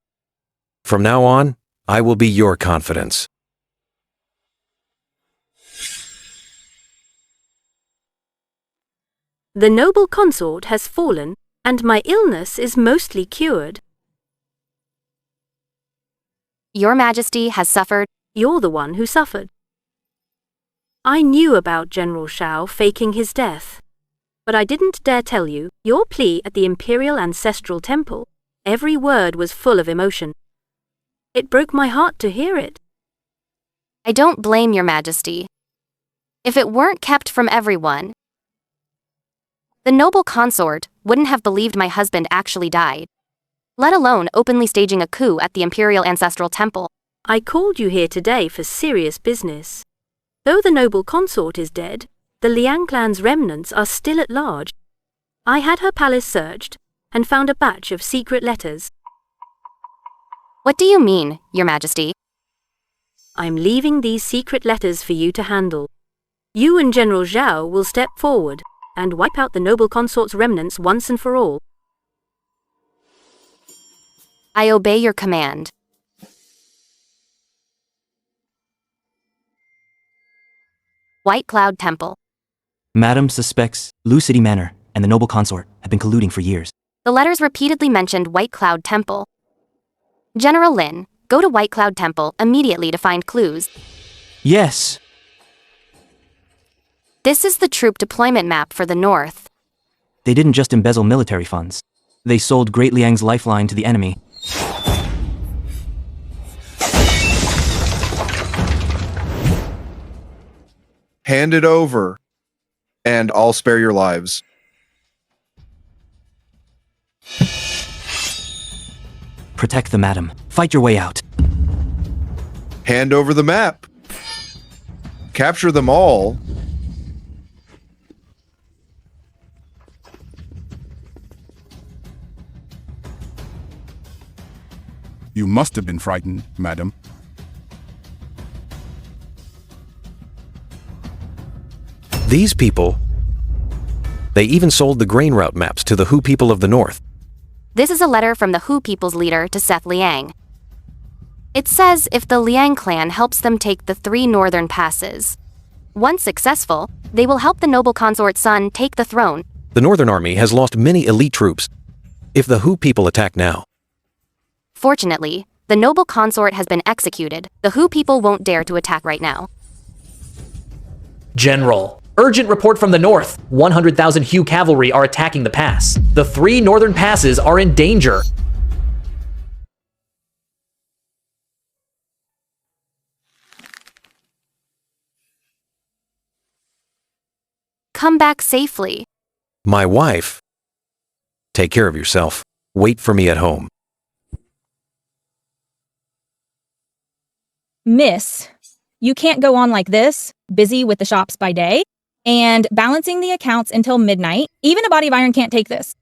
S22: From now on, I will be your confidence.
S17: The noble consort has fallen, and my illness is mostly cured.
S6: Your Majesty has suffered.
S17: You're the one who suffered. I knew about General Xiao faking his death. But I didn't dare tell you, your plea at the Imperial Ancestral Temple, every word was full of emotion. It broke my heart to hear it.
S6: I don't blame your Majesty. If it weren't kept from everyone, the noble consort wouldn't have believed my husband actually died, let alone openly staging a coup at the Imperial Ancestral Temple.
S17: I called you here today for serious business. Though the noble consort is dead, the Liang clan's remnants are still at large. I had her palace searched and found a batch of secret letters.
S6: What do you mean, your Majesty?
S17: I'm leaving these secret letters for you to handle. You and General Zhao will step forward and wipe out the noble consort's remnants once and for all.
S6: I obey your command. White Cloud Temple.
S19: Madam suspects Lu City Manor and the noble consort have been colluding for years.
S6: The letters repeatedly mentioned White Cloud Temple. General Lin, go to White Cloud Temple immediately to find clues.
S19: Yes.
S6: This is the troop deployment map for the North.
S19: They didn't just embezzle military funds. They sold Great Liang's lifeline to the enemy.
S11: Hand it over, and I'll spare your lives.
S19: Protect the madam. Fight your way out.
S11: Hand over the map. Capture them all.
S14: You must have been frightened, madam.
S22: These people, they even sold the grain route maps to the Hu people of the North.
S6: This is a letter from the Hu people's leader to Seth Liang. It says if the Liang clan helps them take the 3 northern passes, once successful, they will help the noble consort's son take the throne.
S22: The Northern Army has lost many elite troops. If the Hu people attack now,
S6: Fortunately, the noble consort has been executed. The Hu people won't dare to attack right now.
S3: General, urgent report from the north. 100,000 Hu cavalry are attacking the pass. The 3 northern passes are in danger.
S6: Come back safely.
S22: my wife. Take care of yourself. Wait for me at home.
S7: Miss, you can't go on like this, busy with the shops by day, and balancing the accounts until midnight. Even a body of iron can't take this.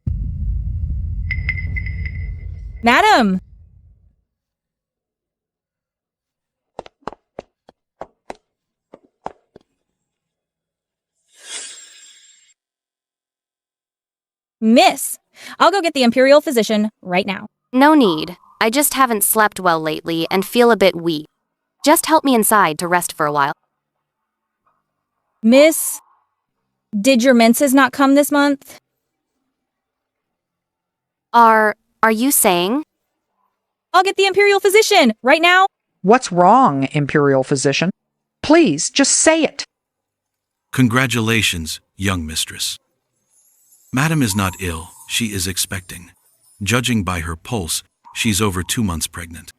S7: Madam! Miss, I'll go get the Imperial physician right now.
S6: No need. I just haven't slept well lately and feel a bit weak. Just help me inside to rest for a while.
S7: Miss, did your menses not come this month?
S6: Are you saying?
S7: I'll get the Imperial physician right now.
S8: What's wrong, Imperial physician? Please, just say it.
S5: Congratulations, young mistress. Madam is not ill, she is expecting. Judging by her pulse, she's over 2 months pregnant.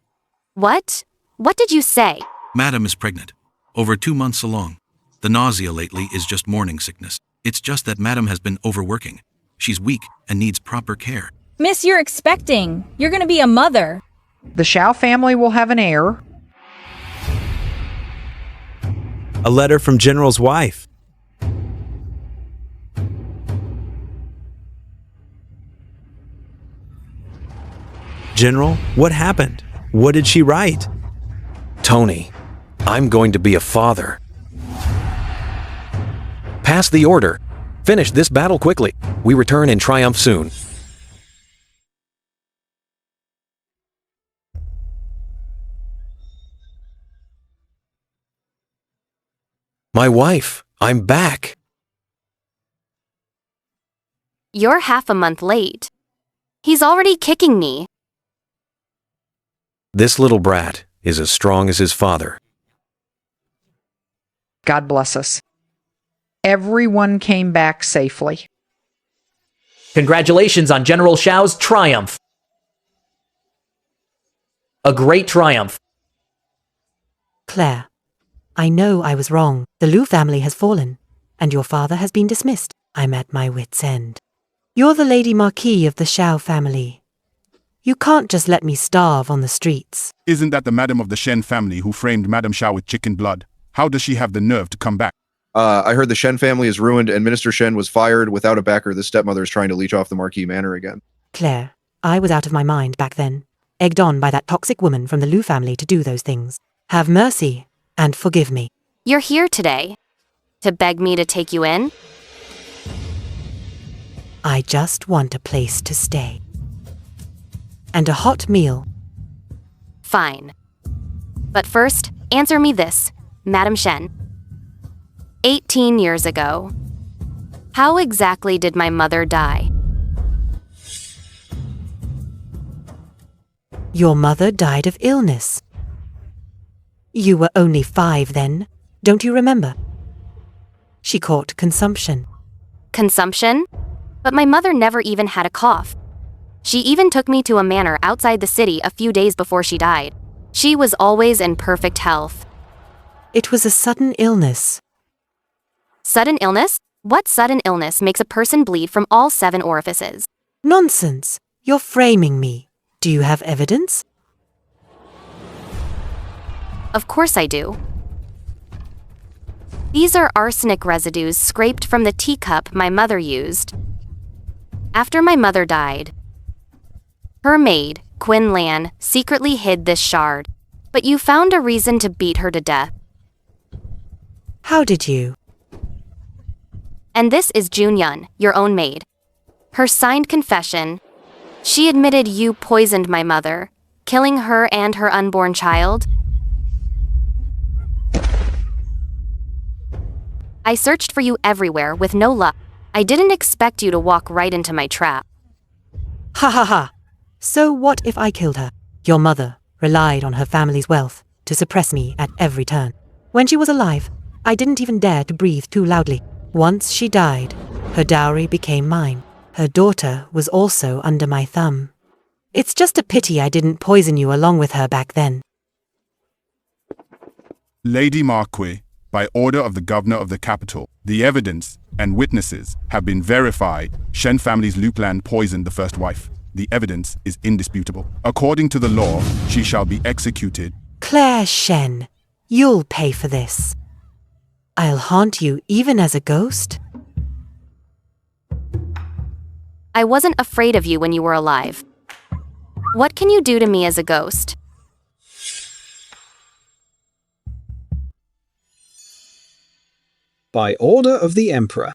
S6: What? What did you say?
S5: Madam is pregnant, over 2 months along. The nausea lately is just morning sickness. It's just that Madam has been overworking. She's weak and needs proper care.
S7: Miss, you're expecting. You're gonna be a mother.
S8: The Xiao family will have an heir.
S9: A letter from General's wife. General, what happened? What did she write?
S22: Tony, I'm going to be a father. Pass the order. Finish this battle quickly. We return in triumph soon. My wife, I'm back.
S6: You're half a month late. He's already kicking me.
S22: This little brat is as strong as his father.
S8: God bless us. Everyone came back safely.
S3: Congratulations on General Xiao's triumph. A great triumph.
S1: Claire, I know I was wrong. The Liu family has fallen, and your father has been dismissed. I'm at my wit's end. You're the Lady Marquis of the Xiao family. You can't just let me starve on the streets.
S14: Isn't that the madam of the Shen family who framed Madame Xiao with chicken blood? How does she have the nerve to come back?
S11: I heard the Shen family is ruined and Minister Shen was fired without a backer. The stepmother is trying to leech off the Marquis Manor again.
S1: Claire, I was out of my mind back then, egged on by that toxic woman from the Liu family to do those things. Have mercy and forgive me.
S6: You're here today. To beg me to take you in?
S1: I just want a place to stay. And a hot meal.
S6: Fine. But first, answer me this, Madam Shen. 18 years ago, how exactly did my mother die?
S1: Your mother died of illness. You were only 5 then, don't you remember? She caught consumption.
S6: Consumption? But my mother never even had a cough. She even took me to a manor outside the city a few days before she died. She was always in perfect health.
S1: It was a sudden illness.
S6: Sudden illness? What sudden illness makes a person bleed from all 7 orifices?
S1: Nonsense. You're framing me. Do you have evidence?
S6: Of course I do. These are arsenic residues scraped from the teacup my mother used. After my mother died, her maid, Quinn Lan, secretly hid this shard, but you found a reason to beat her to death.
S1: How did you?
S6: And this is Jun Yun, your own maid. Her signed confession. She admitted you poisoned my mother, killing her and her unborn child. I searched for you everywhere with no luck. I didn't expect you to walk right into my trap.
S1: Ha ha ha. So what if I killed her? Your mother relied on her family's wealth to suppress me at every turn. When she was alive, I didn't even dare to breathe too loudly. Once she died, her dowry became mine. Her daughter was also under my thumb. It's just a pity I didn't poison you along with her back then.
S14: Lady Marquis, by order of the governor of the capital, the evidence and witnesses have been verified. Shen family's Liu clan poisoned the first wife. The evidence is indisputable. According to the law, she shall be executed.
S1: Claire Shen, you'll pay for this. I'll haunt you even as a ghost.
S6: I wasn't afraid of you when you were alive. What can you do to me as a ghost?
S15: By order of the Emperor.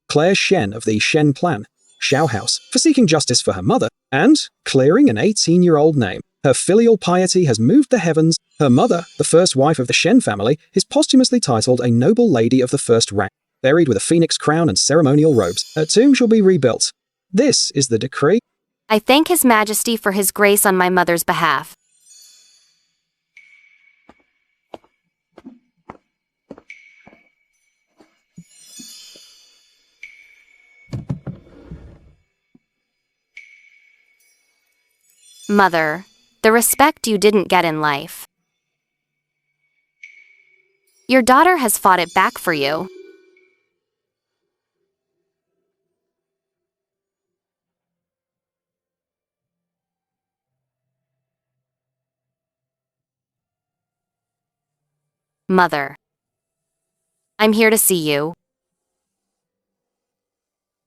S15: Claire Shen of the Shen clan, Xiao House, for seeking justice for her mother and clearing an 18-year-old name. Her filial piety has moved the heavens. Her mother, the first wife of the Shen family, is posthumously titled a noble lady of the first rank, buried with a phoenix crown and ceremonial robes. Her tomb shall be rebuilt. This is the decree.
S6: I thank His Majesty for his grace on my mother's behalf. Mother, the respect you didn't get in life. Your daughter has fought it back for you. Mother. I'm here to see you.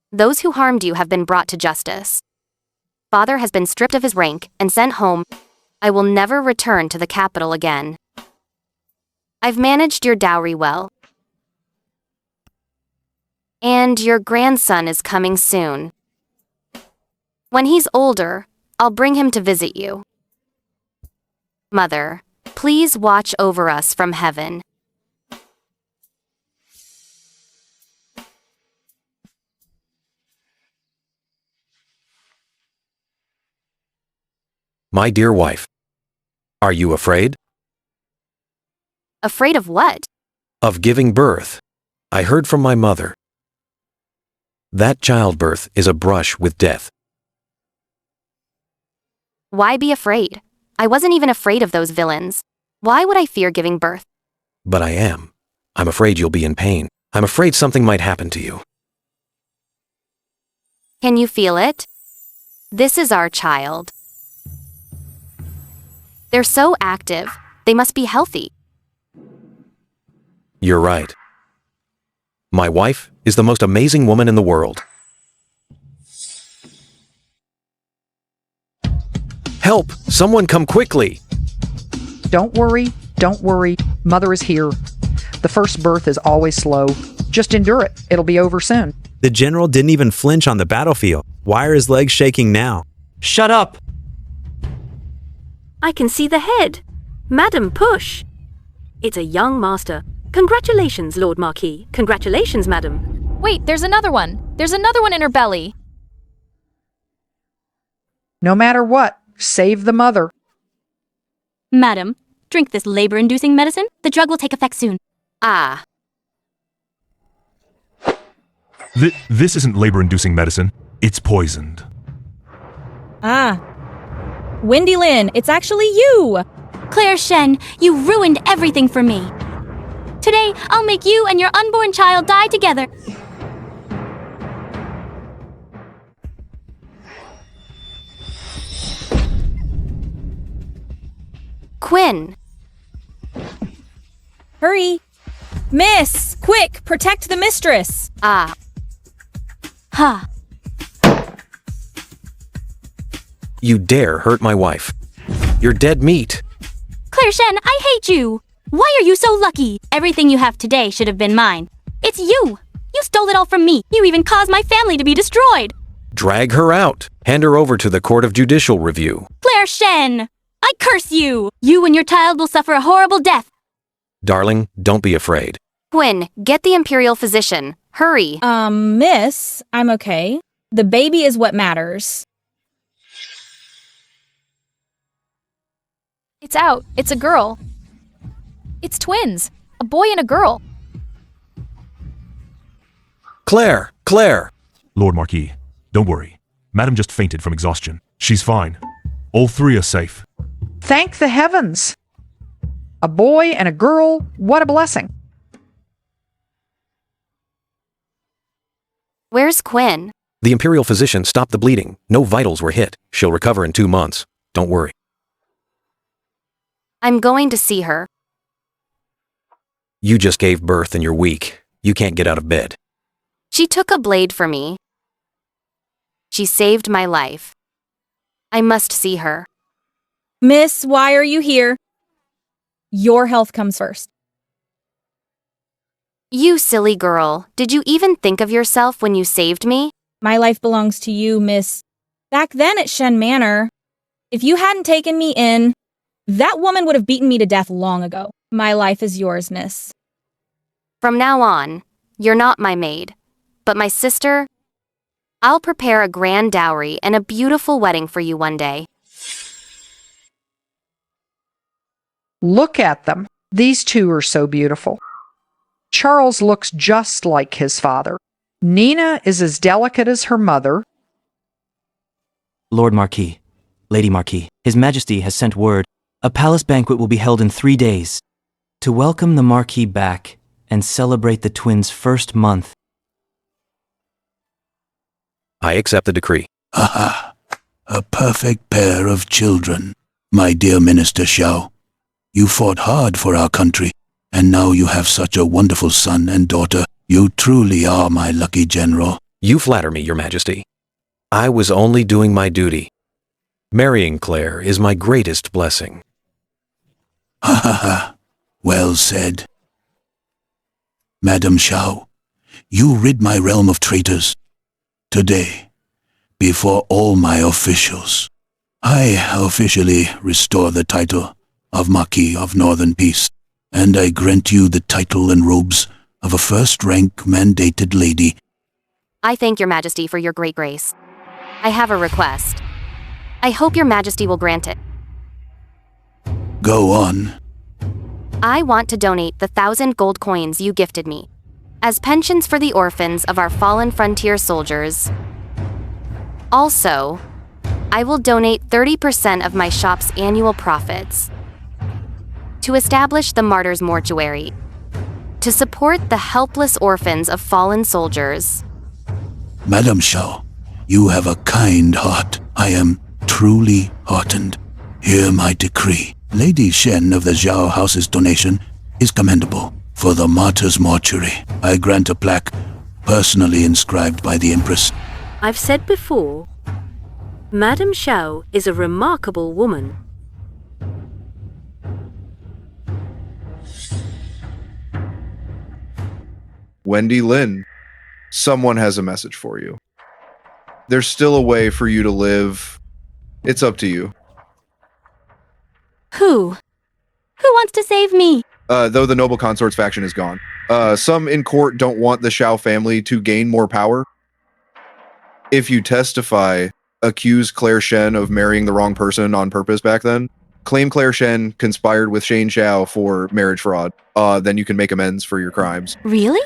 S6: Those who harmed you have been brought to justice. Father has been stripped of his rank and sent home. I will never return to the capital again. I've managed your dowry well. And your grandson is coming soon. When he's older, I'll bring him to visit you. Mother, please watch over us from heaven.
S22: My dear wife, are you afraid?
S6: Afraid of what?
S22: Of giving birth. I heard from my mother. That childbirth is a brush with death.
S6: Why be afraid? I wasn't even afraid of those villains. Why would I fear giving birth?
S22: But I am. I'm afraid you'll be in pain. I'm afraid something might happen to you.
S6: Can you feel it? This is our child. They're so active. They must be healthy.
S22: You're right. My wife is the most amazing woman in the world. Help! Someone come quickly!
S8: Don't worry. Mother is here. The first birth is always slow. Just endure it. It'll be over soon.
S9: The general didn't even flinch on the battlefield. Why are his legs shaking now?
S19: Shut up!
S17: I can see the head. Madam, push. It's a young master. Congratulations, Lord Marquis. Congratulations, madam.
S10: Wait, there's another one. There's another one in her belly.
S8: No matter what, save the mother.
S2: Madam, drink this labor-inducing medicine. The drug will take effect soon.
S6: Ah.
S12: This isn't labor-inducing medicine. It's poisoned.
S7: Ah. Wendy Lynn, it's actually you!
S2: Claire Shen, you ruined everything for me. Today, I'll make you and your unborn child die together.
S6: Quinn.
S7: Hurry! Miss! Quick! Protect the mistress!
S6: Ah.
S2: Ha.
S22: You dare hurt my wife. You're dead meat.
S2: Claire Shen, I hate you! Why are you so lucky? Everything you have today should have been mine. It's you! You stole it all from me. You even caused my family to be destroyed.
S22: Drag her out. Hand her over to the Court of Judicial Review.
S2: Claire Shen! I curse you! You and your child will suffer a horrible death.
S22: Darling, don't be afraid.
S6: Quinn, get the imperial physician. Hurry.
S7: Miss, I'm okay. The baby is what matters.
S10: It's out. It's a girl. It's twins. A boy and a girl.
S22: Claire! Claire!
S12: Lord Marquis, don't worry. Madam just fainted from exhaustion. She's fine. All three are safe.
S8: Thank the heavens. A boy and a girl, what a blessing.
S6: Where's Quinn?
S22: The imperial physician stopped the bleeding. No vitals were hit. She'll recover in 2 months. Don't worry.
S6: I'm going to see her.
S22: You just gave birth and you're weak. You can't get out of bed.
S6: She took a blade for me. She saved my life. I must see her.
S7: Miss, why are you here? Your health comes first.
S6: You silly girl. Did you even think of yourself when you saved me?
S7: My life belongs to you, miss. Back then at Shen Manor, if you hadn't taken me in, that woman would have beaten me to death long ago. My life is yours, miss.
S6: From now on, you're not my maid, but my sister. I'll prepare a grand dowry and a beautiful wedding for you one day.
S8: Look at them. These two are so beautiful. Charles looks just like his father. Nina is as delicate as her mother.
S19: Lord Marquis, Lady Marquis, His Majesty has sent word. A palace banquet will be held in 3 days to welcome the Marquis back and celebrate the twins' first month.
S22: I accept the decree.
S20: Aha! A perfect pair of children. My dear Minister Xiao, you fought hard for our country, And now you have such a wonderful son and daughter. You truly are my lucky general.
S22: You flatter me, Your Majesty. I was only doing my duty. Marrying Claire is my greatest blessing.
S20: Ha ha ha. Well said. Madam Shao, you rid my realm of traitors. Today, before all my officials, I officially restore the title of Marquis of Northern Peace, and I grant you the title and robes of a first-rank mandated lady.
S6: I thank your majesty for your great grace. I have a request. I hope your majesty will grant it.
S20: Go on.
S6: I want to donate the 1,000 gold coins you gifted me as pensions for the orphans of our fallen frontier soldiers. Also, I will donate 30% of my shop's annual profits to establish the Martyrs Mortuary, to support the helpless orphans of fallen soldiers.
S20: Madam Shao, you have a kind heart. I am truly heartened. Hear my decree. Lady Shen of the Zhao House's donation is commendable. For the Martyrs Mortuary, I grant a plaque personally inscribed by the Empress.
S17: I've said before, Madam Shao is a remarkable woman.
S11: Wendy Lin, someone has a message for you. There's still a way for you to live. It's up to you.
S2: Who? Who wants to save me?
S11: Though the noble consort's faction is gone. Some in court don't want the Shao family to gain more power. If you testify, accuse Claire Shen of marrying the wrong person on purpose back then, claim Claire Shen conspired with Shane Xiao for marriage fraud, then you can make amends for your crimes.
S2: Really?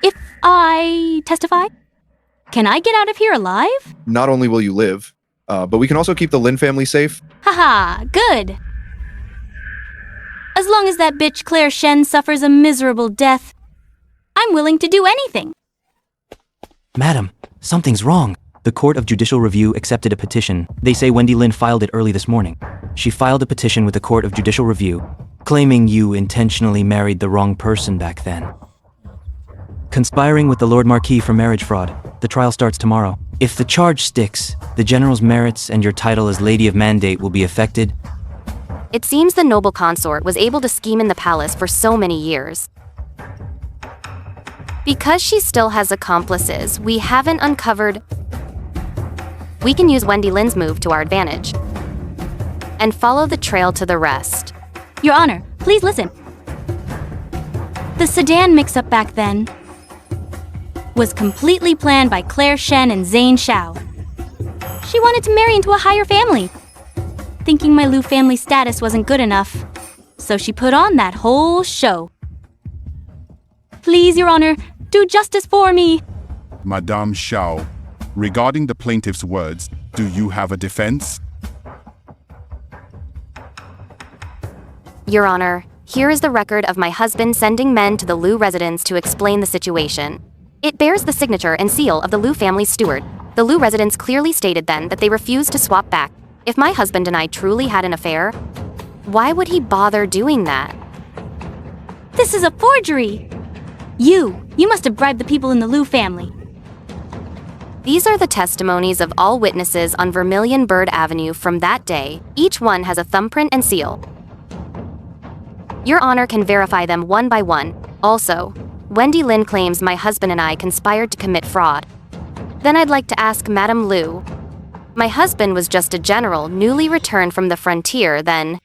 S2: If I testify? Can I get out of here alive?
S11: Not only will you live, but we can also keep the Lin family safe.
S2: Haha, good. As long as that bitch Claire Shen suffers a miserable death, I'm willing to do anything.
S19: Madam, something's wrong. The Court of Judicial Review accepted a petition. They say Wendy Lin filed it early this morning. She filed a petition with the Court of Judicial Review, claiming you intentionally married the wrong person back then. Conspiring with the Lord Marquis for marriage fraud. The trial starts tomorrow. If the charge sticks, the general's merits and your title as Lady of Mandate will be affected.
S6: It seems the noble consort was able to scheme in the palace for so many years. Because she still has accomplices we haven't uncovered, we can use Wendy Lin's move to our advantage and follow the trail to the rest.
S2: Your Honor, please listen. The sedan mix-up back then was completely planned by Claire Shen and Zane Xiao. She wanted to marry into a higher family, thinking my Lu family status wasn't good enough, so she put on that whole show. Please, Your Honor, do justice for me.
S14: Madame Shao, regarding the plaintiff's words, do you have a defense?
S6: Your Honor, here is the record of my husband sending men to the Lu residence to explain the situation. It bears the signature and seal of the Lu family's steward. The Lu residents clearly stated then that they refused to swap back. If my husband and I truly had an affair, why would he bother doing that?
S2: This is a forgery! You must have bribed the people in the Lu family.
S6: These are the testimonies of all witnesses on Vermilion Bird Avenue from that day. Each one has a thumbprint and seal. Your Honor can verify them one by one. Also, Wendy Lin claims my husband and I conspired to commit fraud. Then I'd like to ask Madame Lu. My husband was just a general newly returned from the frontier then.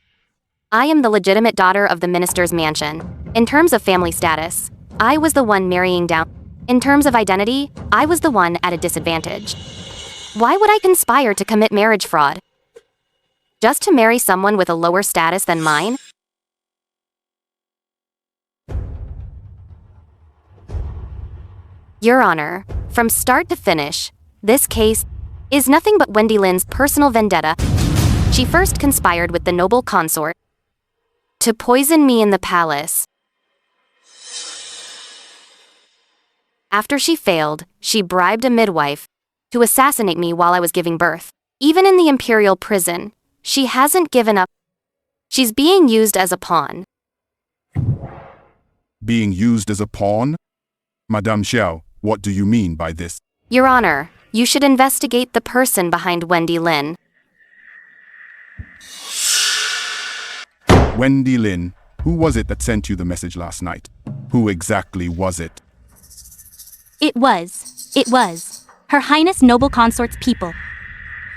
S6: I am the legitimate daughter of the minister's mansion. In terms of family status, I was the one marrying down. In terms of identity, I was the one at a disadvantage. Why would I conspire to commit marriage fraud? Just to marry someone with a lower status than mine? Your Honor, from start to finish, this case is nothing but Wendy Lin's personal vendetta. She first conspired with the noble consort to poison me in the palace. After she failed, she bribed a midwife to assassinate me while I was giving birth. Even in the imperial prison, she hasn't given up. She's being used as a pawn.
S14: Being used as a pawn? Madame Xiao, what do you mean by this?
S6: Your Honor, you should investigate the person behind Wendy Lin.
S14: Wendy Lin, who was it that sent you the message last night? Who exactly was it?
S2: It was. Her Highness Noble Consort's people.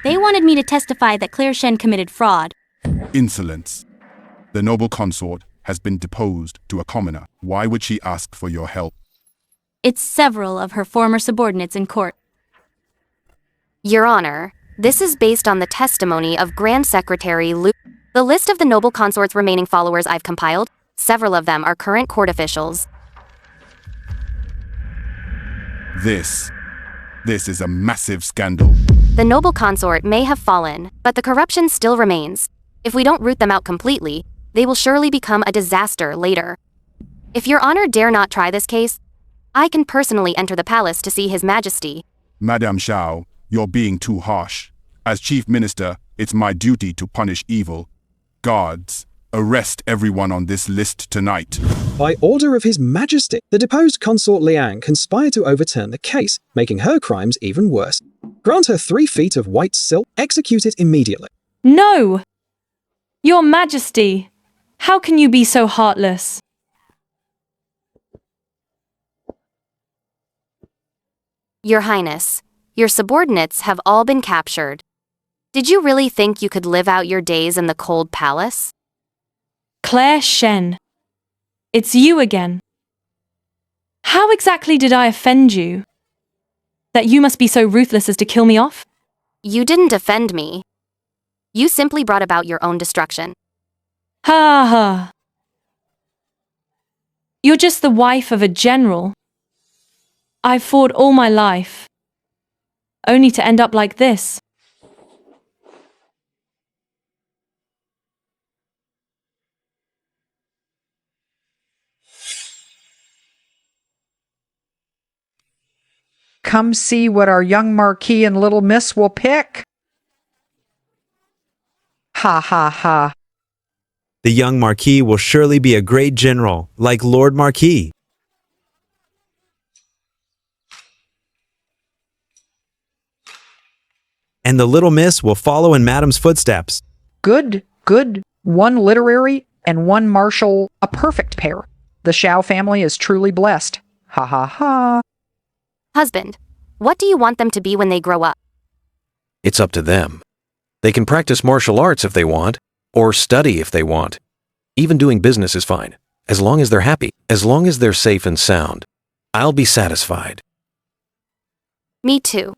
S2: They wanted me to testify that Claire Shen committed fraud.
S14: Insolence. The noble consort has been deposed to a commoner. Why would she ask for your help?
S2: It's several of her former subordinates in court.
S6: Your Honor, this is based on the testimony of Grand Secretary Lu. The list of the noble consort's remaining followers I've compiled, several of them are current court officials.
S14: This is a massive scandal.
S6: The noble consort may have fallen, but the corruption still remains. If we don't root them out completely, they will surely become a disaster later. If Your Honor dare not try this case, I can personally enter the palace to see His Majesty.
S14: Madame Xiao, you're being too harsh. As Chief Minister, it's my duty to punish evil. Guards, arrest everyone on this list tonight.
S15: By order of His Majesty, the deposed consort Liang conspired to overturn the case, making her crimes even worse. Grant her 3 feet of white silk, execute it immediately.
S16: No! Your Majesty, how can you be so heartless?
S6: Your Highness, your subordinates have all been captured. Did you really think you could live out your days in the cold palace?
S16: Claire Shen, it's you again. How exactly did I offend you? That you must be so ruthless as to kill me off?
S6: You didn't offend me. You simply brought about your own destruction.
S16: Ha ha. You're just the wife of a general. I've fought all my life, only to end up like this.
S8: Come see what our young Marquis and little Miss will pick. Ha ha ha.
S9: The young Marquis will surely be a great general, like Lord Marquis. And the little miss will follow in Madame's footsteps.
S8: Good. One literary and one martial, a perfect pair. The Xiao family is truly blessed. Ha ha ha.
S6: Husband, what do you want them to be when they grow up?
S22: It's up to them. They can practice martial arts if they want, or study if they want. Even doing business is fine, as long as they're happy, as long as they're safe and sound. I'll be satisfied.
S6: Me too.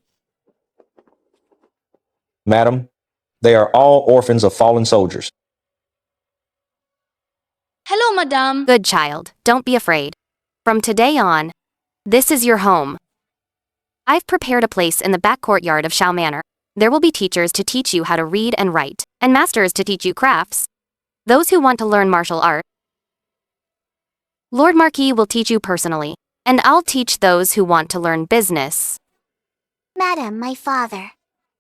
S23: Madam, they are all orphans of fallen soldiers.
S2: Hello, Madame.
S6: Good child, don't be afraid. From today on, this is your home. I've prepared a place in the back courtyard of Xiao Manor. There will be teachers to teach you how to read and write, and masters to teach you crafts. Those who want to learn martial art. Lord Marquis will teach you personally, and I'll teach those who want to learn business.
S4: Madam, my father.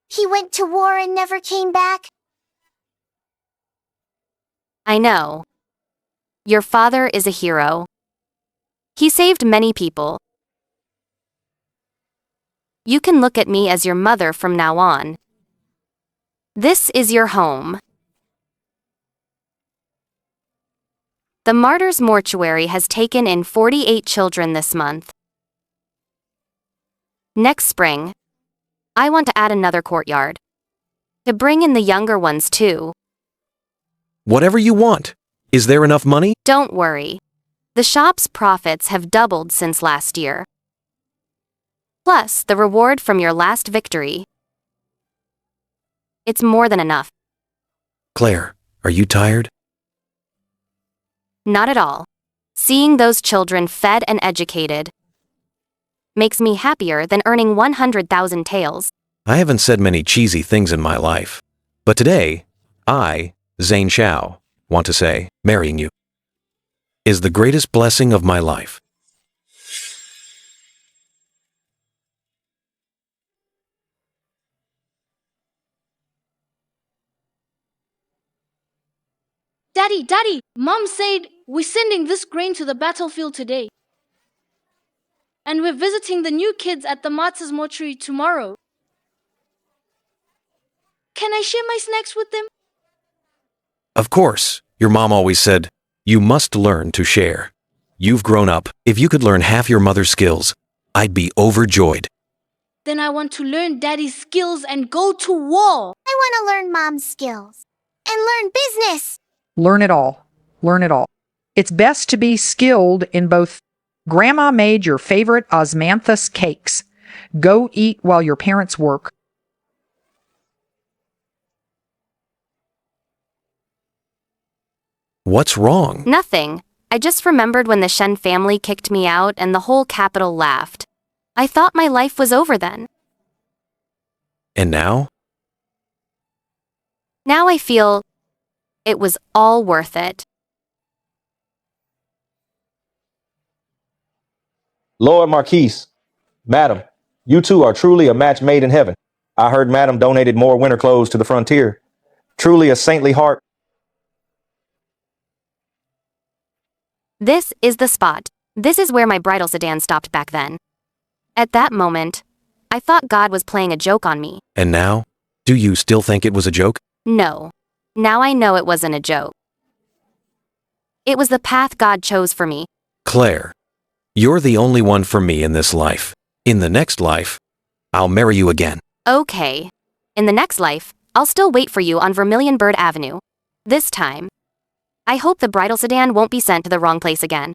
S4: He went to war and never came back.
S6: I know. Your father is a hero. He saved many people. You can look at me as your mother from now on. This is your home. The Martyrs' Mortuary has taken in 48 children this month. Next spring, I want to add another courtyard. To bring in the younger ones too.
S22: Whatever you want. Is there enough money?
S6: Don't worry. The shop's profits have doubled since last year. Plus, the reward from your last victory. It's more than enough.
S22: Claire, are you tired?
S6: Not at all. Seeing those children fed and educated makes me happier than earning 100,000 taels.
S22: I haven't said many cheesy things in my life. But today, I, Zane Xiao, want to say, marrying you is the greatest blessing of my life.
S13: Daddy, Mom said We're sending this grain to the battlefield today. And we're visiting the new kids at the martyrs' mortuary tomorrow. Can I share my snacks with them?
S22: Of course, your mom always said, you must learn to share. You've grown up. If you could learn half your mother's skills, I'd be overjoyed.
S13: Then I want to learn Daddy's skills and go to war.
S4: I want to learn Mom's skills and learn business.
S8: Learn it all. Learn it all. It's best to be skilled in both. Grandma made your favorite osmanthus cakes. Go eat while your parents work.
S22: What's wrong?
S6: Nothing. I just remembered when the Shen family kicked me out and the whole capital laughed. I thought my life was over then.
S22: And now?
S6: Now I feel it was all worth it.
S23: Lord Marquise, Madam, you two are truly a match made in heaven. I heard Madam donated more winter clothes to the frontier. Truly a saintly heart.
S6: This is the spot. This is where my bridal sedan stopped back then. At that moment, I thought God was playing a joke on me.
S22: And now? Do you still think it was a joke?
S6: No. Now I know it wasn't a joke. It was the path God chose for me.
S22: Claire, you're the only one for me in this life. In the next life, I'll marry you again.
S6: Okay. In the next life, I'll still wait for you on Vermilion Bird Avenue. This time, I hope the bridal sedan won't be sent to the wrong place again.